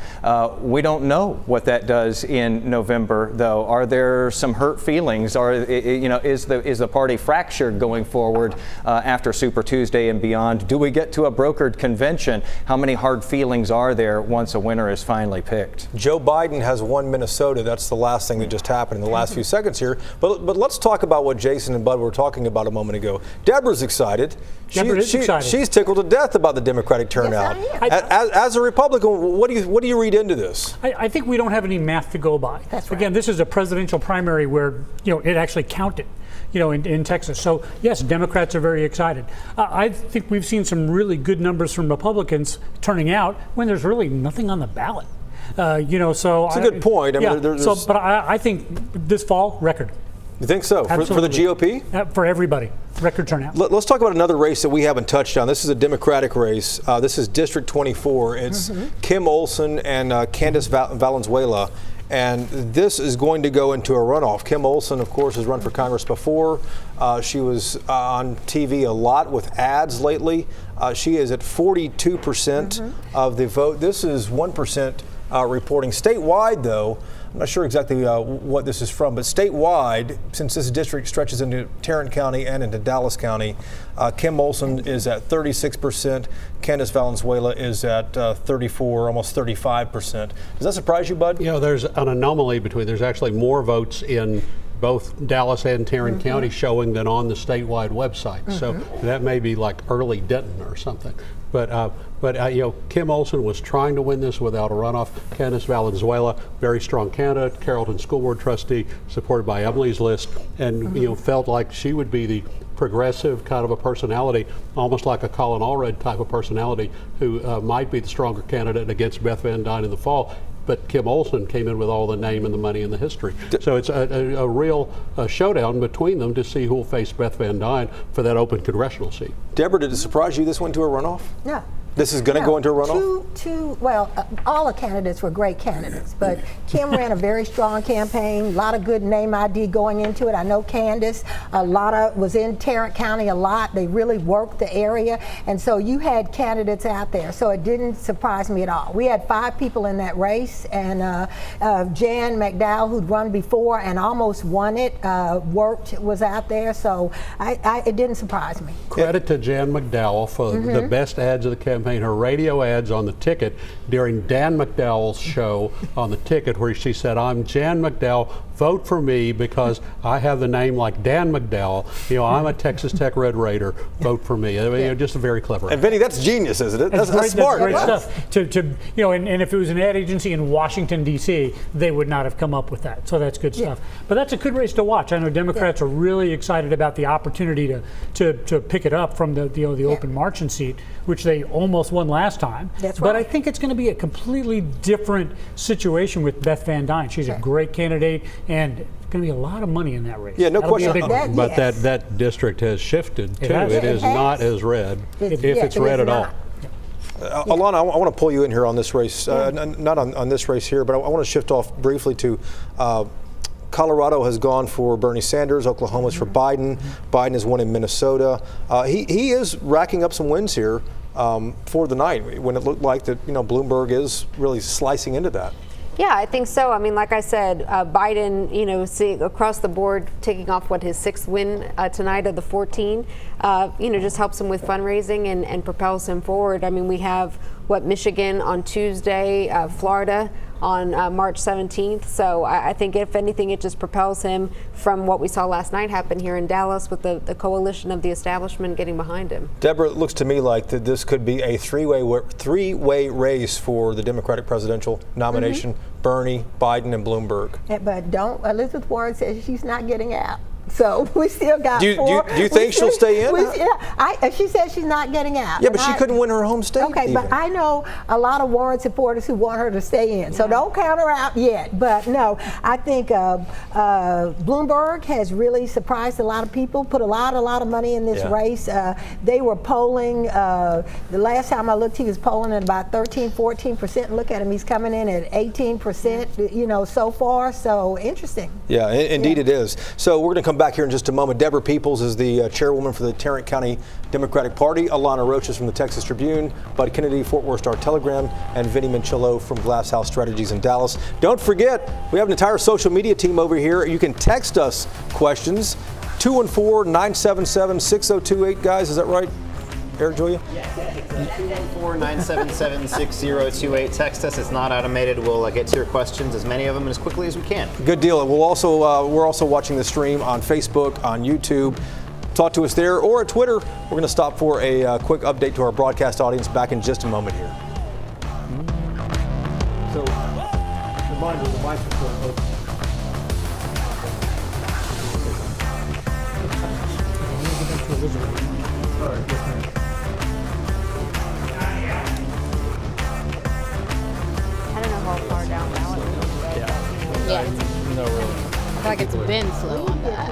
We don't know what that does in November, though. Are there some hurt feelings? Is the party fractured going forward after Super Tuesday and beyond? Do we get to a brokered convention? How many hard feelings are there once a winner is finally picked? Joe Biden has won Minnesota. That's the last thing that just happened in the last few seconds here. But let's talk about what Jason and Bud were talking about a moment ago. Deborah's excited. She's tickled to death about the Democratic turnout. Yes, as a Republican, what do you read into this? I think we don't have any math to go by. That's right. Again, this is a presidential primary where it actually counted. In Texas. So, yes, Democrats are very excited. I think we've seen some really good numbers from Republicans turning out when there's really nothing on the ballot. So it's a good point. But I think this fall, record. You think so? For the GOP? For everybody. Record turnout. Let's talk about another race that we haven't touched on. This is a Democratic race. This is District 24. It's Kim Olson and Candice Valenzuela. And this is going to go into a runoff. Kim Olson, of course, has run for Congress before. She was on TV a lot with ads lately. She is at 42% of the vote. This is 1% reporting. Statewide, though, I'm not sure exactly what this is from, but statewide, since this district stretches into Tarrant County and into Dallas County, Kim Olson is at 36%. Candice Valenzuela is at 34, almost 35%. Does that surprise you, Bud? There's an anomaly there's actually more votes in both Dallas and Tarrant County showing than on the statewide website. So that may be like early Denton or something. But Kim Olson was trying to win this without a runoff. Candice Valenzuela, very strong candidate, Carrollton School Board trustee, supported by Emily's List, and felt like she would be the progressive kind of a personality, almost like a Colin Allred type of personality, who might be the stronger candidate against Beth Van Dyne in the fall. But Kim Olson came in with all the name and the money and the history. So it's a real showdown between them to see who will face Beth Van Dyne for that open congressional seat. Deborah, did it surprise you this went to a runoff? No. This is going to go into a runoff? All the candidates were great candidates, but Kim ran a very strong campaign, a lot of good name ID going into it. I know Candice, was in Tarrant County a lot. They really worked the area, and so you had candidates out there, so it didn't surprise me at all. We had 5 people in that race, and Jan McDowell, who'd run before and almost won it, was out there, so it didn't surprise me. Credit to Jan McDowell for the best ads of the campaign. Her radio ads on the ticket during Dan McDowell's show on the ticket, where she said, "I'm Jan McDowell, vote for me because I have the name like Dan McDowell. I'm a Texas Tech Red Raider, vote for me." Just a very clever. And Vinny, that's genius, isn't it? That's smart. That's great stuff. And if it was an ad agency in Washington, D.C., they would not have come up with that. So that's good stuff. But that's a good race to watch. I know Democrats are really excited about the opportunity to pick it up from the open Marching seat, which they almost won last time. That's but right. I think it's going to be a completely different situation with Beth Van Dyne. She's a great candidate, and it's going to be a lot of money in that race. Yeah, no question. But that district has shifted too. It is not as red, if it's red at all. Alana, I want to pull you in here on this race, not on this race here, but I want to shift off briefly to Colorado has gone for Bernie Sanders. Oklahoma's for Biden. Biden has won in Minnesota. He is racking up some wins here for the night when it looked like that Bloomberg is really slicing into that. Yeah, I think so. I mean, like I said, Biden, seeing across the board, taking off his 6th win tonight of the 14, just helps him with fundraising and propels him forward. I mean, we have Michigan on Tuesday, Florida on March 17th. So I think if anything, it just propels him from what we saw last night happen here in Dallas with the coalition of the establishment getting behind him. Deborah, it looks to me like that this could be a three-way race for the Democratic presidential nomination. Bernie, Biden, and Bloomberg. But Elizabeth Warren says she's not getting out. So we still got do you think she'll stay in? She says she's not getting out. Yeah, but she couldn't win her home state. Okay, but I know a lot of Warren supporters who want her to stay in. So don't count her out yet. But no, I think Bloomberg has really surprised a lot of people, put a lot of money in this race. They were polling, the last time I looked, he was polling at about 13-14%. Look at him, he's coming in at 18%, so far. So interesting. Yeah, indeed it is. So we're going to come back back here in just a moment. Deborah Peoples is the chairwoman for the Tarrant County Democratic Party. Alana Rocha is from the Texas Tribune. Bud Kennedy, Fort Worth Star-Telegram, and Vinny Manchillo from Glass House Strategies in Dallas. Don't forget, we have an entire social media team over here. You can text us questions. 214-977-6028, guys. Is that right? Eric, Julia? 214-977-6028. Text us. It's not automated. We'll get to your questions, as many of them, as quickly as we can. Good deal. We're also watching the stream on Facebook, on YouTube. Talk to us there or at Twitter. We're going to stop for a quick update to our broadcast audience back in just a moment here. So, reminder, the microphone open. Yeah. No, really. I feel like it's been slow on that.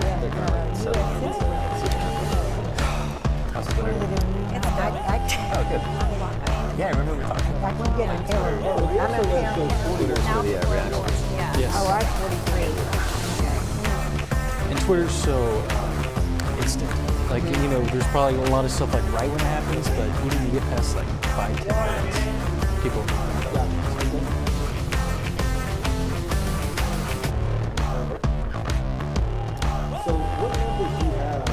Oh, good. Yeah, I remember we talked about Like we get an error. I'm in Yes. Oh, I'm 43. And Twitter's so instant. Like, you know, there's probably a lot of stuff like right when it happens, but even you get past like 5-10 minutes, people. So what numbers do you have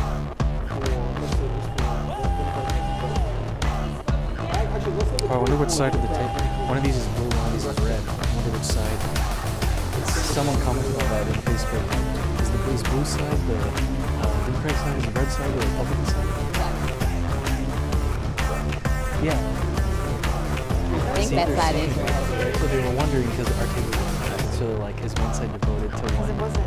for, let's say, I wonder what side of the tape. One of these is blue, one of these is red. I wonder which side. Someone commented on that in Facebook. Is the blue side the Democratic side, is the red side the Republican side? Yeah. I think that side is red. So they were wondering because our table was flat. So like, is one side devoted to one? It wasn't.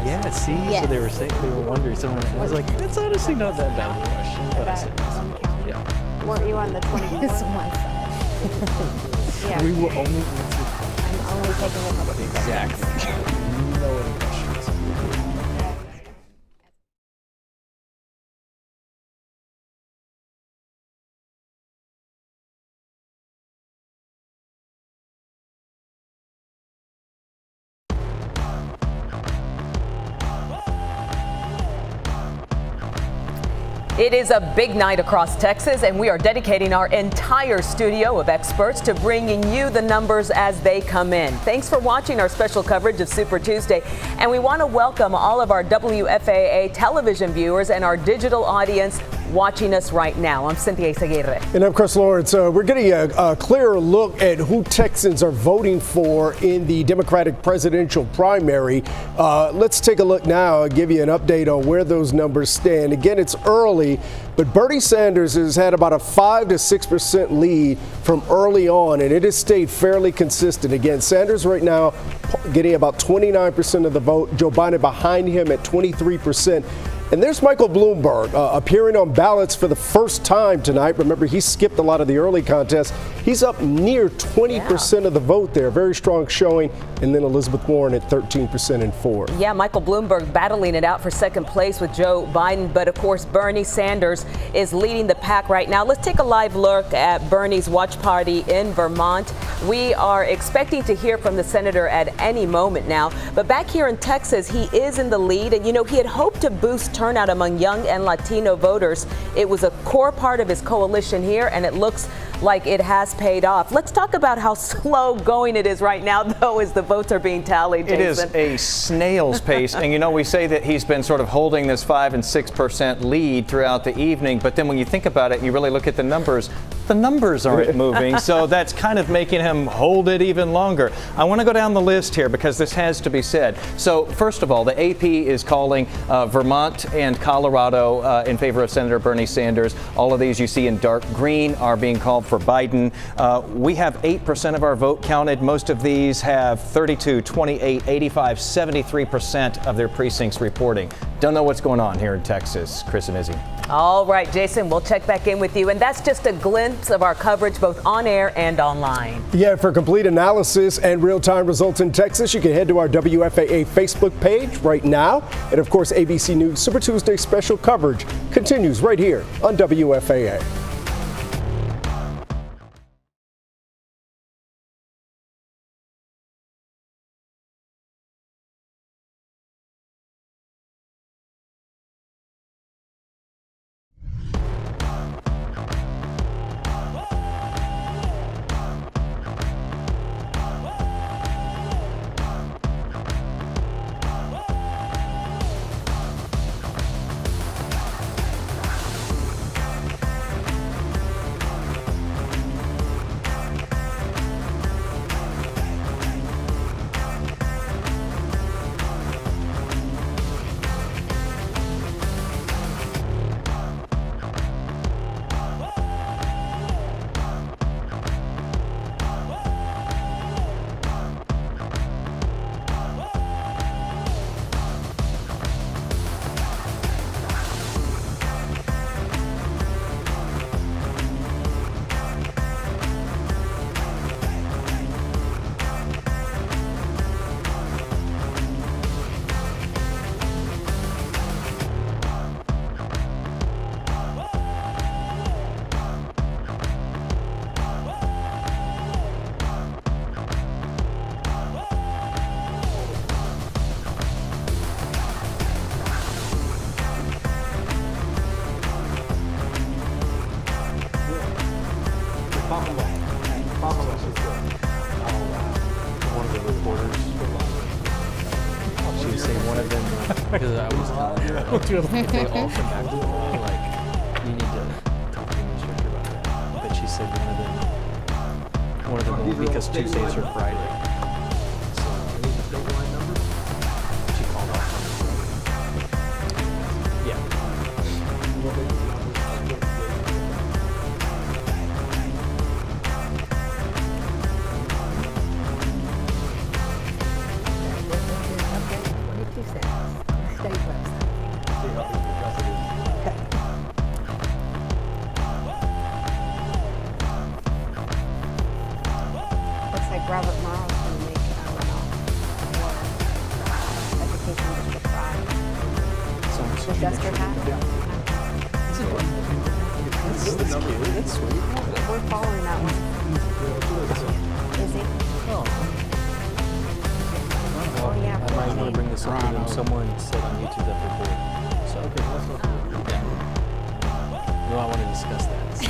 Yeah, see? Yes. So they were saying, they were wondering. Someone I was like, that's honestly not that bad of a question. But I said, yeah. Weren't you on the 24th? It's one side. Yeah. We will only answer I'm only taking a couple. exactly. No other questions. It is a big night across Texas, and we are dedicating our entire studio of experts to bringing you the numbers as they come in. Thanks for watching our special coverage of Super Tuesday, and we want to welcome all of our WFAA television viewers and our digital audience watching us right now. I'm Cynthia Isaguirre. And I'm Chris Lawrence. We're getting a clearer look at who Texans are voting for in the Democratic presidential primary. Let's take a look now and give you an update on where those numbers stand. Again, it's early, but Bernie Sanders has had about a 5 to 6% lead from early on, and it has stayed fairly consistent. Again, Sanders right now getting about 29% of the vote. Joe Biden behind him at 23%. And there's Michael Bloomberg appearing on ballots for the first time tonight. Remember, he skipped a lot of the early contests. He's up near 20% of the vote there. Very strong showing. And then Elizabeth Warren at 13% in fourth. Yeah, Michael Bloomberg battling it out for second place with Joe Biden. But of course, Bernie Sanders is leading the pack right now. Let's take a live look at Bernie's watch party in Vermont. We are expecting to hear from the senator at any moment now. But back here in Texas, he is in the lead. And, you know, he had hoped to boost turnout among young and Latino voters. It was a core part of his coalition here, and it looks like it has paid off. Let's talk about how slow going it is right now, though, as the votes are being tallied, Jason. It is a snail's pace. And, you know, we say that he's been sort of holding this 5 and 6% lead throughout the evening. But then when you think about it and you really look at the numbers aren't moving. So that's kind of making him hold it even longer. I want to go down the list here because this has to be said. So first of all, the AP is calling Vermont and Colorado in favor of Senator Bernie Sanders. All of these you see in dark green are being called for Biden. We have 8% of our vote counted. Most of these have 32, 28, 85, 73% of their precincts reporting. Don't know what's going on here in Texas. Chris and Izzy. All right, Jason, we'll check back in with you. And that's just a glimpse of our coverage both on air and online. Yeah, for complete analysis and real-time results in Texas, you can head to our WFAA Facebook page right now. And of course, ABC News Super Tuesday special coverage continues right here on WFAA. Because I was telling her, if they all come back to me, like, you need to talk to the administrator about that. But she said one of them will, because Tuesdays are Friday. So, she called off. Yeah. Looks like Robert Morrow's going to make runoff for Education District 5. The Duster hat. That's cute. That's sweet. We're following that one. Is he? Oh, yeah. I might want to bring this up to them. Someone said on YouTube that they're bored. So, yeah. No, I want to discuss that. So.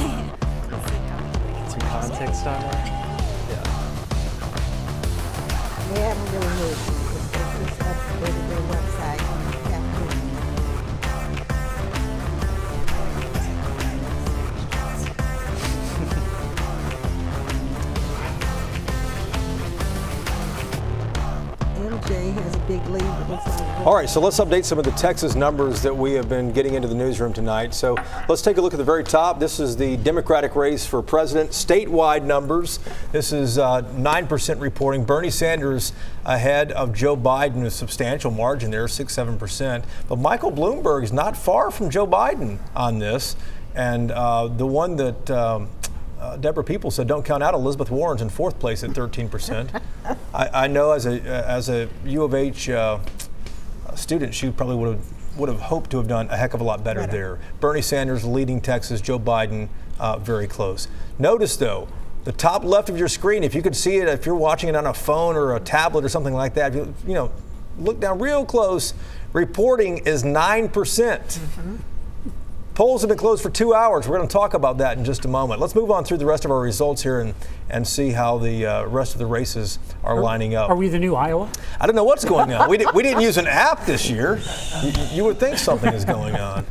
Some context on that? They haven't really moved. It's updated their website. MJ has a big lead. It looks like. All right, so let's update some of the Texas numbers that we have been getting into the newsroom tonight. So let's take a look at the very top. This is the Democratic race for president, statewide numbers. This is 9% reporting. Bernie Sanders ahead of Joe Biden, a substantial margin there, 6-7%. But Michael Bloomberg is not far from Joe Biden on this. And the one that Deborah People said don't count out, Elizabeth Warren's in fourth place at 13%. I know as a U of H student, she probably would have hoped to have done a heck of a lot better there. Bernie Sanders leading Texas, Joe Biden very close. Notice though, the top left of your screen, if you could see it, if you're watching it on a phone or a tablet or something like that, you know, look down real close. Reporting is 9%. Polls have been closed for 2 hours. We're going to talk about that in just a moment. Let's move on through the rest of our results here and see how the rest of the races are lining up. Are we the new Iowa? I don't know what's going on. We didn't use an app this year. You would think something is going on.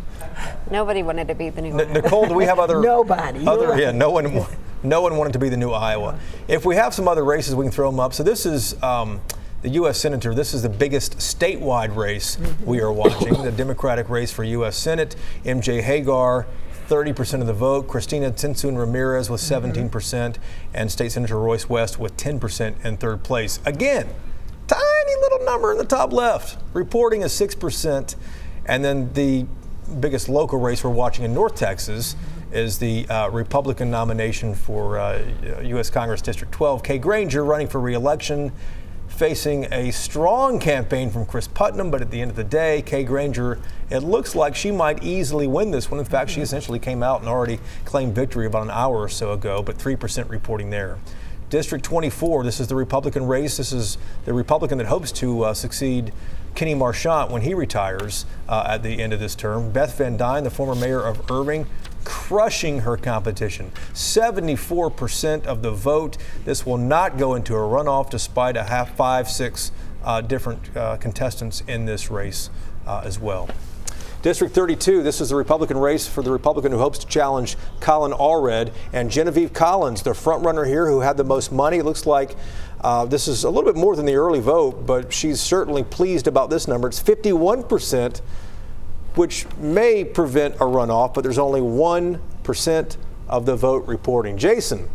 Nobody wanted to be the new Iowa. Nicole, do we have other? Nobody. Yeah, no one wanted to be the new Iowa. If we have some other races, we can throw them up. So this is the U.S. Senator. This is the biggest statewide race we are watching, the Democratic race for U.S. Senate. MJ Hagar, 30% of the vote. Christina Tinsun Ramirez with 17%, and State Senator Royce West with 10% in third place. Again, tiny little number in the top left. Reporting is 6%. And then the biggest local race we're watching in North Texas is the Republican nomination for U.S. Congress District 12. Kay Granger running for re-election, facing a strong campaign from Chris Putnam, but at the end of the day, Kay Granger, it looks like she might easily win this one. In fact, she essentially came out and already claimed victory about an hour or so ago, but 3% reporting there. District 24, this is the Republican race. This is the Republican that hopes to succeed Kenny Marchant when he retires at the end of this term. Beth Van Dyne, the former mayor of Irving, crushing her competition. 74% of the vote. This will not go into a runoff despite a 5-6 different contestants in this race as well. District 32, this is the Republican race for the Republican who hopes to challenge Colin Allred, and Genevieve Collins, the front runner here who had the most money. It looks like this is a little bit more than the early vote, but she's certainly pleased about this number. It's 51%, which may prevent a runoff, but there's only 1% of the vote reporting. Jason,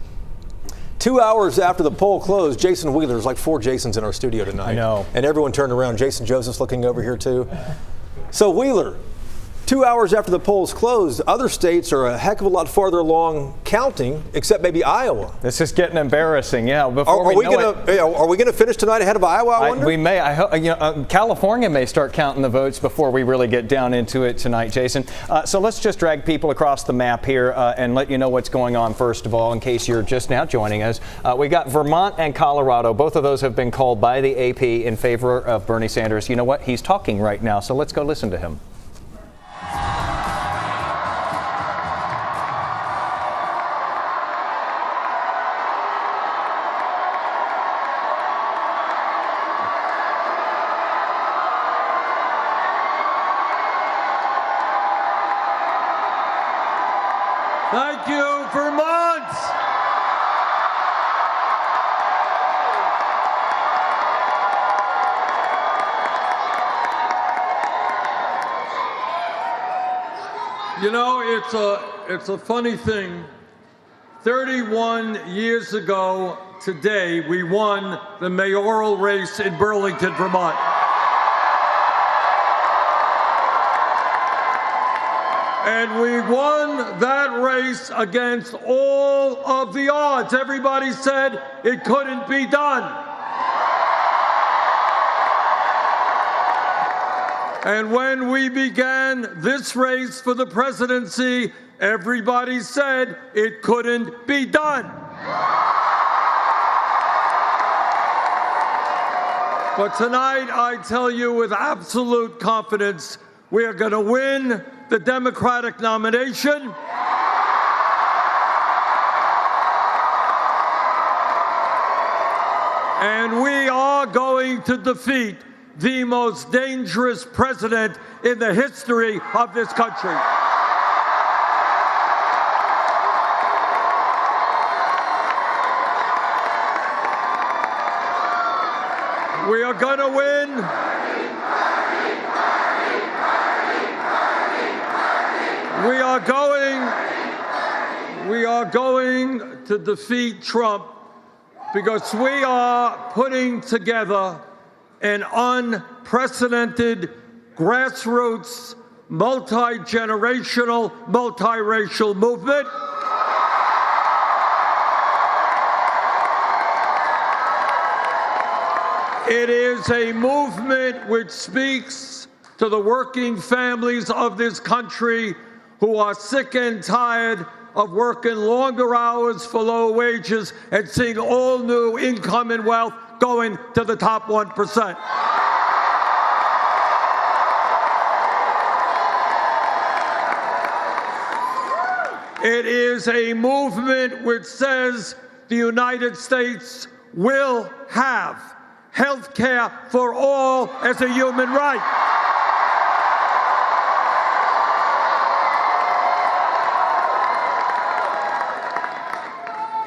2 hours after the poll closed, Jason Wheeler, there's like 4 Jasons in our studio tonight. I know. And everyone turned around. Jason Joseph's looking over here too. So Wheeler, 2 hours after the polls closed, other states are a heck of a lot farther along counting, except maybe Iowa. This is getting embarrassing. Yeah. Before Are we going to finish tonight ahead of Iowa? I wonder? We may. I hope. California may start counting the votes before we really get down into it tonight, Jason. So let's just drag people across the map here and let you know what's going on. First of all, in case you're just now joining us, we got Vermont and Colorado. Both of those have been called by the AP in favor of Bernie Sanders. You know what? He's talking right now. So let's go listen to him. Thank you, Vermont. You know, it's a funny thing. 31 years ago today, we won the mayoral race in Burlington, Vermont. And we won that race against all of the odds. Everybody said it couldn't be done. And when we began this race for the presidency, everybody said it couldn't be done. But tonight, I tell you with absolute confidence, we are going to win the Democratic nomination. And we are going to defeat the most dangerous president in the history of this country. We are going to win. We are going to defeat Trump because we are putting together an unprecedented grassroots, multi-generational, multiracial movement. It is a movement which speaks to the working families of this country who are sick and tired of working longer hours for low wages and seeing all new income and wealth going to the top 1%. It is a movement which says the United States will have health care for all as a human right.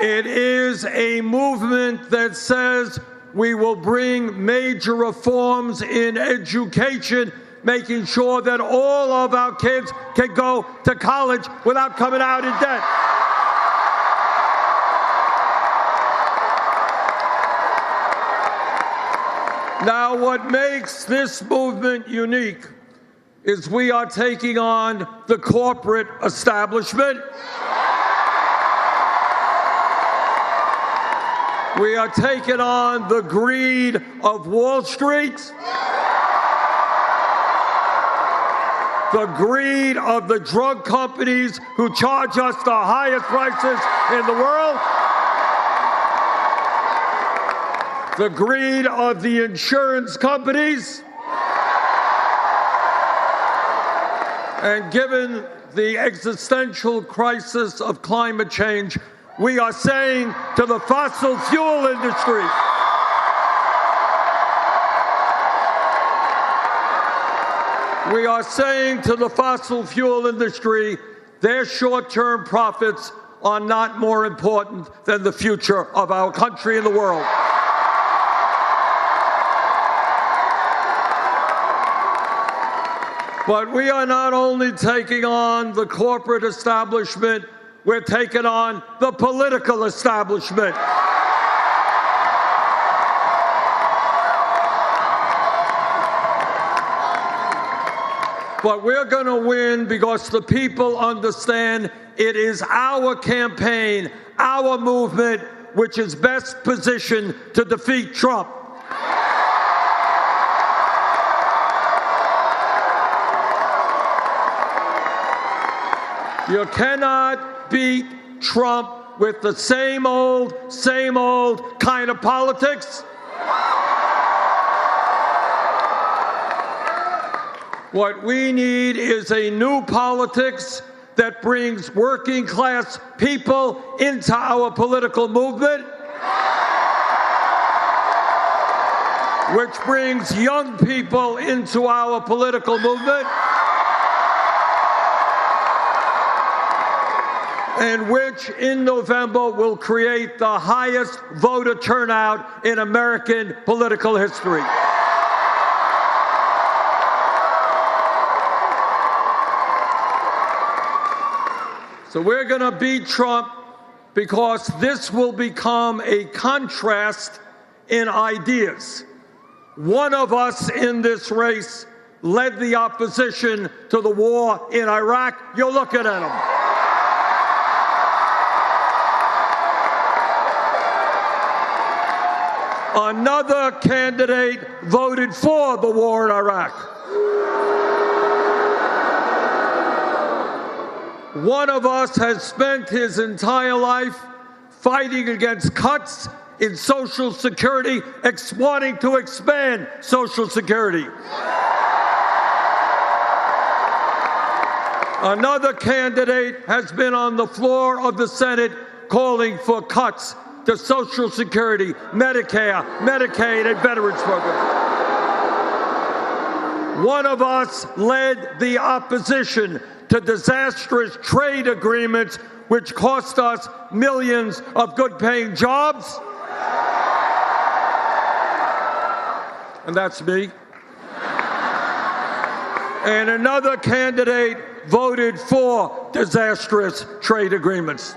It is a movement that says we will bring major reforms in education, making sure that all of our kids can go to college without coming out in debt. Now, what makes this movement unique is we are taking on the corporate establishment. We are taking on the greed of Wall Street, the greed of the drug companies who charge us the highest prices in the world, the greed of the insurance companies, and given the existential crisis of climate change, we are saying to the fossil fuel industry, their short-term profits are not more important than the future of our country and the world. But we are not only taking on the corporate establishment, we're taking on the political establishment. But we're going to win because the people understand it is our campaign, our movement, which is best positioned to defeat Trump. You cannot beat Trump with the same old kind of politics. What we need is a new politics that brings working class people into our political movement, which brings young people into our political movement, and which in November will create the highest voter turnout in American political history. So we're going to beat Trump because this will become a contrast in ideas. One of us in this race led the opposition to the war in Iraq. You're looking at him. Another candidate voted for the war in Iraq. One of us has spent his entire life fighting against cuts in Social Security, wanting to expand Social Security. Another candidate has been on the floor of the Senate calling for cuts to Social Security, Medicare, Medicaid, and Veterans Program. One of us led the opposition to disastrous trade agreements which cost us millions of good-paying jobs. And that's me. And another candidate voted for disastrous trade agreements.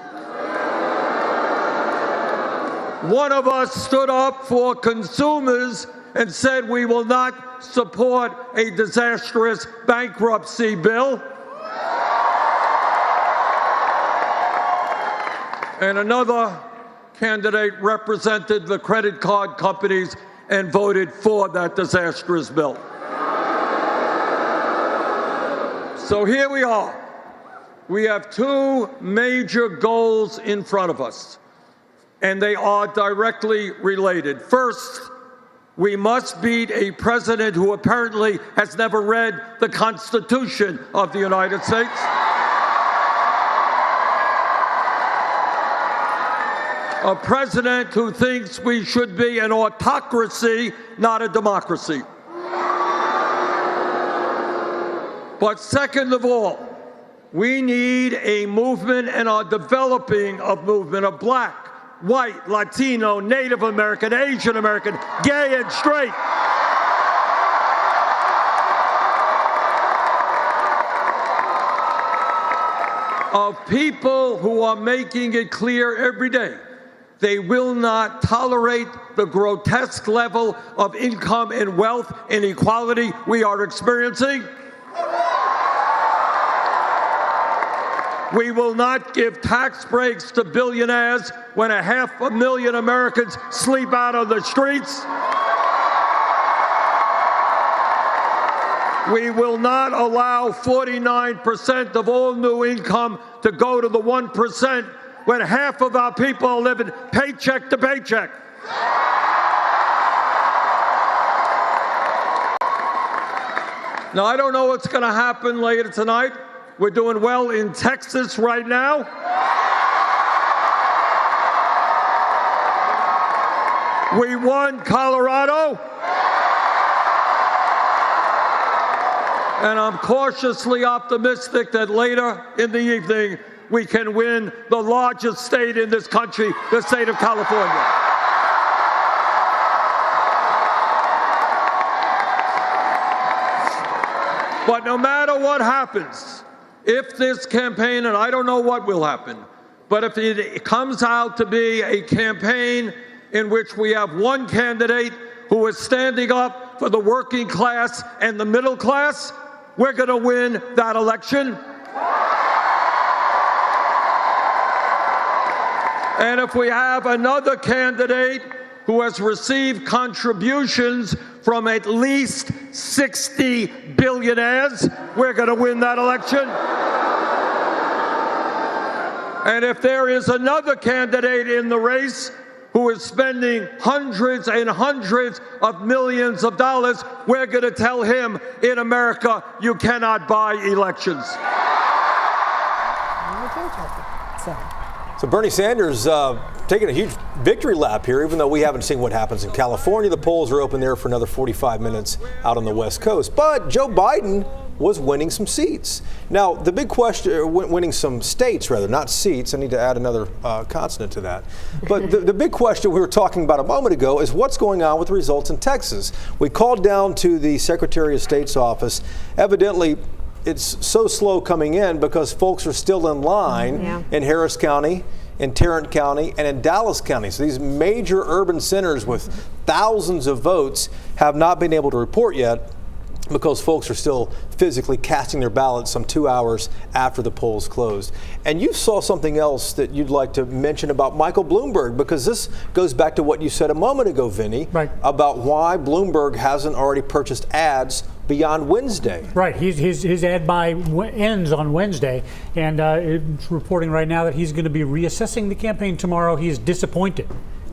One of us stood up for consumers and said we will not support a disastrous bankruptcy bill. And another candidate represented the credit card companies and voted for that disastrous bill. So here we are. We have two major goals in front of us, and they are directly related. First, we must beat a president who apparently has never read the Constitution of the United States. A president who thinks we should be an autocracy, not a democracy. But second of all, we need a movement and are developing a movement of black, white, Latino, Native American, Asian American, gay and straight. Of people who are making it clear every day they will not tolerate the grotesque level of income and wealth inequality we are experiencing. We will not give tax breaks to billionaires when 500,000 Americans sleep out on the streets. We will not allow 49% of all new income to go to the 1% when half of our people are living paycheck to paycheck. Now, I don't know what's going to happen later tonight. We're doing well in Texas right now. We won Colorado. And I'm cautiously optimistic that later in the evening, we can win the largest state in this country, the state of California. But no matter what happens, if this campaign, and I don't know what will happen, but if it comes out to be a campaign in which we have one candidate who is standing up for the working class and the middle class, we're going to win that election. And if we have another candidate who has received contributions from at least 60 billionaires, we're going to win that election. And if there is another candidate in the race who is spending hundreds and hundreds of millions of dollars, we're going to tell him, in America, you cannot buy elections. So Bernie Sanders taking a huge victory lap here, even though we haven't seen what happens in California. The polls are open there for another 45 minutes out on the West Coast. But Joe Biden was winning some seats. Now, the big question, winning some states rather, not seats. I need to add another consonant to that. But the big question we were talking about a moment ago is what's going on with the results in Texas. We called down to the Secretary of State's office. Evidently, it's so slow coming in because folks are still in line in Harris County, in Tarrant County, and in Dallas County. So these major urban centers with thousands of votes have not been able to report yet because folks are still physically casting their ballots some 2 hours after the polls closed. And you saw something else that you'd like to mention about Michael Bloomberg, because this goes back to what you said a moment ago, Vinny, about why Bloomberg hasn't already purchased ads beyond Wednesday. Right. His ad buy ends on Wednesday, and it's reporting right now that he's going to be reassessing the campaign tomorrow. He is disappointed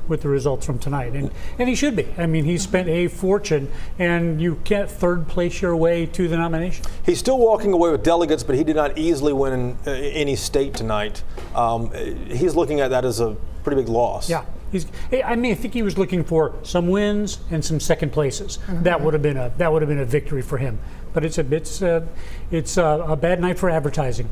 with the results from tonight, and he should be. I mean, he spent a fortune, and you can't third place your way to the nomination. He's still walking away with delegates, but he did not easily win any state tonight. He's looking at that as a pretty big loss. Yeah. I think he was looking for some wins and some second places. That would have been a victory for him. But it's a bad night for advertising.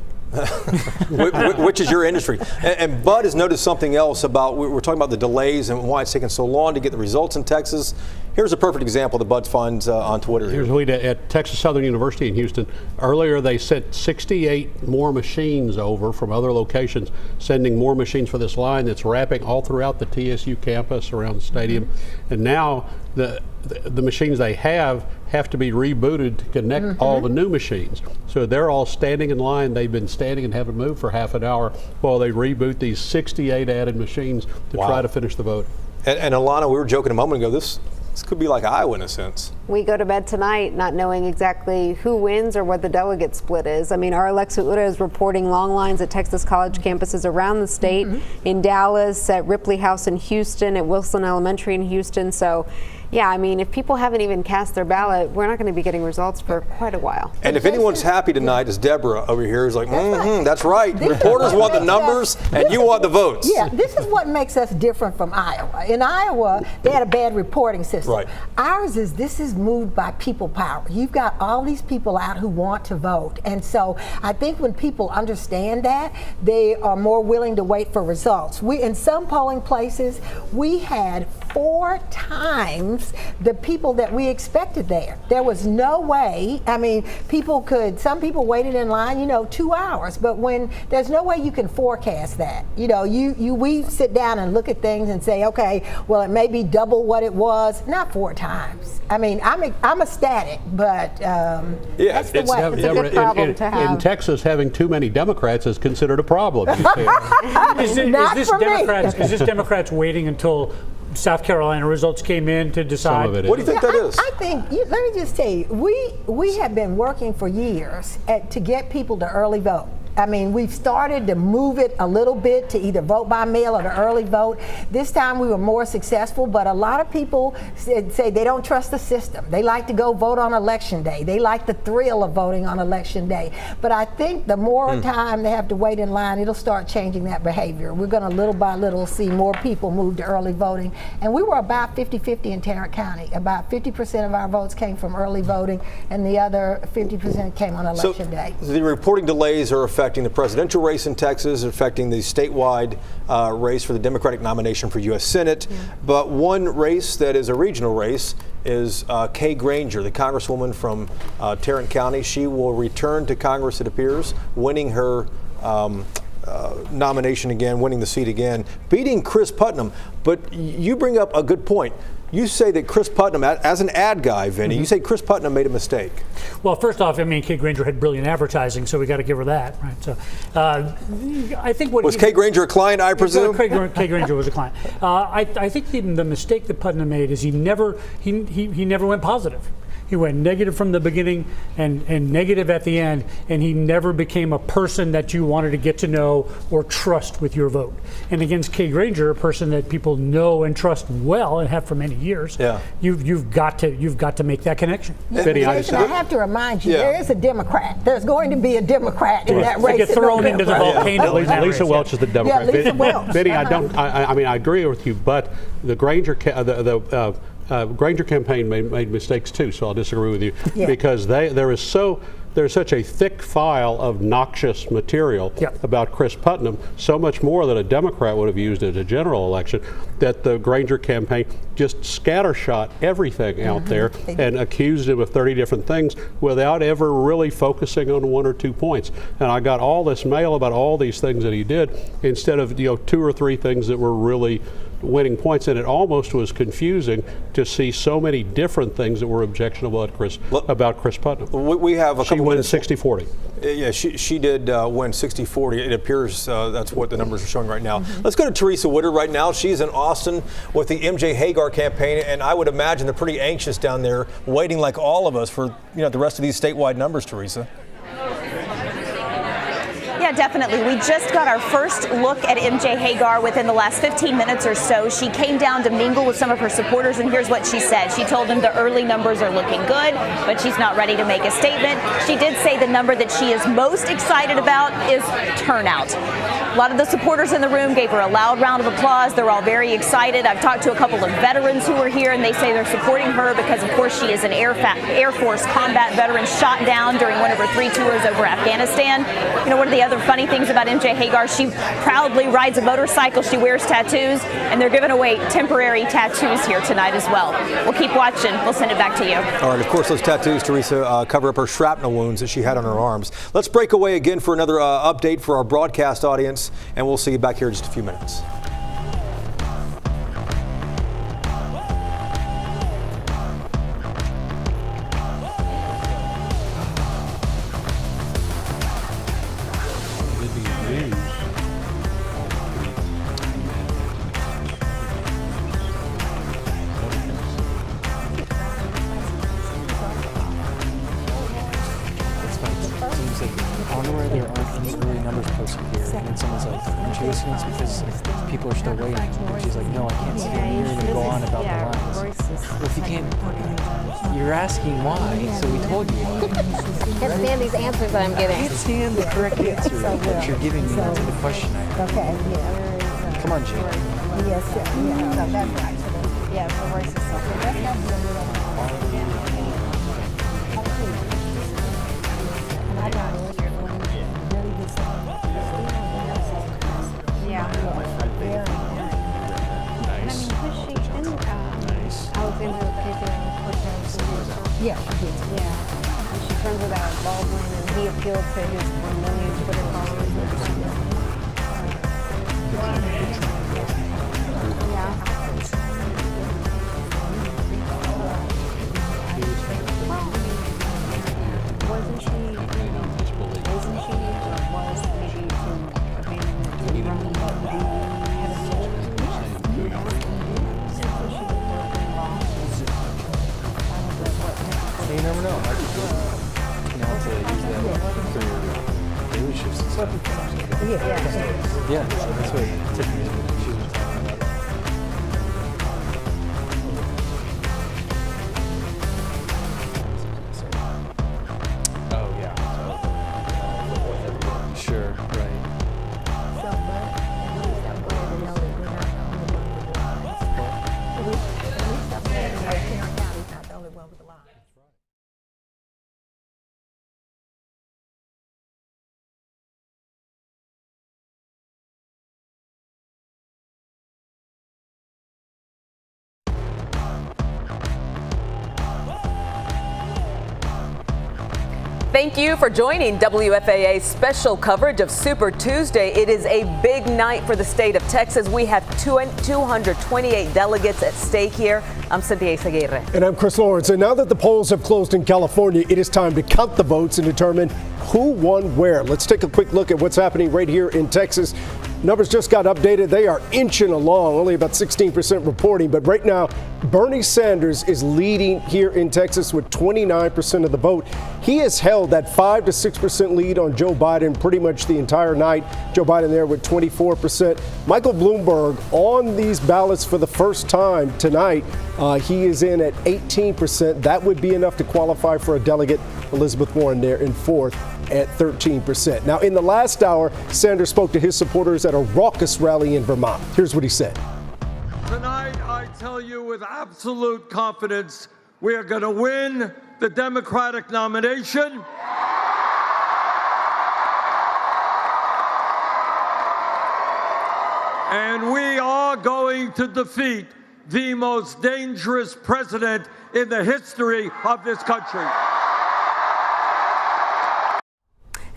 Which is your industry. And Bud has noticed something else about, we're talking about the delays and why it's taken so long to get the results in Texas. Here's a perfect example that Bud finds on Twitter. Here's what we did at Texas Southern University in Houston. Earlier, they sent 68 more machines over from other locations, sending more machines for this line that's wrapping all throughout the TSU campus around the stadium. And now the machines they have to be rebooted to connect all the new machines. So they're all standing in line. They've been standing and haven't moved for half an hour while they reboot these 68 added machines to try to finish the vote. And Alana, we were joking a moment ago, this could be like Iowa in a sense. We go to bed tonight not knowing exactly who wins or what the delegate split is. I mean, our Alexa Ura is reporting long lines at Texas college campuses around the state, in Dallas, at Ripley House in Houston, at Wilson Elementary in Houston. So, yeah, I mean, if people haven't even cast their ballot, we're not going to be getting results for quite a while. And if anyone's happy tonight, is Deborah over here who's like, that's right. Reporters want the numbers and you want the votes. Yeah, this is what makes us different from Iowa. In Iowa, they had a bad reporting system. Right. Ours this is moved by people power. You've got all these people out who want to vote. And so I think when people understand that, they are more willing to wait for results. In some polling places, we had 4 times the people that we expected there. There was no way. I mean, some people waited in line, 2 hours, but when there's no way you can forecast that. We sit down and look at things and say, okay, well, it may be double what it was, not 4 times. I mean, I'm ecstatic, but that's the way. It's a good problem to have. In Texas, having too many Democrats is considered a problem. Is this Democrats waiting until South Carolina results came in to decide? Some of it is. What do you think that is? I think, let me just tell you, we have been working for years to get people to early vote. I mean, we've started to move it a little bit to either vote by mail or to early vote. This time we were more successful, but a lot of people say they don't trust the system. They like to go vote on election day. They like the thrill of voting on election day. But I think the more time they have to wait in line, it'll start changing that behavior. We're going to little by little see more people move to early voting. And we were about 50-50 in Tarrant County. About 50% of our votes came from early voting, and the other 50% came on election day. The reporting delays are affecting the presidential race in Texas, affecting the statewide race for the Democratic nomination for U.S. Senate. But one race that is a regional race is Kay Granger, the congresswoman from Tarrant County. She will return to Congress, it appears, winning her nomination again, winning the seat again, beating Chris Putnam. But you bring up a good point. You say that Chris Putnam, as an ad guy, Vinny, you say Chris Putnam made a mistake. Well, first off, I mean, Kay Granger had brilliant advertising, so we got to give her that, right? So, I think was Kay Granger a client, I presume? Kay Granger was a client. I think the mistake that Putnam made is he never went positive. He went negative from the beginning and negative at the end, and he never became a person that you wanted to get to know or trust with your vote. And against Kay Granger, a person that people know and trust well and have for many years, you've got to make that connection. Jason, I have to remind you, there is a Democrat. There's going to be a Democrat in that race. Get thrown into the volcano. Lisa Welch is the Democrat. Yeah, Lisa Welch. Vinny, I mean, I agree with you, but the Granger Granger campaign made mistakes too, so I'll disagree with you because there is so there's such a thick file of noxious material about Chris Putnam, so much more than a Democrat would have used in a general election, that the Granger campaign just scattershot everything out there and accused him of 30 different things without ever really focusing on one or 2 points. And I got all this mail about all these things that he did instead of 2 or 3 things that were really winning points, and it almost was confusing to see so many different things that were objectionable about Chris Putnam. We have a couple minutes. 60-40. Yeah, she did win 60-40. It appears that's what the numbers are showing right now. Let's go to Teresa Witter right now. She's in Austin with the MJ Hagar campaign, and I would imagine they're pretty anxious down there, waiting like all of us for the rest of these statewide numbers, Teresa. Yeah, definitely. We just got our first look at MJ Hagar within the last 15 minutes or so. She came down to mingle with some of her supporters, and here's what she said. She told them the early numbers are looking good, but she's not ready to make a statement. She did say the number that she is most excited about is turnout. A lot of the supporters in the room gave her a loud round of applause. They're all very excited. I've talked to a couple of veterans who are here, and they say they're supporting her because, of course, she is an Air Force combat veteran shot down during one of her 3 tours over Afghanistan. One of the other funny things about MJ Hagar, she proudly rides a motorcycle, she wears tattoos, and they're giving away temporary tattoos here tonight as well. We'll keep watching. We'll send it back to you. All right, of course, those tattoos, Teresa, cover up her shrapnel wounds that she had on her arms. Let's break away again for another update for our broadcast audience, and we'll see you back here in just a few minutes. People are still waiting. And she's like, no, I can't sit here and go on about the lines. Well, if you can't, you're asking why, so we told you why. I can't stand these answers that I'm getting. I can't stand the correct answer that you're giving me to the question I have. Okay, yeah. Come on, Jane. Yes, yeah. No, that's right. Yeah, the voice is so good. Yeah, she did. Yeah. And she's friends with Alec Baldwin, and he appealed to his 1 million Twitter followers. Wasn't she, or was maybe to abandon the run, but had a soul? You never know. I could to use that for your daily shifts and stuff. Yeah, that's what Tiffany's been talking about. Oh, yeah. Sure, right. Thank you for joining WFAA's special coverage of Super Tuesday. It is a big night for the state of Texas. We have 228 delegates at stake here. I'm Cynthia Aguirre. And I'm Chris Lawrence. And now that the polls have closed in California, it is time to count the votes and determine who won where. Let's take a quick look at what's happening right here in Texas. Numbers just got updated. They are inching along, only about 16% reporting. But right now, Bernie Sanders is leading here in Texas with 29% of the vote. He has held that 5 to 6% lead on Joe Biden pretty much the entire night. Joe Biden there with 24%. Michael Bloomberg on these ballots for the first time tonight. He is in at 18%. That would be enough to qualify for a delegate. Elizabeth Warren there in fourth at 13%. Now, in the last hour, Sanders spoke to his supporters at a raucous rally in Vermont. Here's what he said. Tonight, I tell you with absolute confidence, we are going to win the Democratic nomination. And we are going to defeat the most dangerous president in the history of this country.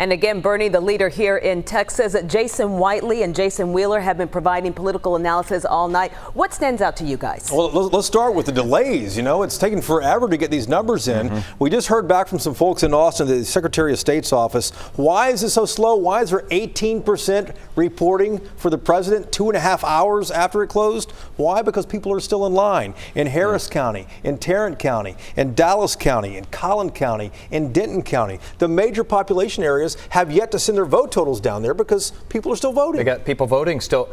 And again, Bernie, the leader here in Texas, Jason Whiteley and Jason Wheeler have been providing political analysis all night. What stands out to you guys? Well, let's start with the delays. You know, it's taken forever to get these numbers in. We just heard back from some folks in Austin, the Secretary of State's office. Why is it so slow? Why is there 18% reporting for the president 2.5 hours after it closed? Why? Because people are still in line in Harris County, in Tarrant County, in Dallas County, in Collin County, in Denton County. The major population areas have yet to send their vote totals down there because people are still voting. They got people voting still.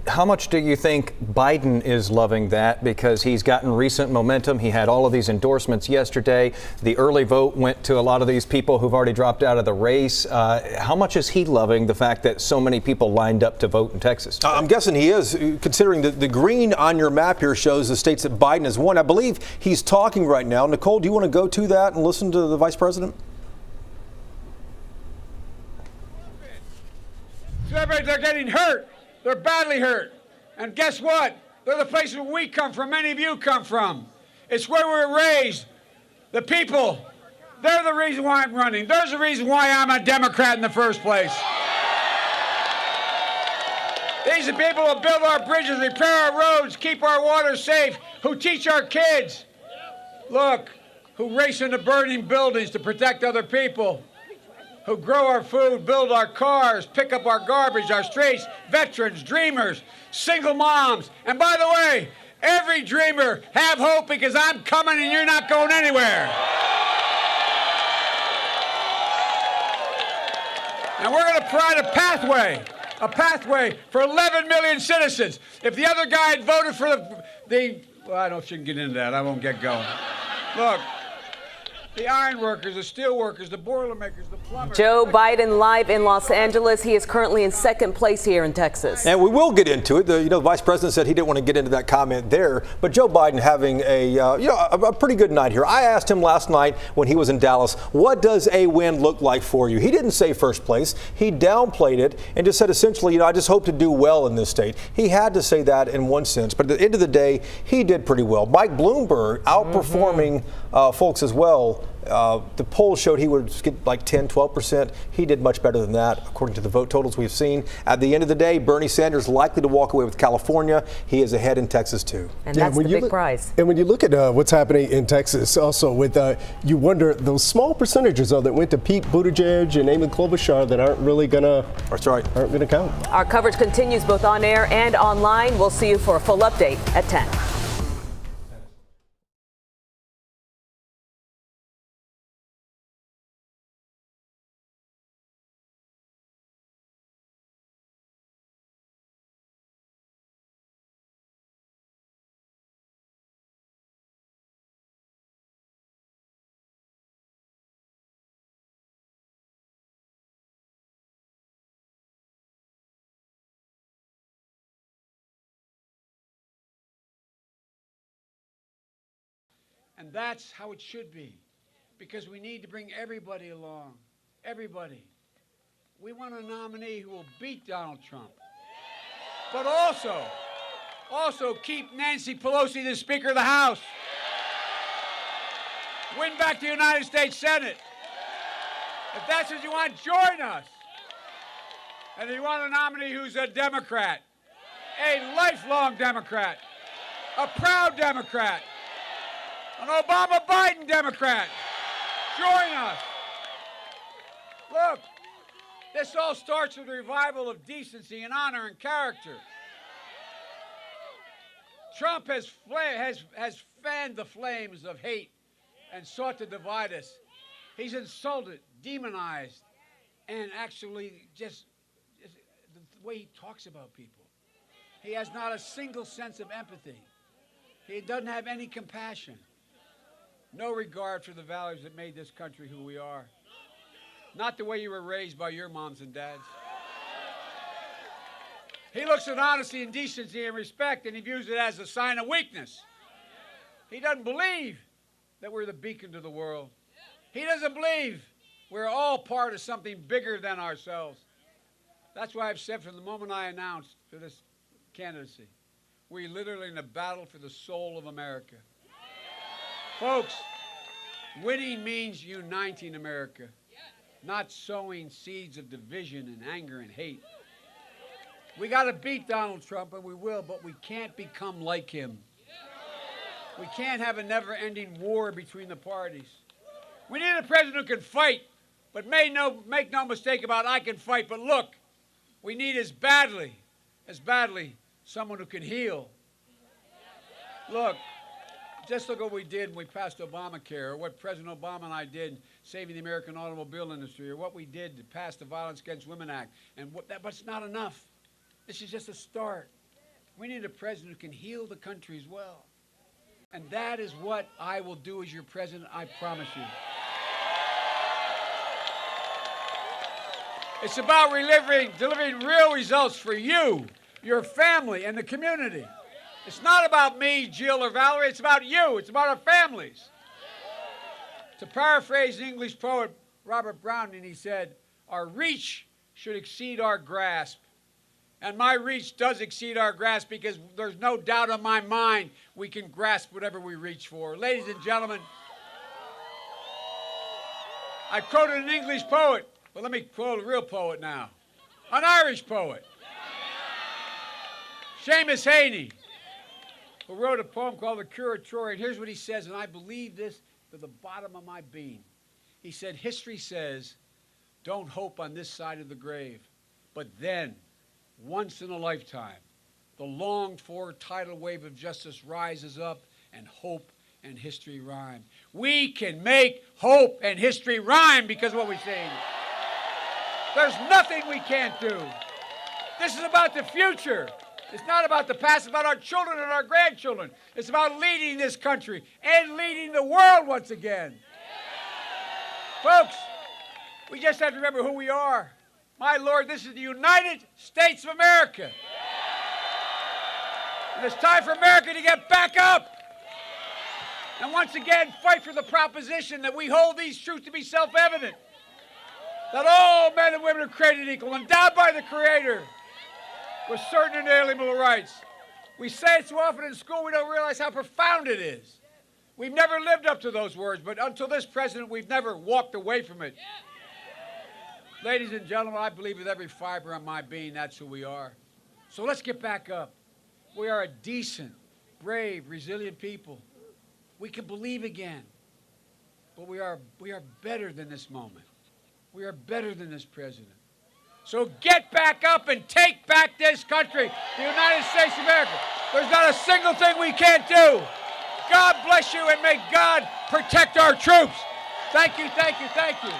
How much do you think Biden is loving that? Because he's gotten recent momentum. He had all of these endorsements yesterday. The early vote went to a lot of these people who've already dropped out of the race. How much is he loving the fact that so many people lined up to vote in Texas? I'm guessing he is, considering the green on your map here shows the states that Biden has won. I believe he's talking right now. Nicole, do you want to go to that and listen to the vice president? They're getting hurt. They're badly hurt. And guess what? They're the places where we come from, many of you come from. It's where we were raised. The people, they're the reason why I'm running. There's the reason why I'm a Democrat in the first place. These are people who build our bridges, repair our roads, keep our water safe, who teach our kids. Look, who race into burning buildings to protect other people. Who grow our food, build our cars, pick up our garbage, our streets, veterans, dreamers, single moms. And by the way, every dreamer, have hope because I'm coming and you're not going anywhere. And we're going to provide a pathway for 11 million citizens. If the other guy had voted for well, I shouldn't get into that. I won't get going. Look. The iron workers, the steel workers, the boilermakers, the plumbers. Joe Biden live in Los Angeles. He is currently in second place here in Texas. And we will get into it. The vice president said he didn't want to get into that comment there. But Joe Biden having a pretty good night here. I asked him last night when he was in Dallas, what does a win look like for you? He didn't say first place. He downplayed it and just said essentially, I just hope to do well in this state. He had to say that in one sense. But at the end of the day, he did pretty well. Mike Bloomberg outperforming folks as well. The polls showed he would get like 10, 12%. He did much better than that, according to the vote totals we've seen. At the end of the day, Bernie Sanders likely to walk away with California. He is ahead in Texas, too. And that's the big prize. And when you look at what's happening in Texas, also with, you wonder, those small percentages, though, that went to Pete Buttigieg and Amy Klobuchar that aren't really going to aren't going to count. Our coverage continues both on air and online. We'll see you for a full update at 10. And that's how it should be, because we need to bring everybody along, everybody. We want a nominee who will beat Donald Trump, but also keep Nancy Pelosi the Speaker of the House, win back the United States Senate. If that's what you want, join us. And if you want a nominee who's a Democrat, a lifelong Democrat, a proud Democrat, an Obama-Biden Democrat, join us. Look, this all starts with a revival of decency and honor and character. Trump has fanned the flames of hate and sought to divide us. He's insulted, demonized, and actually just the way he talks about people. He has not a single sense of empathy. He doesn't have any compassion. No regard for the values that made this country who we are. Not the way you were raised by your moms and dads. He looks at honesty and decency and respect, and he views it as a sign of weakness. He doesn't believe that we're the beacon to the world. He doesn't believe we're all part of something bigger than ourselves. That's why I've said from the moment I announced for this candidacy. We're literally in a battle for the soul of America. Folks, winning means uniting America, not sowing seeds of division and anger and hate. We got to beat Donald Trump, and we will, but we can't become like him. We can't have a never-ending war between the parties. We need a president who can fight, but make no mistake about it, I can fight, but look, we need as badly, someone who can heal. Look, just look what we did when we passed Obamacare, or what President Obama and I did saving the American automobile industry, or what we did to pass the Violence Against Women Act. But it's not enough. This is just a start. We need a president who can heal the country as well. And that is what I will do as your president, I promise you. It's about delivering real results for you, your family, and the community. It's not about me, Jill, or Valerie. It's about you. It's about our families. To paraphrase the English poet Robert Browning, he said, our reach should exceed our grasp. And my reach does exceed our grasp because there's no doubt in my mind we can grasp whatever we reach for. Ladies and gentlemen, I quoted an English poet, but let me quote a real poet now. An Irish poet. Seamus Heaney, who wrote a poem called The Curatorian. And here's what he says, and I believe this to the bottom of my being. He said, history says, don't hope on this side of the grave, but then, once in a lifetime, the longed-for tidal wave of justice rises up, and hope and history rhyme. We can make hope and history rhyme because of what we're saying. There's nothing we can't do. This is about the future. It's not about the past. It's about our children and our grandchildren. It's about leading this country and leading the world once again. Folks, we just have to remember who we are. My Lord, this is the United States of America. And it's time for America to get back up. And once again, fight for the proposition that we hold these truths to be self-evident. That all men and women are created equal, endowed by the Creator with certain inalienable rights. We say it so often in school, we don't realize how profound it is. We've never lived up to those words, but until this president, we've never walked away from it. Ladies and gentlemen, I believe with every fiber of my being, that's who we are. So let's get back up. We are a decent, brave, resilient people. We can believe again. But we are better than this moment. We are better than this president. So get back up and take back this country, the United States of America. There's not a single thing we can't do. God bless you, and may God protect our troops. Thank you, thank you, thank you.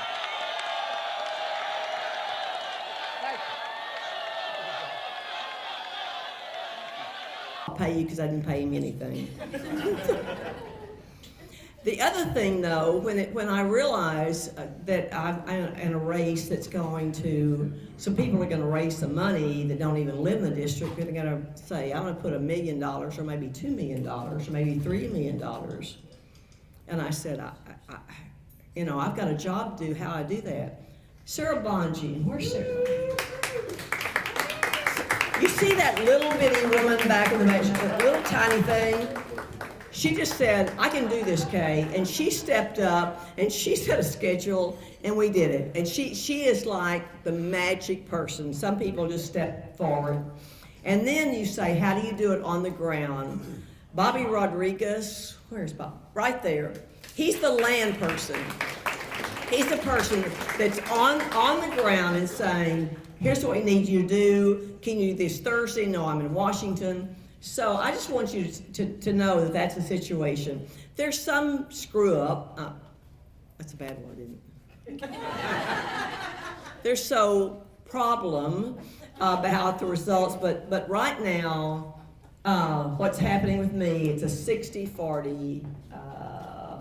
I'll pay you because I didn't pay him anything. The other thing, though, when I realize that I'm in a race that's going to, some people are going to raise some money that don't even live in the district, they're going to say, I'm going to put $1 million or maybe $2 million or maybe $3 million. And I said, I've got a job to do. How I do that? Sarah Bonjean, where's Sarah? You see that little bitty woman back in the back, that little tiny thing? She just said, I can do this, Kay. And she stepped up and she set a schedule and we did it. And she is like the magic person. Some people just step forward. And then you say, how do you do it on the ground? Bobby Rodriguez, where's Bob? Right there. He's the land person. He's the person that's on the ground and saying, here's what we need you to do. Can you do this Thursday? No, I'm in Washington. So I just want you to know that that's the situation. There's some screw up. That's a bad word, isn't it? There's some problem about the results, but right now, what's happening with me, it's a 60-40,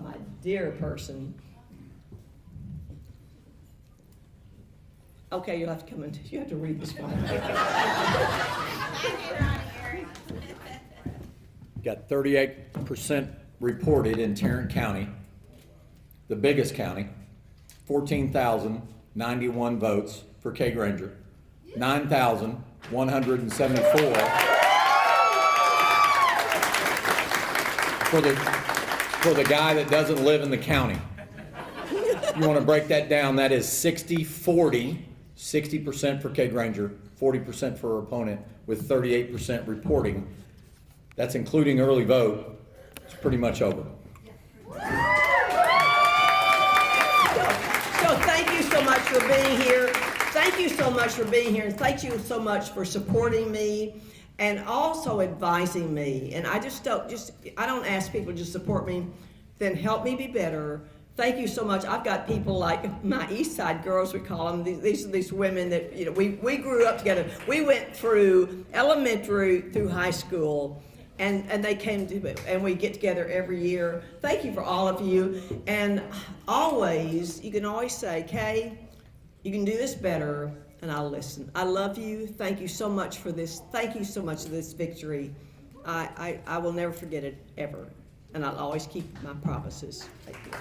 my dear person. Okay, you'll have to come in. You have to read this one. Got 38% reported in Tarrant County, the biggest county, 14,091 votes for Kay Granger, 9,174 for the guy that doesn't live in the county. You want to break that down, that is 60-40, 60% for Kay Granger, 40% for her opponent, with 38% reporting. That's including early vote. It's pretty much over. So thank you so much for being here. Thank you so much for being here, and thank you so much for supporting me and also advising me. And I I don't ask people to support me, then help me be better. Thank you so much. I've got people like my East Side girls, we call them. These are these women that, you know, we grew up together. We went through elementary through high school, and they came to it, and we get together every year. Thank you for all of you. And you can always say, Kay, you can do this better, and I'll listen. I love you. Thank you so much for this. Thank you so much for this victory. I will never forget it, ever. And I'll always keep my promises. Thank you.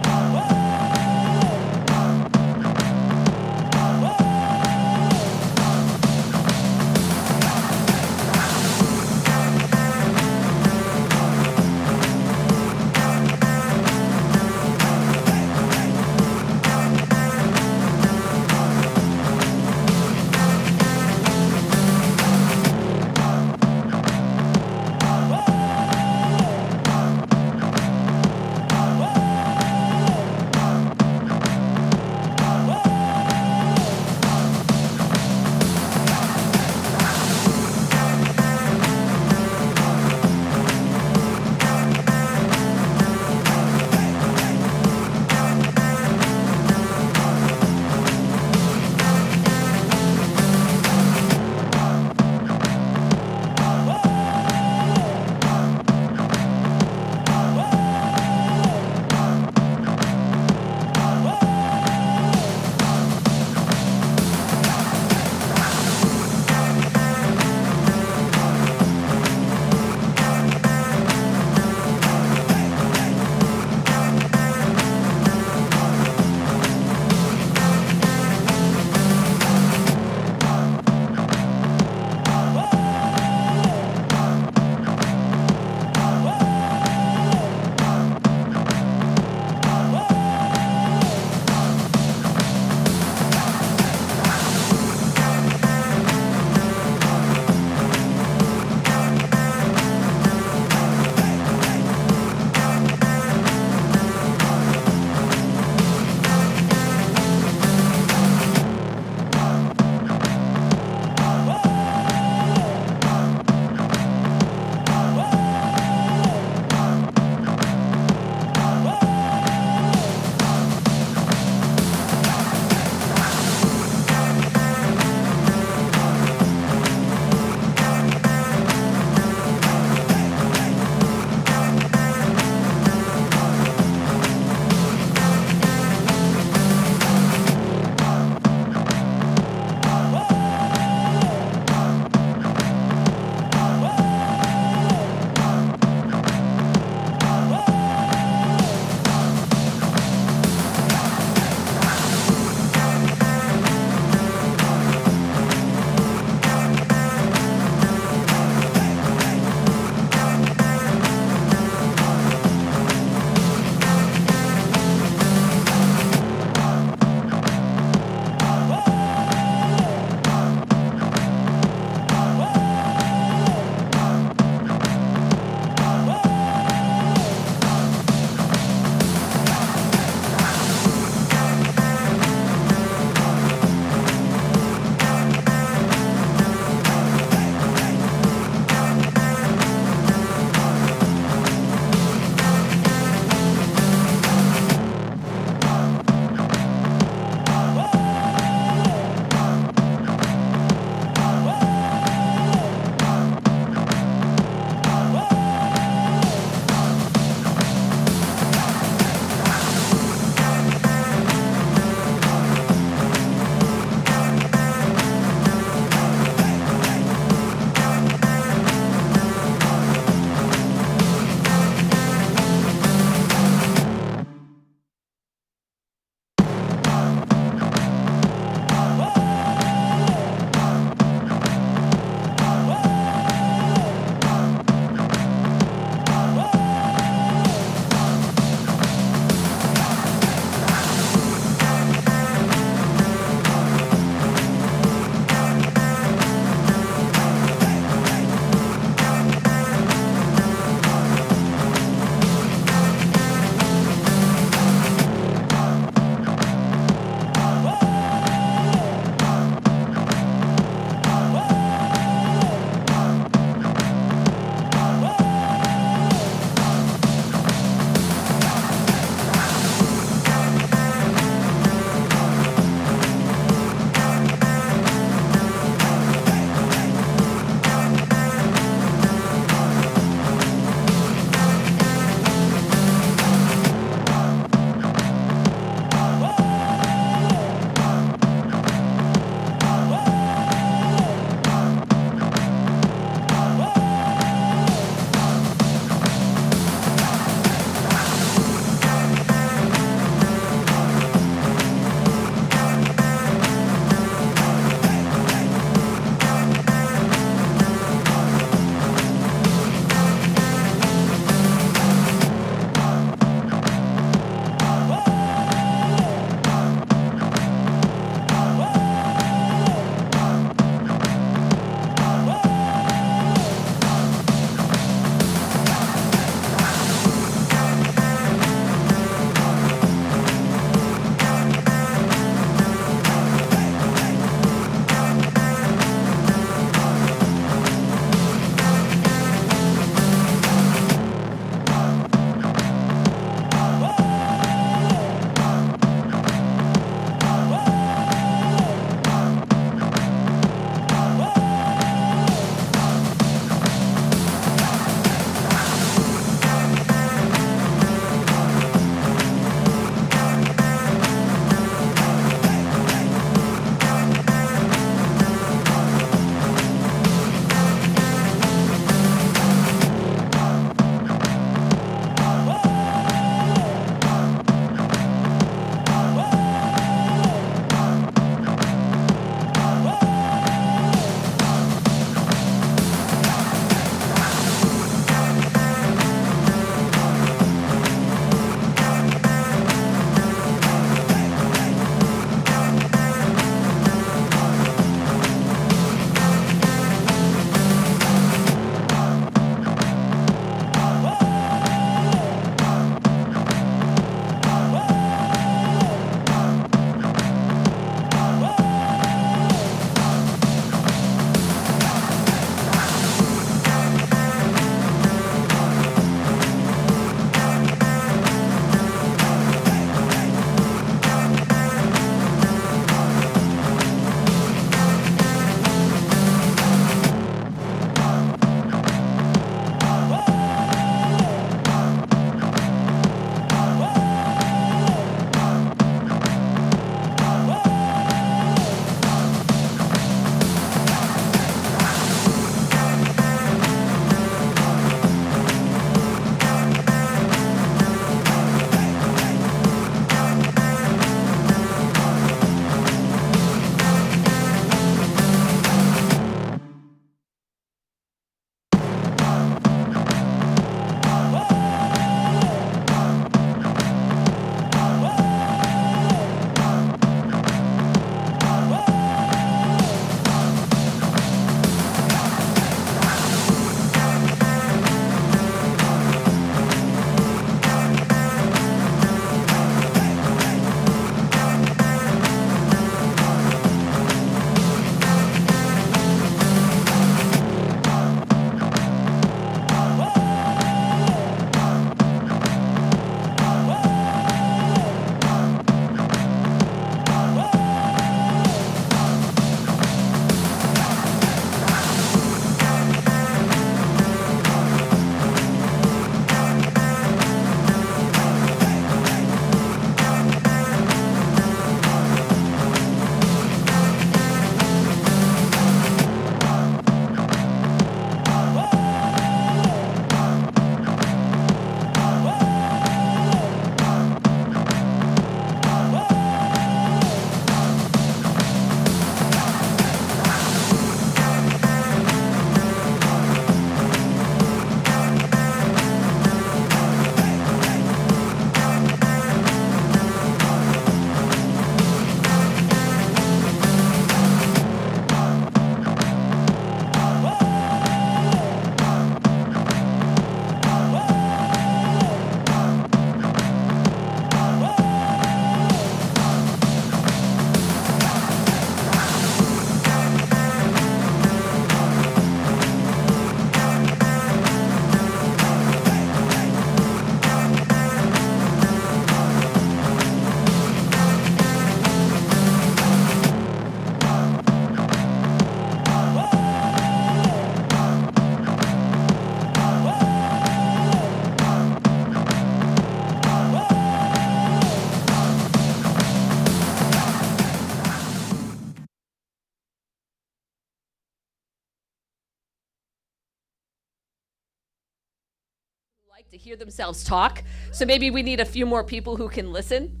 like to hear themselves talk, so maybe we need a few more people who can listen.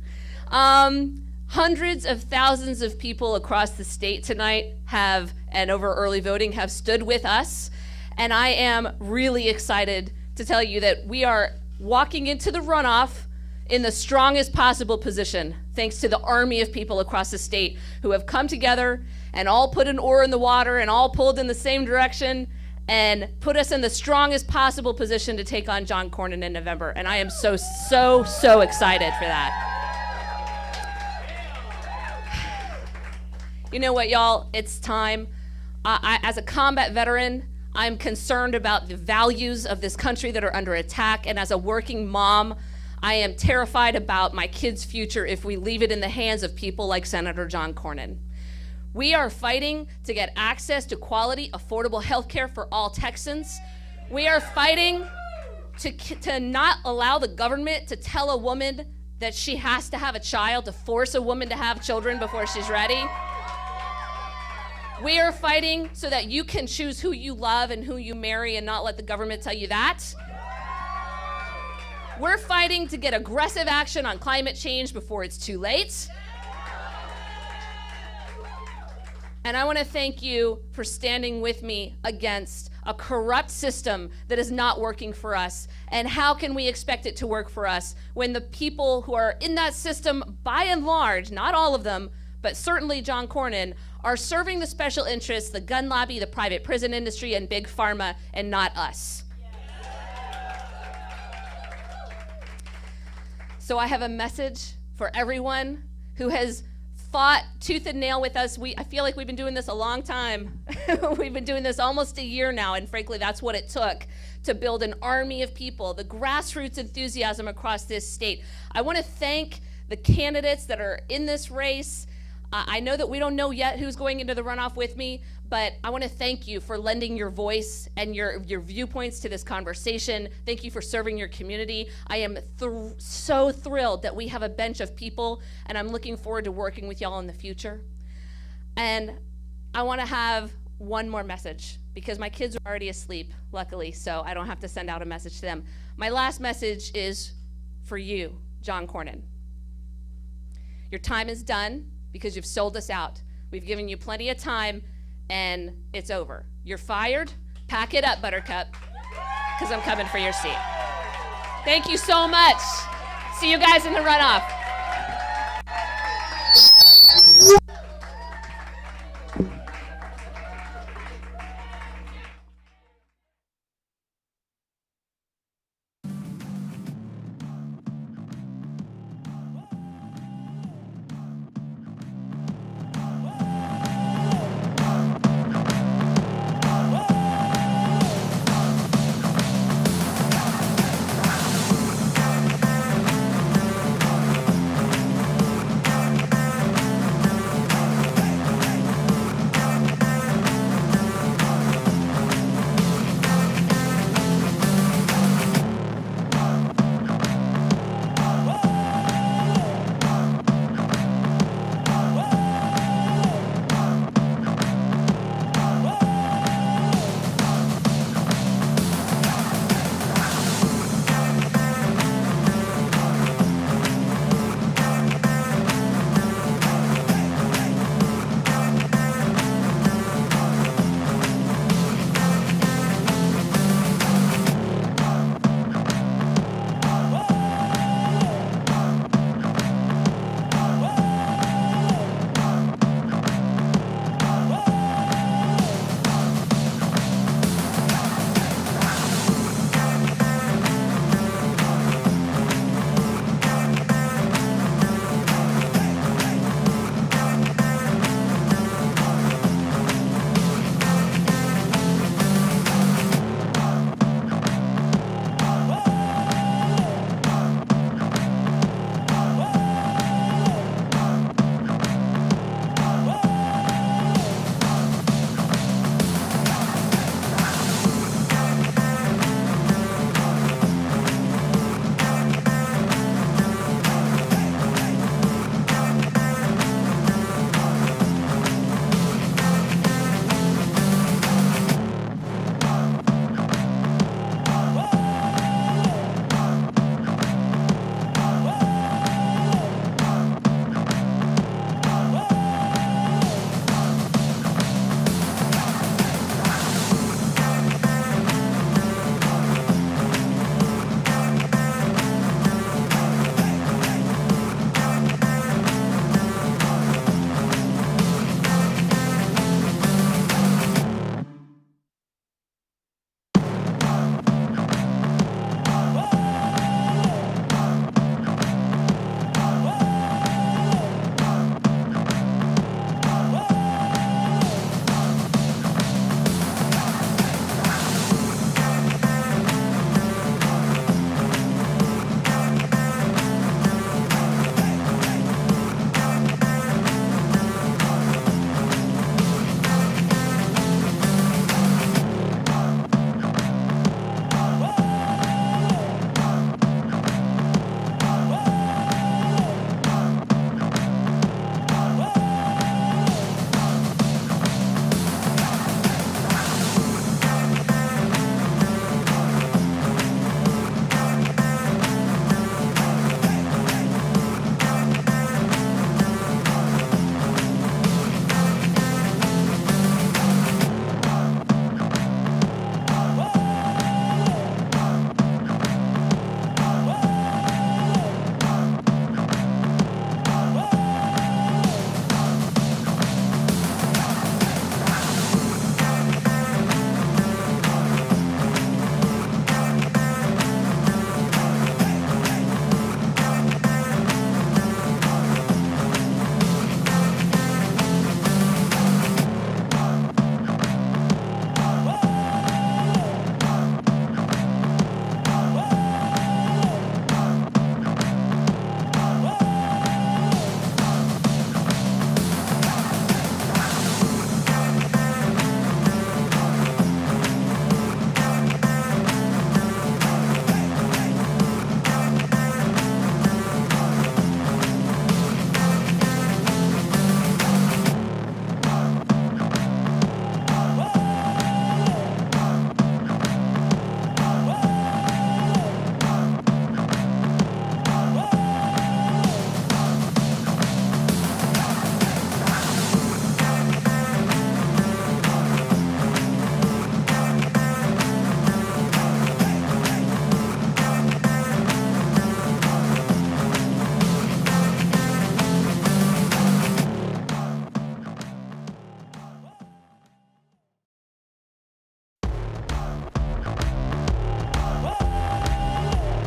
Hundreds of thousands of people across the state tonight have, and over early voting, have stood with us, and I am really excited to tell you that we are walking into the runoff in the strongest possible position, thanks to the army of people across the state who have come together and all put an oar in the water and all pulled in the same direction and put us in the strongest possible position to take on John Cornyn in November. And I am so excited for that. You know what, y'all? It's time. As a combat veteran, I'm concerned about the values of this country that are under attack. And as a working mom, I am terrified about my kids' future if we leave it in the hands of people like Senator John Cornyn. We are fighting to get access to quality, affordable health care for all Texans. We are fighting to not allow the government to tell a woman that she has to have a child, to force a woman to have children before she's ready. We are fighting so that you can choose who you love and who you marry and not let the government tell you that. We're fighting to get aggressive action on climate change before it's too late. And I want to thank you for standing with me against a corrupt system that is not working for us. And how can we expect it to work for us when the people who are in that system, by and large, not all of them, but certainly John Cornyn, are serving the special interests, the gun lobby, the private prison industry, and big pharma, and not us. So I have a message for everyone who has fought tooth and nail with us. I feel like we've been doing this a long time. We've been doing this almost a year now, and frankly, that's what it took to build an army of people, the grassroots enthusiasm across this state. I want to thank the candidates that are in this race. I know that we don't know yet who's going into the runoff with me, but I want to thank you for lending your voice and your viewpoints to this conversation. Thank you for serving your community. I am so thrilled that we have a bench of people, and I'm looking forward to working with y'all in the future. And I want to have one more message, because my kids are already asleep, luckily, so I don't have to send out a message to them. My last message is for you, John Cornyn. Your time is done because you've sold us out. We've given you plenty of time, and it's over. You're fired. Pack it up, Buttercup, because I'm coming for your seat. Thank you so much. See you guys in the runoff.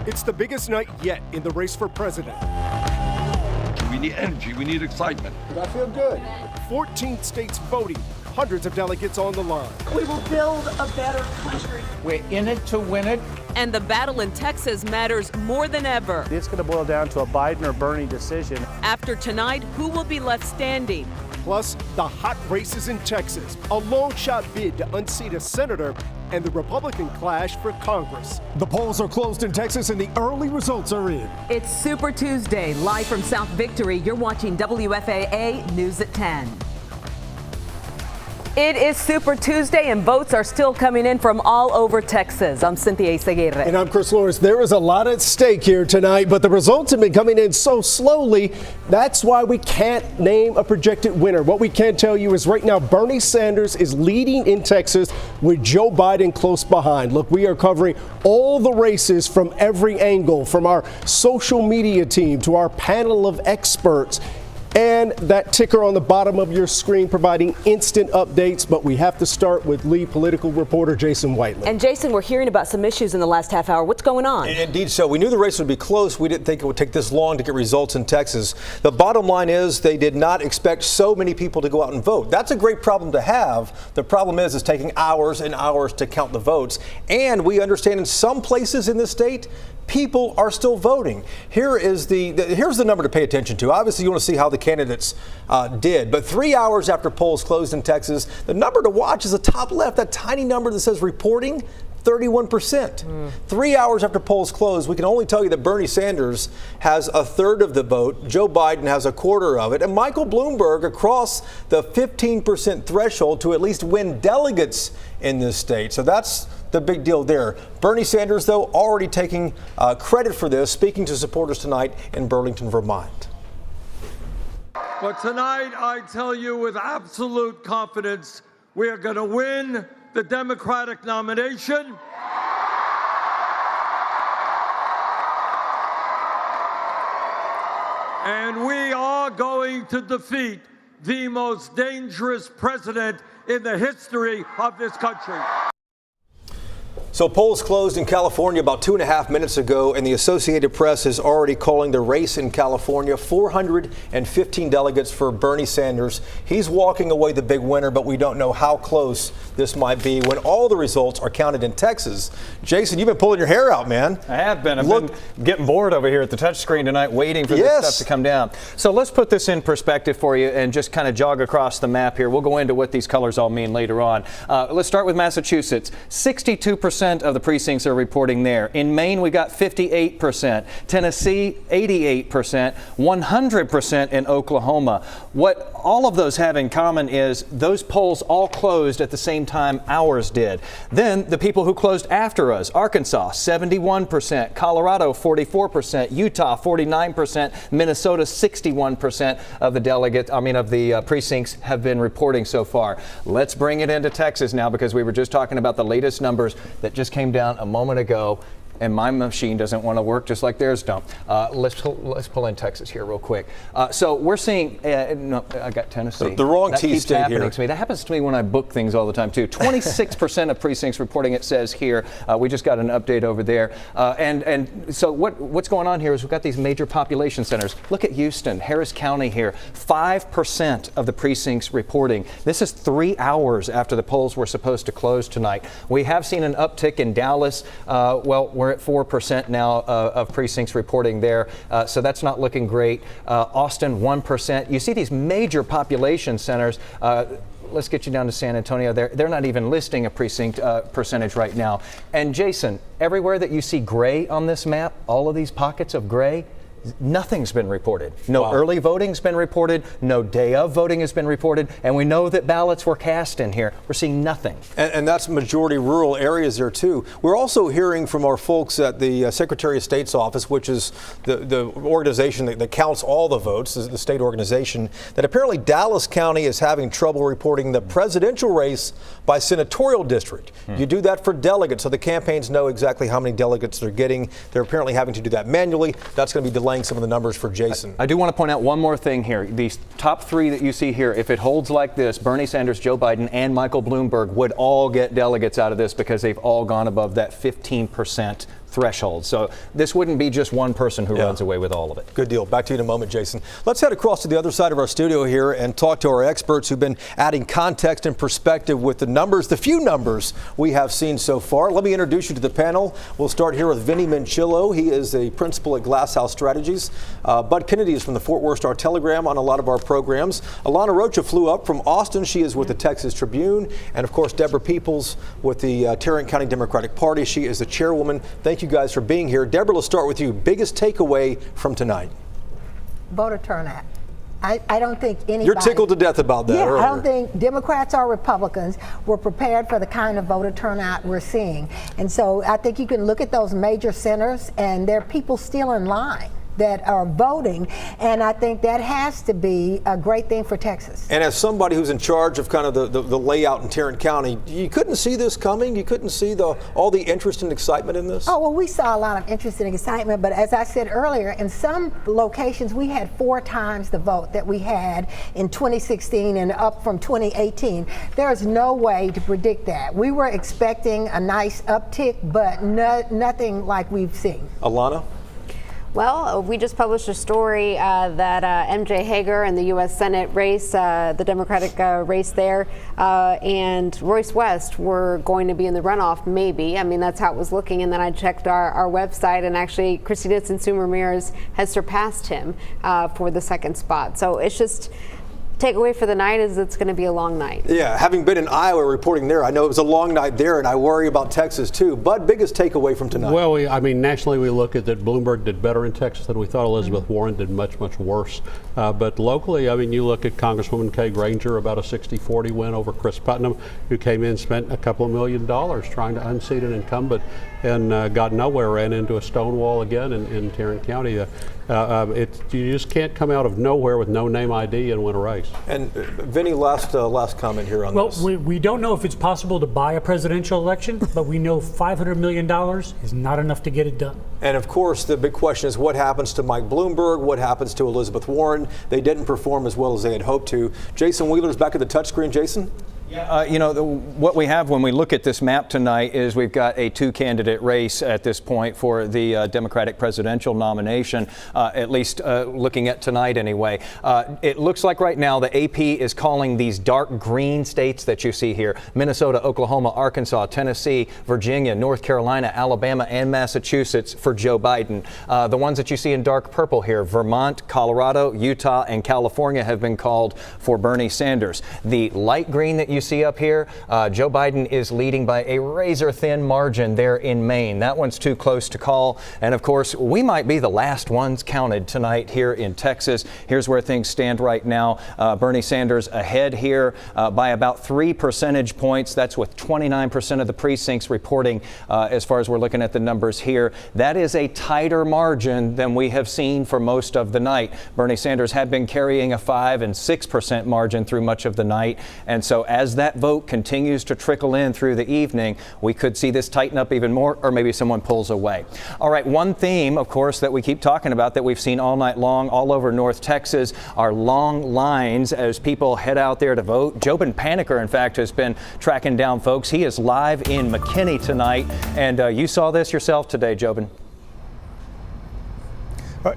It's the biggest night yet in the race for president. We need energy, we need excitement. I feel good. 14 states voting, hundreds of delegates on the line. We will build a better country. We're in it to win it. And the battle in Texas matters more than ever. It's going to boil down to a Biden or Bernie decision. After tonight, who will be left standing? Plus, the hot races in Texas, a long shot bid to unseat a senator, and the Republican clash for Congress. The polls are closed in Texas and the early results are in. It's Super Tuesday, live from South Victory. You're watching WFAA News at 10. It is Super Tuesday and votes are still coming in from all over Texas. I'm Cynthia Izaguirre. And I'm Chris Lawrence. There is a lot at stake here tonight, but the results have been coming in so slowly. That's why we can't name a projected winner. What we can tell you is right now, Bernie Sanders is leading in Texas with Joe Biden close behind. Look, we are covering all the races from every angle, from our social media team to our panel of experts. And that ticker on the bottom of your screen providing instant updates. But we have to start with lead political reporter Jason Whiteley. And Jason, we're hearing about some issues in the last half hour. What's going on? Indeed so. We knew the race would be close. We didn't think it would take this long to get results in Texas. The bottom line is they did not expect so many people to go out and vote. That's a great problem to have. The problem is it's taking hours and hours to count the votes. And we understand in some places in the state, people are still voting. Here's the number to pay attention to. Obviously, you want to see how the candidates did. But 3 hours after polls closed in Texas, the number to watch is the top left, that tiny number that says reporting, 31%. 3 hours after polls closed, we can only tell you that Bernie Sanders has a third of the vote. Joe Biden has a quarter of it. And Michael Bloomberg across the 15% threshold to at least win delegates in this state. So that's the big deal there. Bernie Sanders, though, already taking credit for this, speaking to supporters tonight in Burlington, Vermont. But tonight, I tell you with absolute confidence, we are going to win the Democratic nomination. And we are going to defeat the most dangerous president in the history of this country. So polls closed in California about 2.5 minutes ago, and the Associated Press is already calling the race in California 415 delegates for Bernie Sanders. He's walking away the big winner, but we don't know how close this might be when all the results are counted in Texas. Jason, you've been pulling your hair out, man. I have been. I've been getting bored over here at the touchscreen tonight, waiting for this stuff to come down. So let's put this in perspective for you and just kind of jog across the map here. We'll go into what these colors all mean later on. Let's start with Massachusetts. 62% of the precincts are reporting there. In Maine, we got 58%. Tennessee, 88%. 100% in Oklahoma. What all of those have in common is those polls all closed at the same time ours did. Then the people who closed after us, Arkansas, 71%. Colorado, 44%. Utah, 49%. Minnesota, 61% of the precincts have been reporting so far. Let's bring it into Texas now, because we were just talking about the latest numbers that just came down a moment ago, and my machine doesn't want to work just like theirs don't. Let's pull in Texas here real quick. So we're seeing, no, I got Tennessee. The wrong that T keeps state happening here. to me. That happens to me when I book things all the time too. 26% of precincts reporting, it says here. We just got an update over there. And so what's going on here is we've got these major population centers. Look at Houston, Harris County here. 5% of the precincts reporting. This is 3 hours after the polls were supposed to close tonight. We have seen an uptick in Dallas. We're at 4% now of precincts reporting there, so that's not looking great. Austin, 1%. You see these major population centers. Let's get you down to San Antonio. They're not even listing a precinct percentage right now. And Jason, everywhere that you see gray on this map, all of these pockets of gray, nothing's been reported. No early voting's been reported. No day of voting has been reported. And we know that ballots were cast in here. We're seeing nothing. And that's majority rural areas there, too. We're also hearing from our folks at the Secretary of State's office, which is the organization that counts all the votes, the state organization, that apparently Dallas County is having trouble reporting the presidential race by senatorial district. You do that for delegates, so the campaigns know exactly how many delegates they're getting. They're apparently having to do that manually. That's going to be delaying some of the numbers for Jason. I do want to point out one more thing here. These top three that you see here, if it holds like this, Bernie Sanders, Joe Biden, and Michael Bloomberg would all get delegates out of this because they've all gone above that 15% threshold. So this wouldn't be just one person who runs away with all of it. Good deal. Back to you in a moment, Jason. Let's head across to the other side of our studio here and talk to our experts who've been adding context and perspective with the numbers, the few numbers we have seen so far. Let me introduce you to the panel. We'll start here with Vinny Minchillo. He is a principal at Glasshouse Strategies. Bud Kennedy is from the Fort Worth Star-Telegram on a lot of our programs. Alana Rocha flew up from Austin. She is with the Texas Tribune. And of course, Deborah Peoples with the Tarrant County Democratic Party. She is the chairwoman. Thank you guys for being here. Deborah, let's start with you. Biggest takeaway from tonight? Voter turnout. I don't think anybody... You're tickled to death about that earlier. I don't think Democrats or Republicans were prepared for the kind of voter turnout we're seeing. And so I think you can look at those major centers and there are people still in line that are voting, and I think that has to be a great thing for Texas. And as somebody who's in charge of kind of the layout in Tarrant County, you couldn't see this coming? You couldn't see all the interest and excitement in this? Oh, well, we saw a lot of interest and excitement, but as I said earlier, in some locations we had 4 times the vote that we had in 2016 and up from 2018. There's no way to predict that. We were expecting a nice uptick, but nothing like we've seen. Alana? Well, we just published a story that MJ Hager in the U.S. Senate race, the Democratic race there, and Royce West were going to be in the runoff, maybe. I mean, that's how it was looking. And then I checked our website, and actually, Cristina Ramirez has surpassed him for the second spot. So it's just... takeaway for the night is it's going to be a long night. Yeah, having been in Iowa reporting there, I know it was a long night there, and I worry about Texas too. But biggest takeaway from tonight? Well, I mean, nationally we look at that Bloomberg did better in Texas than we thought. Elizabeth Warren did much, much worse. But locally, I mean, you look at Congresswoman Kay Granger, about a 60-40 win over Chris Putnam, who came in, spent a couple of $1 million trying to unseat an incumbent and got nowhere, ran into a stone wall again in Tarrant County. You just can't come out of nowhere with no name ID and win a race. And Vinny, last comment here on this. Well, we don't know if it's possible to buy a presidential election, but we know $500 million is not enough to get it done. And of course, the big question is what happens to Mike Bloomberg? What happens to Elizabeth Warren? They didn't perform as well as they had hoped to. Jason Wheeler's back at the touchscreen. Jason? What we have when we look at this map tonight is we've got a 2-candidate race at this point for the Democratic presidential nomination, at least looking at tonight anyway. It looks like right now the AP is calling these dark green states that you see here: Minnesota, Oklahoma, Arkansas, Tennessee, Virginia, North Carolina, Alabama, and Massachusetts for Joe Biden. The ones that you see in dark purple here, Vermont, Colorado, Utah, and California, have been called for Bernie Sanders. The light green that you see up here, Joe Biden is leading by a razor-thin margin there in Maine. That one's too close to call. And of course, we might be the last ones counted tonight here in Texas. Here's where things stand right now. Bernie Sanders ahead here by about 3 percentage points. That's with 29% of the precincts reporting as far as we're looking at the numbers here. That is a tighter margin than we have seen for most of the night. Bernie Sanders had been carrying a 5 and 6% margin through much of the night. And so as that vote continues to trickle in through the evening, we could see this tighten up even more, or maybe someone pulls away. All right, one theme, of course, that we keep talking about that we've seen all night long all over North Texas are long lines as people head out there to vote. Jobin Paniker, in fact, has been tracking down folks. He is live in McKinney tonight, and you saw this yourself today, Jobin.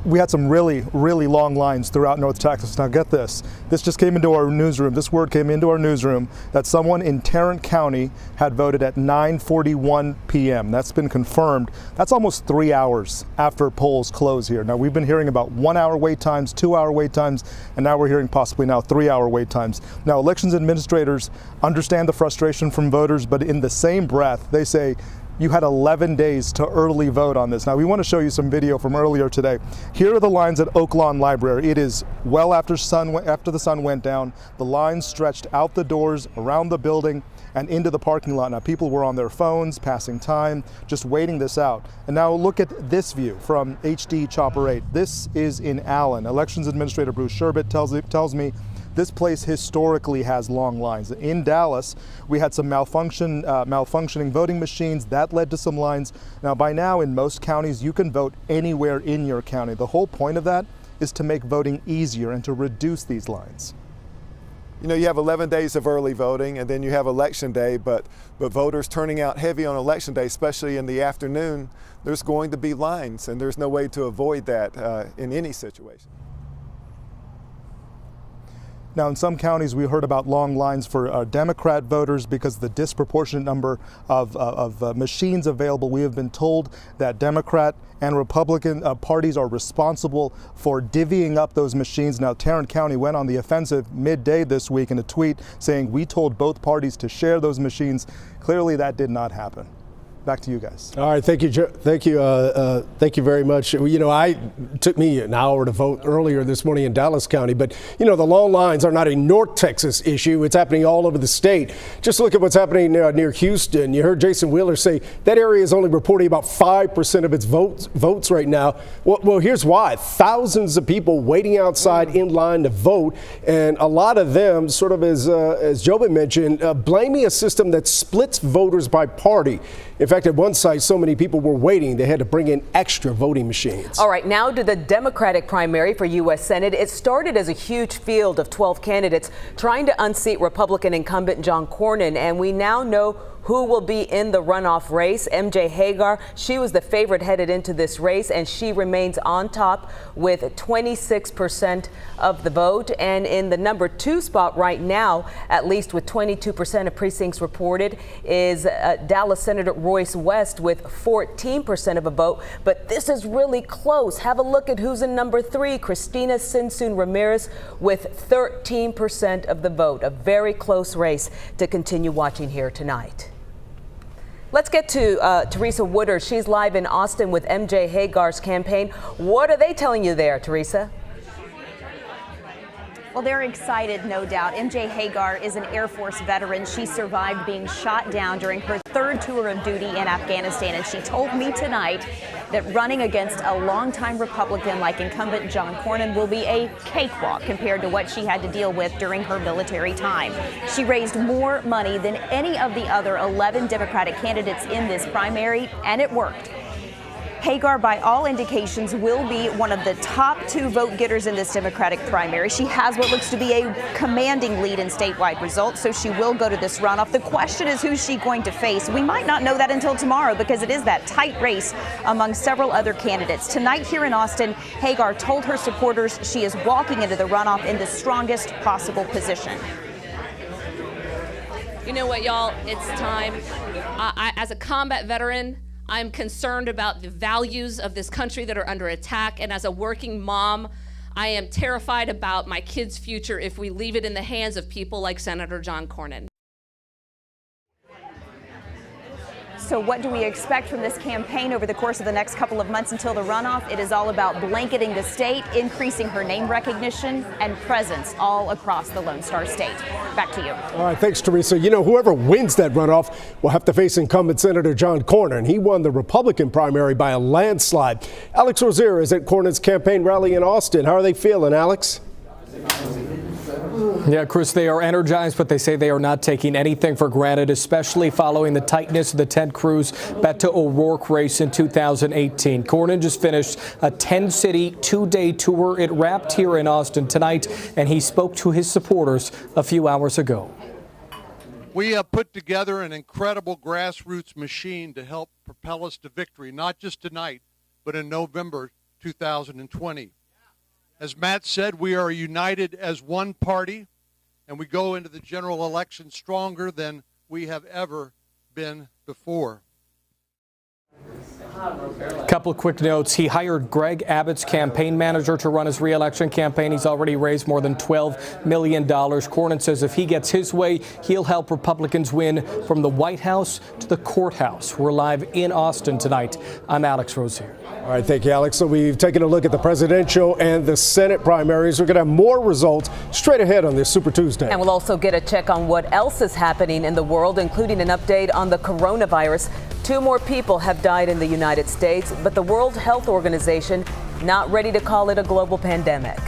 We had some really, really long lines throughout North Texas. Now get this. This just came into our newsroom. This word came into our newsroom that someone in Tarrant County had voted at 9:41 p.m. That's been confirmed. That's almost 3 hours after polls close here. Now we've been hearing about 1 hour wait times, 2 hour wait times, and now we're hearing possibly now 3 hour wait times. Now elections administrators understand the frustration from voters, but in the same breath, they say, you had 11 days to early vote on this. Now, we want to show you some video from earlier today. Here are the lines at Oak Lawn Library. It is well after the sun went down. The lines stretched out the doors, around the building, and into the parking lot. Now, people were on their phones, passing time, just waiting this out. And now look at this view from HD Chopper 8. This is in Allen. Elections Administrator Bruce Sherbet tells me this place historically has long lines. In Dallas, we had some malfunctioning voting machines. That led to some lines. Now, by now, in most counties, you can vote anywhere in your county. The whole point of that is to make voting easier and to reduce these lines. you know, you have 11 days of early voting, and then you have Election Day, but voters turning out heavy on Election Day, especially in the afternoon, there's going to be lines, and there's no way to avoid that in any situation. Now, in some counties, we heard about long lines for Democrat voters because of the disproportionate number of machines available. We have been told that Democrat and Republican parties are responsible for divvying up those machines. Now, Tarrant County went on the offensive midday this week in a tweet saying, "We told both parties to share those machines." Clearly, that did not happen. Back to you guys. All right, thank you, thank you very much. You know, it took me an hour to vote earlier this morning in Dallas County, but you know, the long lines are not a North Texas issue. It's happening all over the state. Just look at what's happening near Houston. You heard Jason Wheeler say that area is only reporting about 5% of its votes right now. Well, here's why: thousands of people waiting outside in line to vote, and a lot of them, sort of as Jobin mentioned, blaming a system that splits voters by party. In fact, at one site, so many people were waiting, they had to bring in extra voting machines. All right, now to the Democratic primary for U.S. Senate. It started as a huge field of 12 candidates trying to unseat Republican incumbent John Cornyn, and we now know who will be in the runoff race. MJ Hagar, she was the favorite headed into this race, and she remains on top with 26% of the vote. And in the number 2 spot right now, at least with 22% of precincts reported, is Dallas Senator Royce West with 14% of a vote. But this is really close. Have a look at who's in number 3, Christina Sinsoon Ramirez with 13% of the vote. A very close race to continue watching here tonight. Let's get to Teresa Woodard. She's live in Austin with MJ Hagar's campaign. What are they telling you there, Teresa? Well, they're excited, no doubt. MJ Hagar is an Air Force veteran. She survived being shot down during her 3rd tour of duty in Afghanistan, and she told me tonight that running against a longtime Republican like incumbent John Cornyn will be a cakewalk compared to what she had to deal with during her military time. She raised more money than any of the other 11 Democratic candidates in this primary, and it worked. Hagar, by all indications, will be one of the top 2 vote getters in this Democratic primary. She has what looks to be a commanding lead in statewide results, so she will go to this runoff. The question is, who's she going to face? We might not know that until tomorrow because it is that tight race among several other candidates. Tonight here in Austin, Hagar told her supporters she is walking into the runoff in the strongest possible position. You know what, y'all? It's time. As a combat veteran, I'm concerned about the values of this country that are under attack. And as a working mom, I am terrified about my kids' future if we leave it in the hands of people like Senator John Cornyn. So what do we expect from this campaign over the course of the next couple of months until the runoff? It is all about blanketing the state, increasing her name recognition and presence all across the Lone Star State. Back to you. All right, thanks, Teresa. You know, whoever wins that runoff will have to face incumbent Senator John Cornyn. He won the Republican primary by a landslide. Alex Rozier is at Cornyn's campaign rally in Austin. How are they feeling, Alex? Yeah, Chris, they are energized, but they say they are not taking anything for granted, especially following the tightness of the Ted Cruz Beto O'Rourke race in 2018. Cornyn just finished a 10-city, 2-day tour. It wrapped here in Austin tonight, and he spoke to his supporters a few hours ago. We have put together an incredible grassroots machine to help propel us to victory, not just tonight, but in November 2020. As Matt said, we are united as one party, and we go into the general election stronger than we have ever been before. A couple of quick notes. He hired Greg Abbott's campaign manager to run his re-election campaign. He's already raised more than $12 million. Cornyn says if he gets his way, he'll help Republicans win from the White House to the courthouse. We're live in Austin tonight. I'm Alex Rozier. All right, thank you, Alex. So we've taken a look at the presidential and the Senate primaries. We're going to have more results straight ahead on this Super Tuesday. And we'll also get a check on what else is happening in the world, including an update on the coronavirus. 2 more people have died in the United States, but the World Health Organization not ready to call it a global pandemic.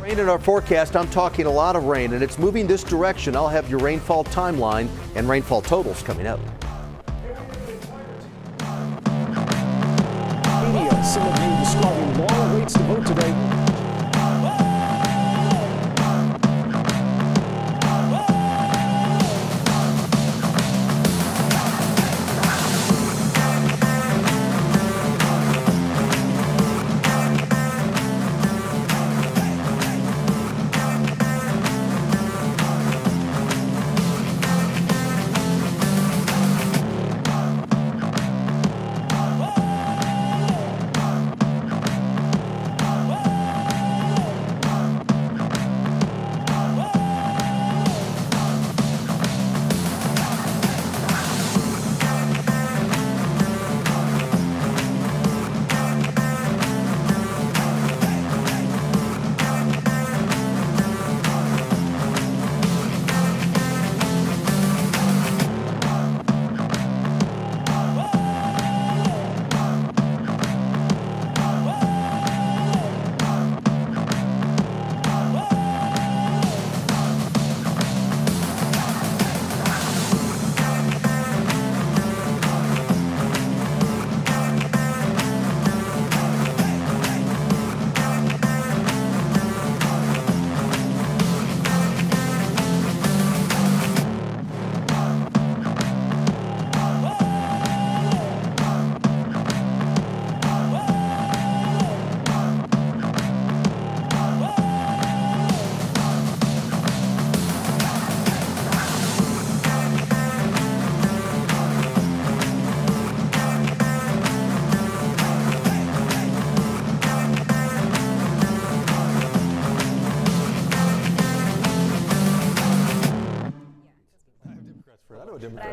Rain in our forecast. I'm talking a lot of rain, and it's moving this direction. I'll have your rainfall timeline and rainfall totals coming up. Media, some of you describing long waits to vote today.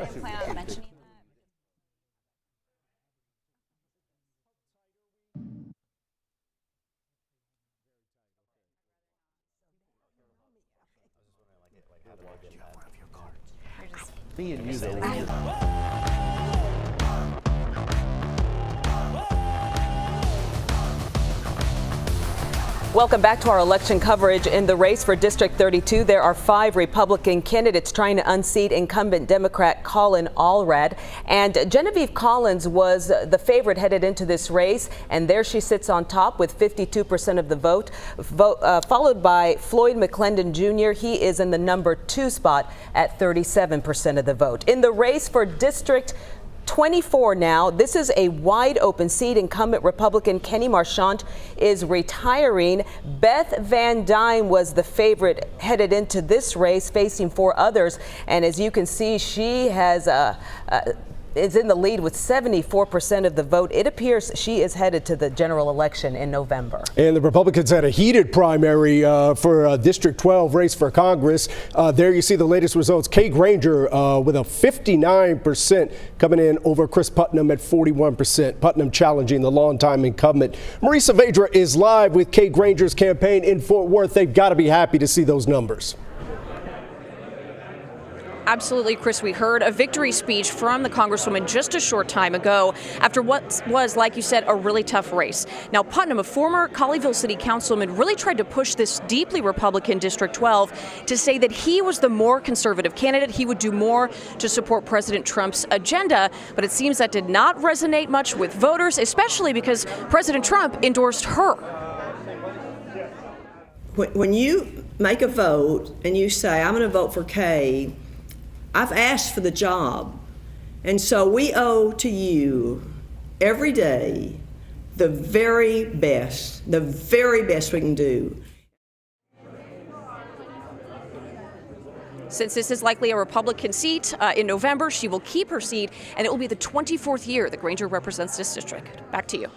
didn't plan on mentioning that. Me and you, though. Welcome back to our election coverage. In the race for District 32, there are 5 Republican candidates trying to unseat incumbent Democrat Collin Allred. And Genevieve Collins was the favorite headed into this race, and there she sits on top with 52% of the vote, followed by Floyd McClendon Jr. He is in the number 2 spot at 37% of the vote. In the race for District 24 now, this is a wide open seat. Incumbent Republican Kenny Marchant is retiring. Beth Van Dyne was the favorite headed into this race, facing 4 others. And as you can see, she has is in the lead with 74% of the vote. It appears she is headed to the general election in November. And the Republicans had a heated primary for District 12 race for Congress. There you see the latest results. Kay Granger with a 59% coming in over Chris Putnam at 41%. Putnam challenging the longtime incumbent. Marie Saavedra is live with Kay Granger's campaign in Fort Worth. They've got to be happy to see those numbers. Absolutely, Chris. We heard a victory speech from the Congresswoman just a short time ago after what was, like you said, a really tough race. Now, Putnam, a former Colleyville City Councilman, really tried to push this deeply Republican District 12 to say that he was the more conservative candidate. He would do more to support President Trump's agenda. But it seems that did not resonate much with voters, especially because President Trump endorsed her. When you make a vote and you say, I'm going to vote for Kay, I've asked for the job, and so we owe to you every day the very best we can do. Since this is likely a Republican seat in November, she will keep her seat, and it will be the 24th year that Granger represents this district. Back to you.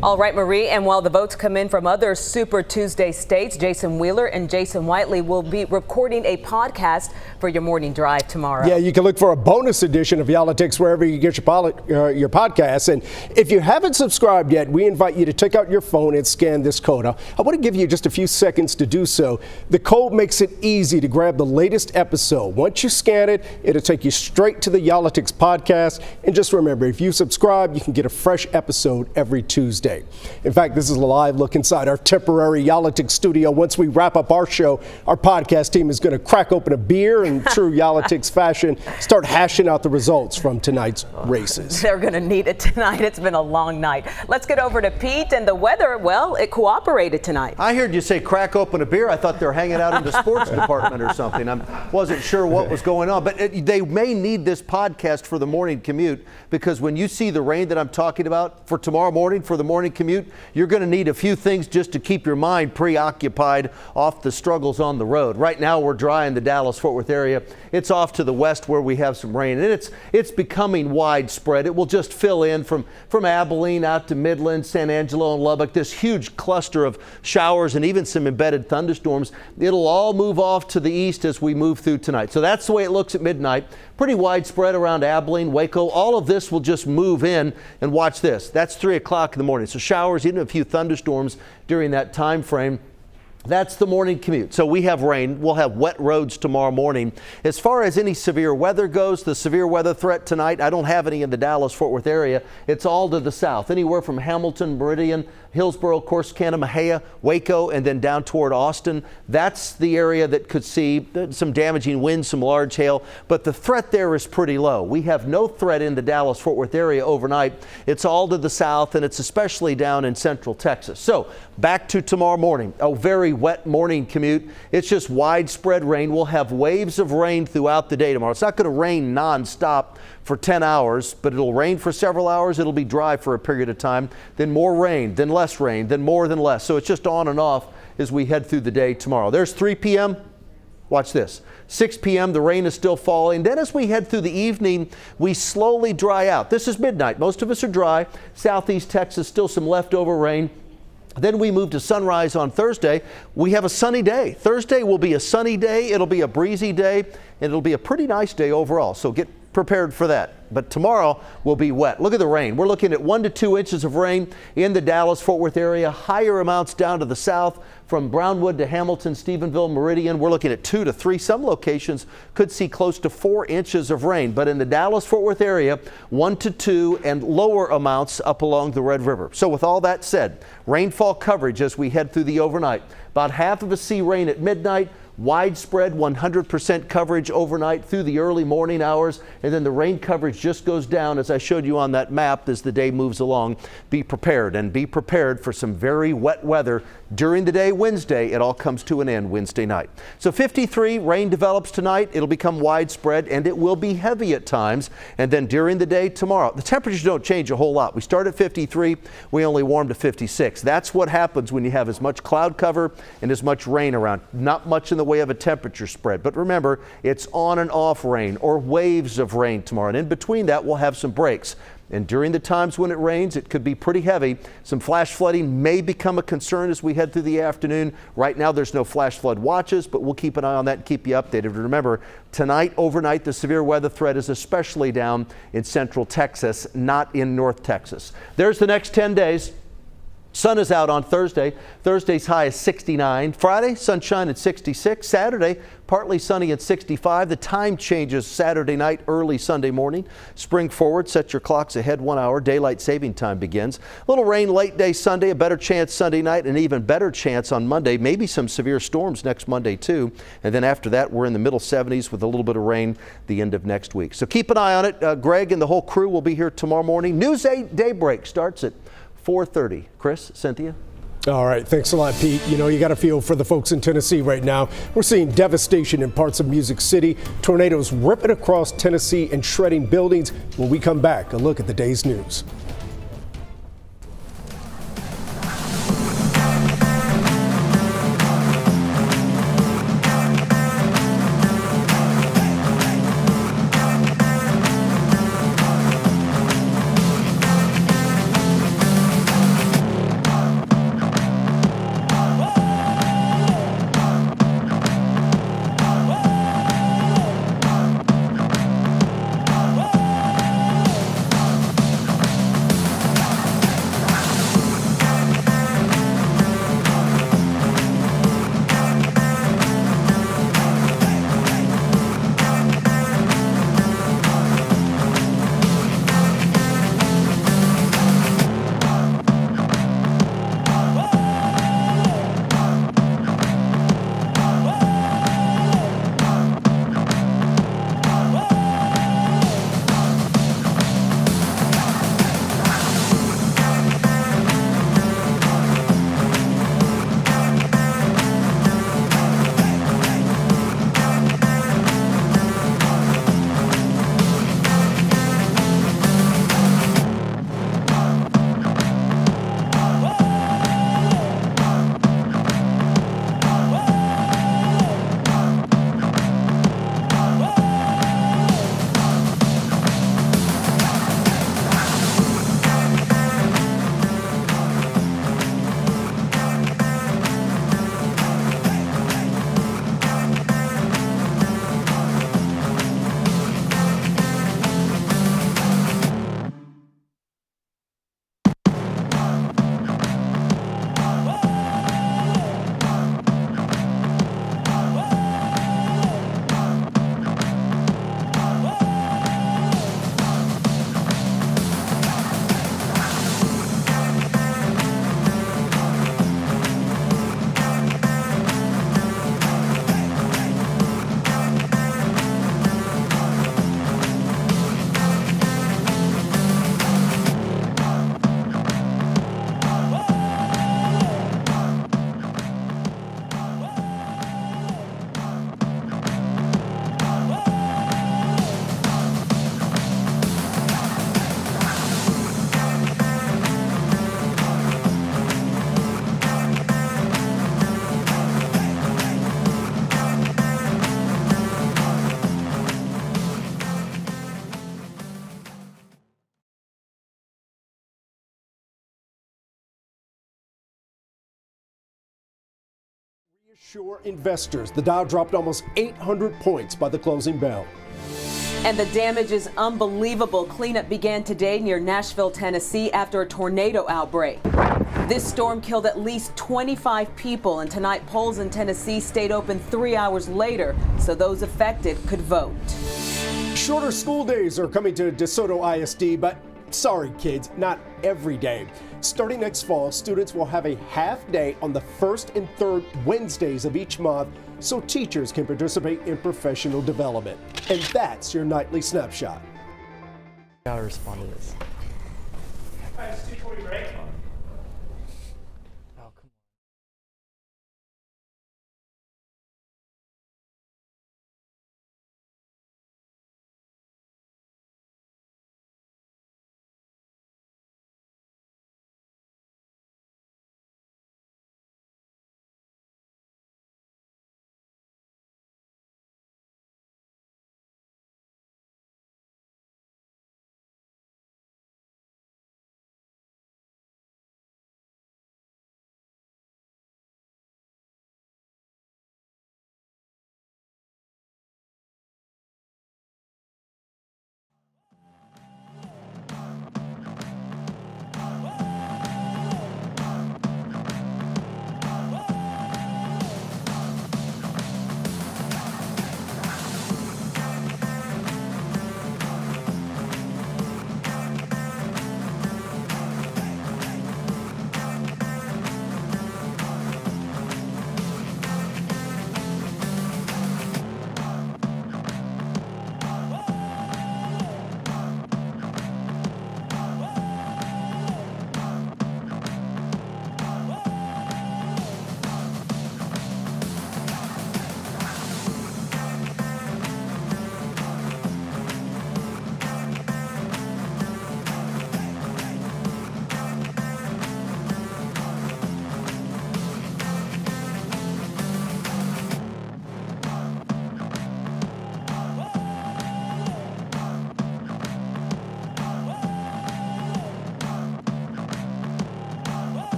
All right, Marie, and while the votes come in from other Super Tuesday states, Jason Wheeler and Jason Whiteley will be recording a podcast for your morning drive tomorrow. Yeah, you can look for a bonus edition of Politics wherever you get your podcasts. And if you haven't subscribed yet, we invite you to take out your phone and scan this code. I want to give you just a few seconds to do so. The code makes it easy to grab the latest episode. Once you scan it, it'll take you straight to the Politics podcast. And just remember, if you subscribe, you can get a fresh episode every Tuesday. In fact, this is a live look inside our temporary Politics studio. Once we wrap up our show, our podcast team is going to crack open a beer in true Politics fashion, start hashing out the results from tonight's races. They're going to need it tonight. It's been a long night. Let's get over to Pete and the weather. Well, it cooperated tonight. I heard you say crack open a beer. I thought they were hanging out in the sports department or something. I wasn't sure what was going on. But they may need this podcast for the morning commute, because when you see the rain that I'm talking about for tomorrow morning for the morning commute, you're going to need a few things just to keep your mind preoccupied off the struggles on the road. Right now we're dry in the Dallas-Fort Worth area. It's off to the west where we have some rain, and it's becoming widespread. It will just fill in from Abilene out to Midland, San Angelo, and Lubbock. This huge cluster of showers and even some embedded thunderstorms. It'll all move off to the east as we move through tonight. So that's the way it looks at midnight. Pretty widespread around Abilene, Waco. All of this will just move in, and watch this. That's 3 o'clock in the morning. So showers, even a few thunderstorms during that time frame. That's the morning commute. So we have rain. We'll have wet roads tomorrow morning. As far as any severe weather goes, the severe weather threat tonight, I don't have any in the Dallas-Fort Worth area. It's all to the south, anywhere from Hamilton, Meridian, Hillsborough, Corsicana, Mejia, Waco, and then down toward Austin. That's the area that could see some damaging winds, some large hail, but the threat there is pretty low. We have no threat in the Dallas-Fort Worth area overnight. It's all to the south, and it's especially down in central Texas. So back to tomorrow morning, a very wet morning commute. It's just widespread rain. We'll have waves of rain throughout the day tomorrow. It's not going to rain nonstop for 10 hours, but it'll rain for several hours. It'll be dry for a period of time, then more rain, then less rain, then more, then less. So it's just on and off as we head through the day tomorrow. There's 3 p.m. Watch this. 6 p.m. the rain is still falling. Then as we head through the evening, we slowly dry out. This is midnight. Most of us are dry. Southeast Texas, still some leftover rain. Then we move to sunrise on Thursday. We have a sunny day. Thursday will be a sunny day. It'll be a breezy day, and it'll be a pretty nice day overall. So get prepared for that. But tomorrow will be wet. Look at the rain. We're looking at 1 to 2 inches of rain in the Dallas-Fort Worth area. Higher amounts down to the south from Brownwood to Hamilton, Stephenville, Meridian. We're looking at 2 to 3. Some locations could see close to 4 inches of rain. But in the Dallas-Fort Worth area, 1 to 2 and lower amounts up along the Red River. So with all that said, rainfall coverage as we head through the overnight. About half of a sea rain at midnight. Widespread 100% coverage overnight through the early morning hours, and then the rain coverage just goes down as I showed you on that map as the day moves along. Be prepared, and be prepared for some very wet weather during the day Wednesday. It all comes to an end Wednesday night. So 53, rain develops tonight. It'll become widespread, and it will be heavy at times. And then during the day tomorrow, the temperatures don't change a whole lot. We start at 53, we only warm to 56. That's what happens when you have as much cloud cover and as much rain around. Not much in the way of a temperature spread. But remember, it's on and off rain or waves of rain tomorrow. And in between that, we'll have some breaks. And during the times when it rains, it could be pretty heavy. Some flash flooding may become a concern as we head through the afternoon. Right now, there's no flash flood watches, but we'll keep an eye on that and keep you updated. Remember, tonight, overnight, the severe weather threat is especially down in central Texas, not in North Texas. There's the next 10 days. Sun is out on Thursday. Thursday's high is 69. Friday, sunshine at 66. Saturday, partly sunny at 65. The time changes Saturday night, early Sunday morning. Spring forward, set your clocks ahead 1 hour. Daylight saving time begins. A little rain late day Sunday, a better chance Sunday night, an even better chance on Monday. Maybe some severe storms next Monday too. And then after that, we're in the middle 70s with a little bit of rain the end of next week. So keep an eye on it. Greg and the whole crew will be here tomorrow morning. News 8 Daybreak starts at 4:30. Chris, Cynthia? All right. Thanks a lot, Pete. You know, you got to feel for the folks in Tennessee right now. We're seeing devastation in parts of Music City. Tornadoes ripping across Tennessee and shredding buildings. When we come back, a look at the day's news. Sure, investors. The Dow dropped almost 800 points by the closing bell. And the damage is unbelievable. Cleanup began today near Nashville, Tennessee after a tornado outbreak. This storm killed at least 25 people, and tonight polls in Tennessee stayed open 3 hours later so those affected could vote. Shorter school days are coming to DeSoto ISD, but sorry kids, not every day. Starting next fall, students will have a half day on the first and third Wednesdays of each month so teachers can participate in professional development. And that's your nightly snapshot. Gotta respond to this. All right, it's 2:40 break.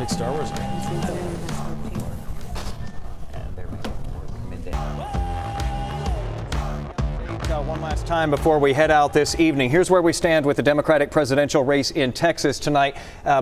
Star Wars game. One last time before we head out this evening. Here's where we stand with the Democratic presidential race in Texas tonight.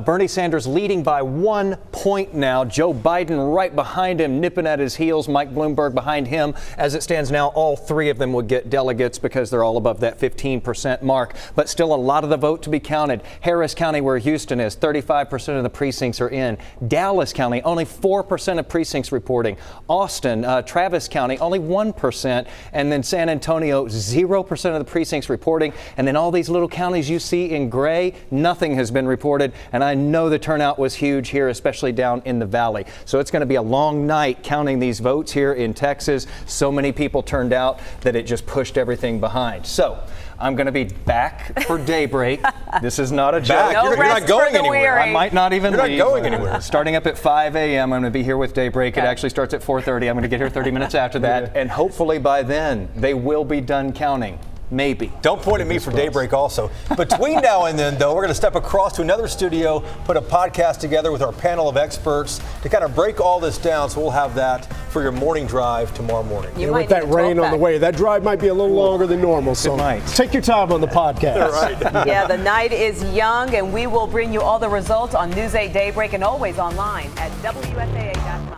Bernie Sanders leading by 1 point now. Joe Biden right behind him, nipping at his heels. Mike Bloomberg behind him. As it stands now, all three of them would get delegates because they're all above that 15% mark. But still a lot of the vote to be counted. Harris County, where Houston is, 35% of the precincts are in. Dallas County, only 4% of precincts reporting. Austin, Travis County, only 1%. And then San Antonio, 0% of the precincts reporting. And then all these little counties you see in gray, nothing has been reported. And I know the turnout was huge here, especially down in the valley. So it's going to be a long night counting these votes here in Texas. So many people turned out that it just pushed everything behind. So I'm going to be back for daybreak. This is not a joke. No, you're not going anywhere. I might not even leave. You're not going anywhere. Starting up at 5 a.m. I'm going to be here with daybreak. It actually starts at 4:30. I'm going to get here 30 minutes after that. And hopefully by then they will be done counting. Maybe. Don't point at me for daybreak also. Between now and then, though, we're going to step across to another studio, put a podcast together with our panel of experts to kind of break all this down. So we'll have that for your morning drive tomorrow morning. And with that rain on the way, that drive might be a little longer than normal. So take your time on the podcast. Right. Yeah, the night is young, and we will bring you all the results on News 8 Daybreak and always online at WFAA.com.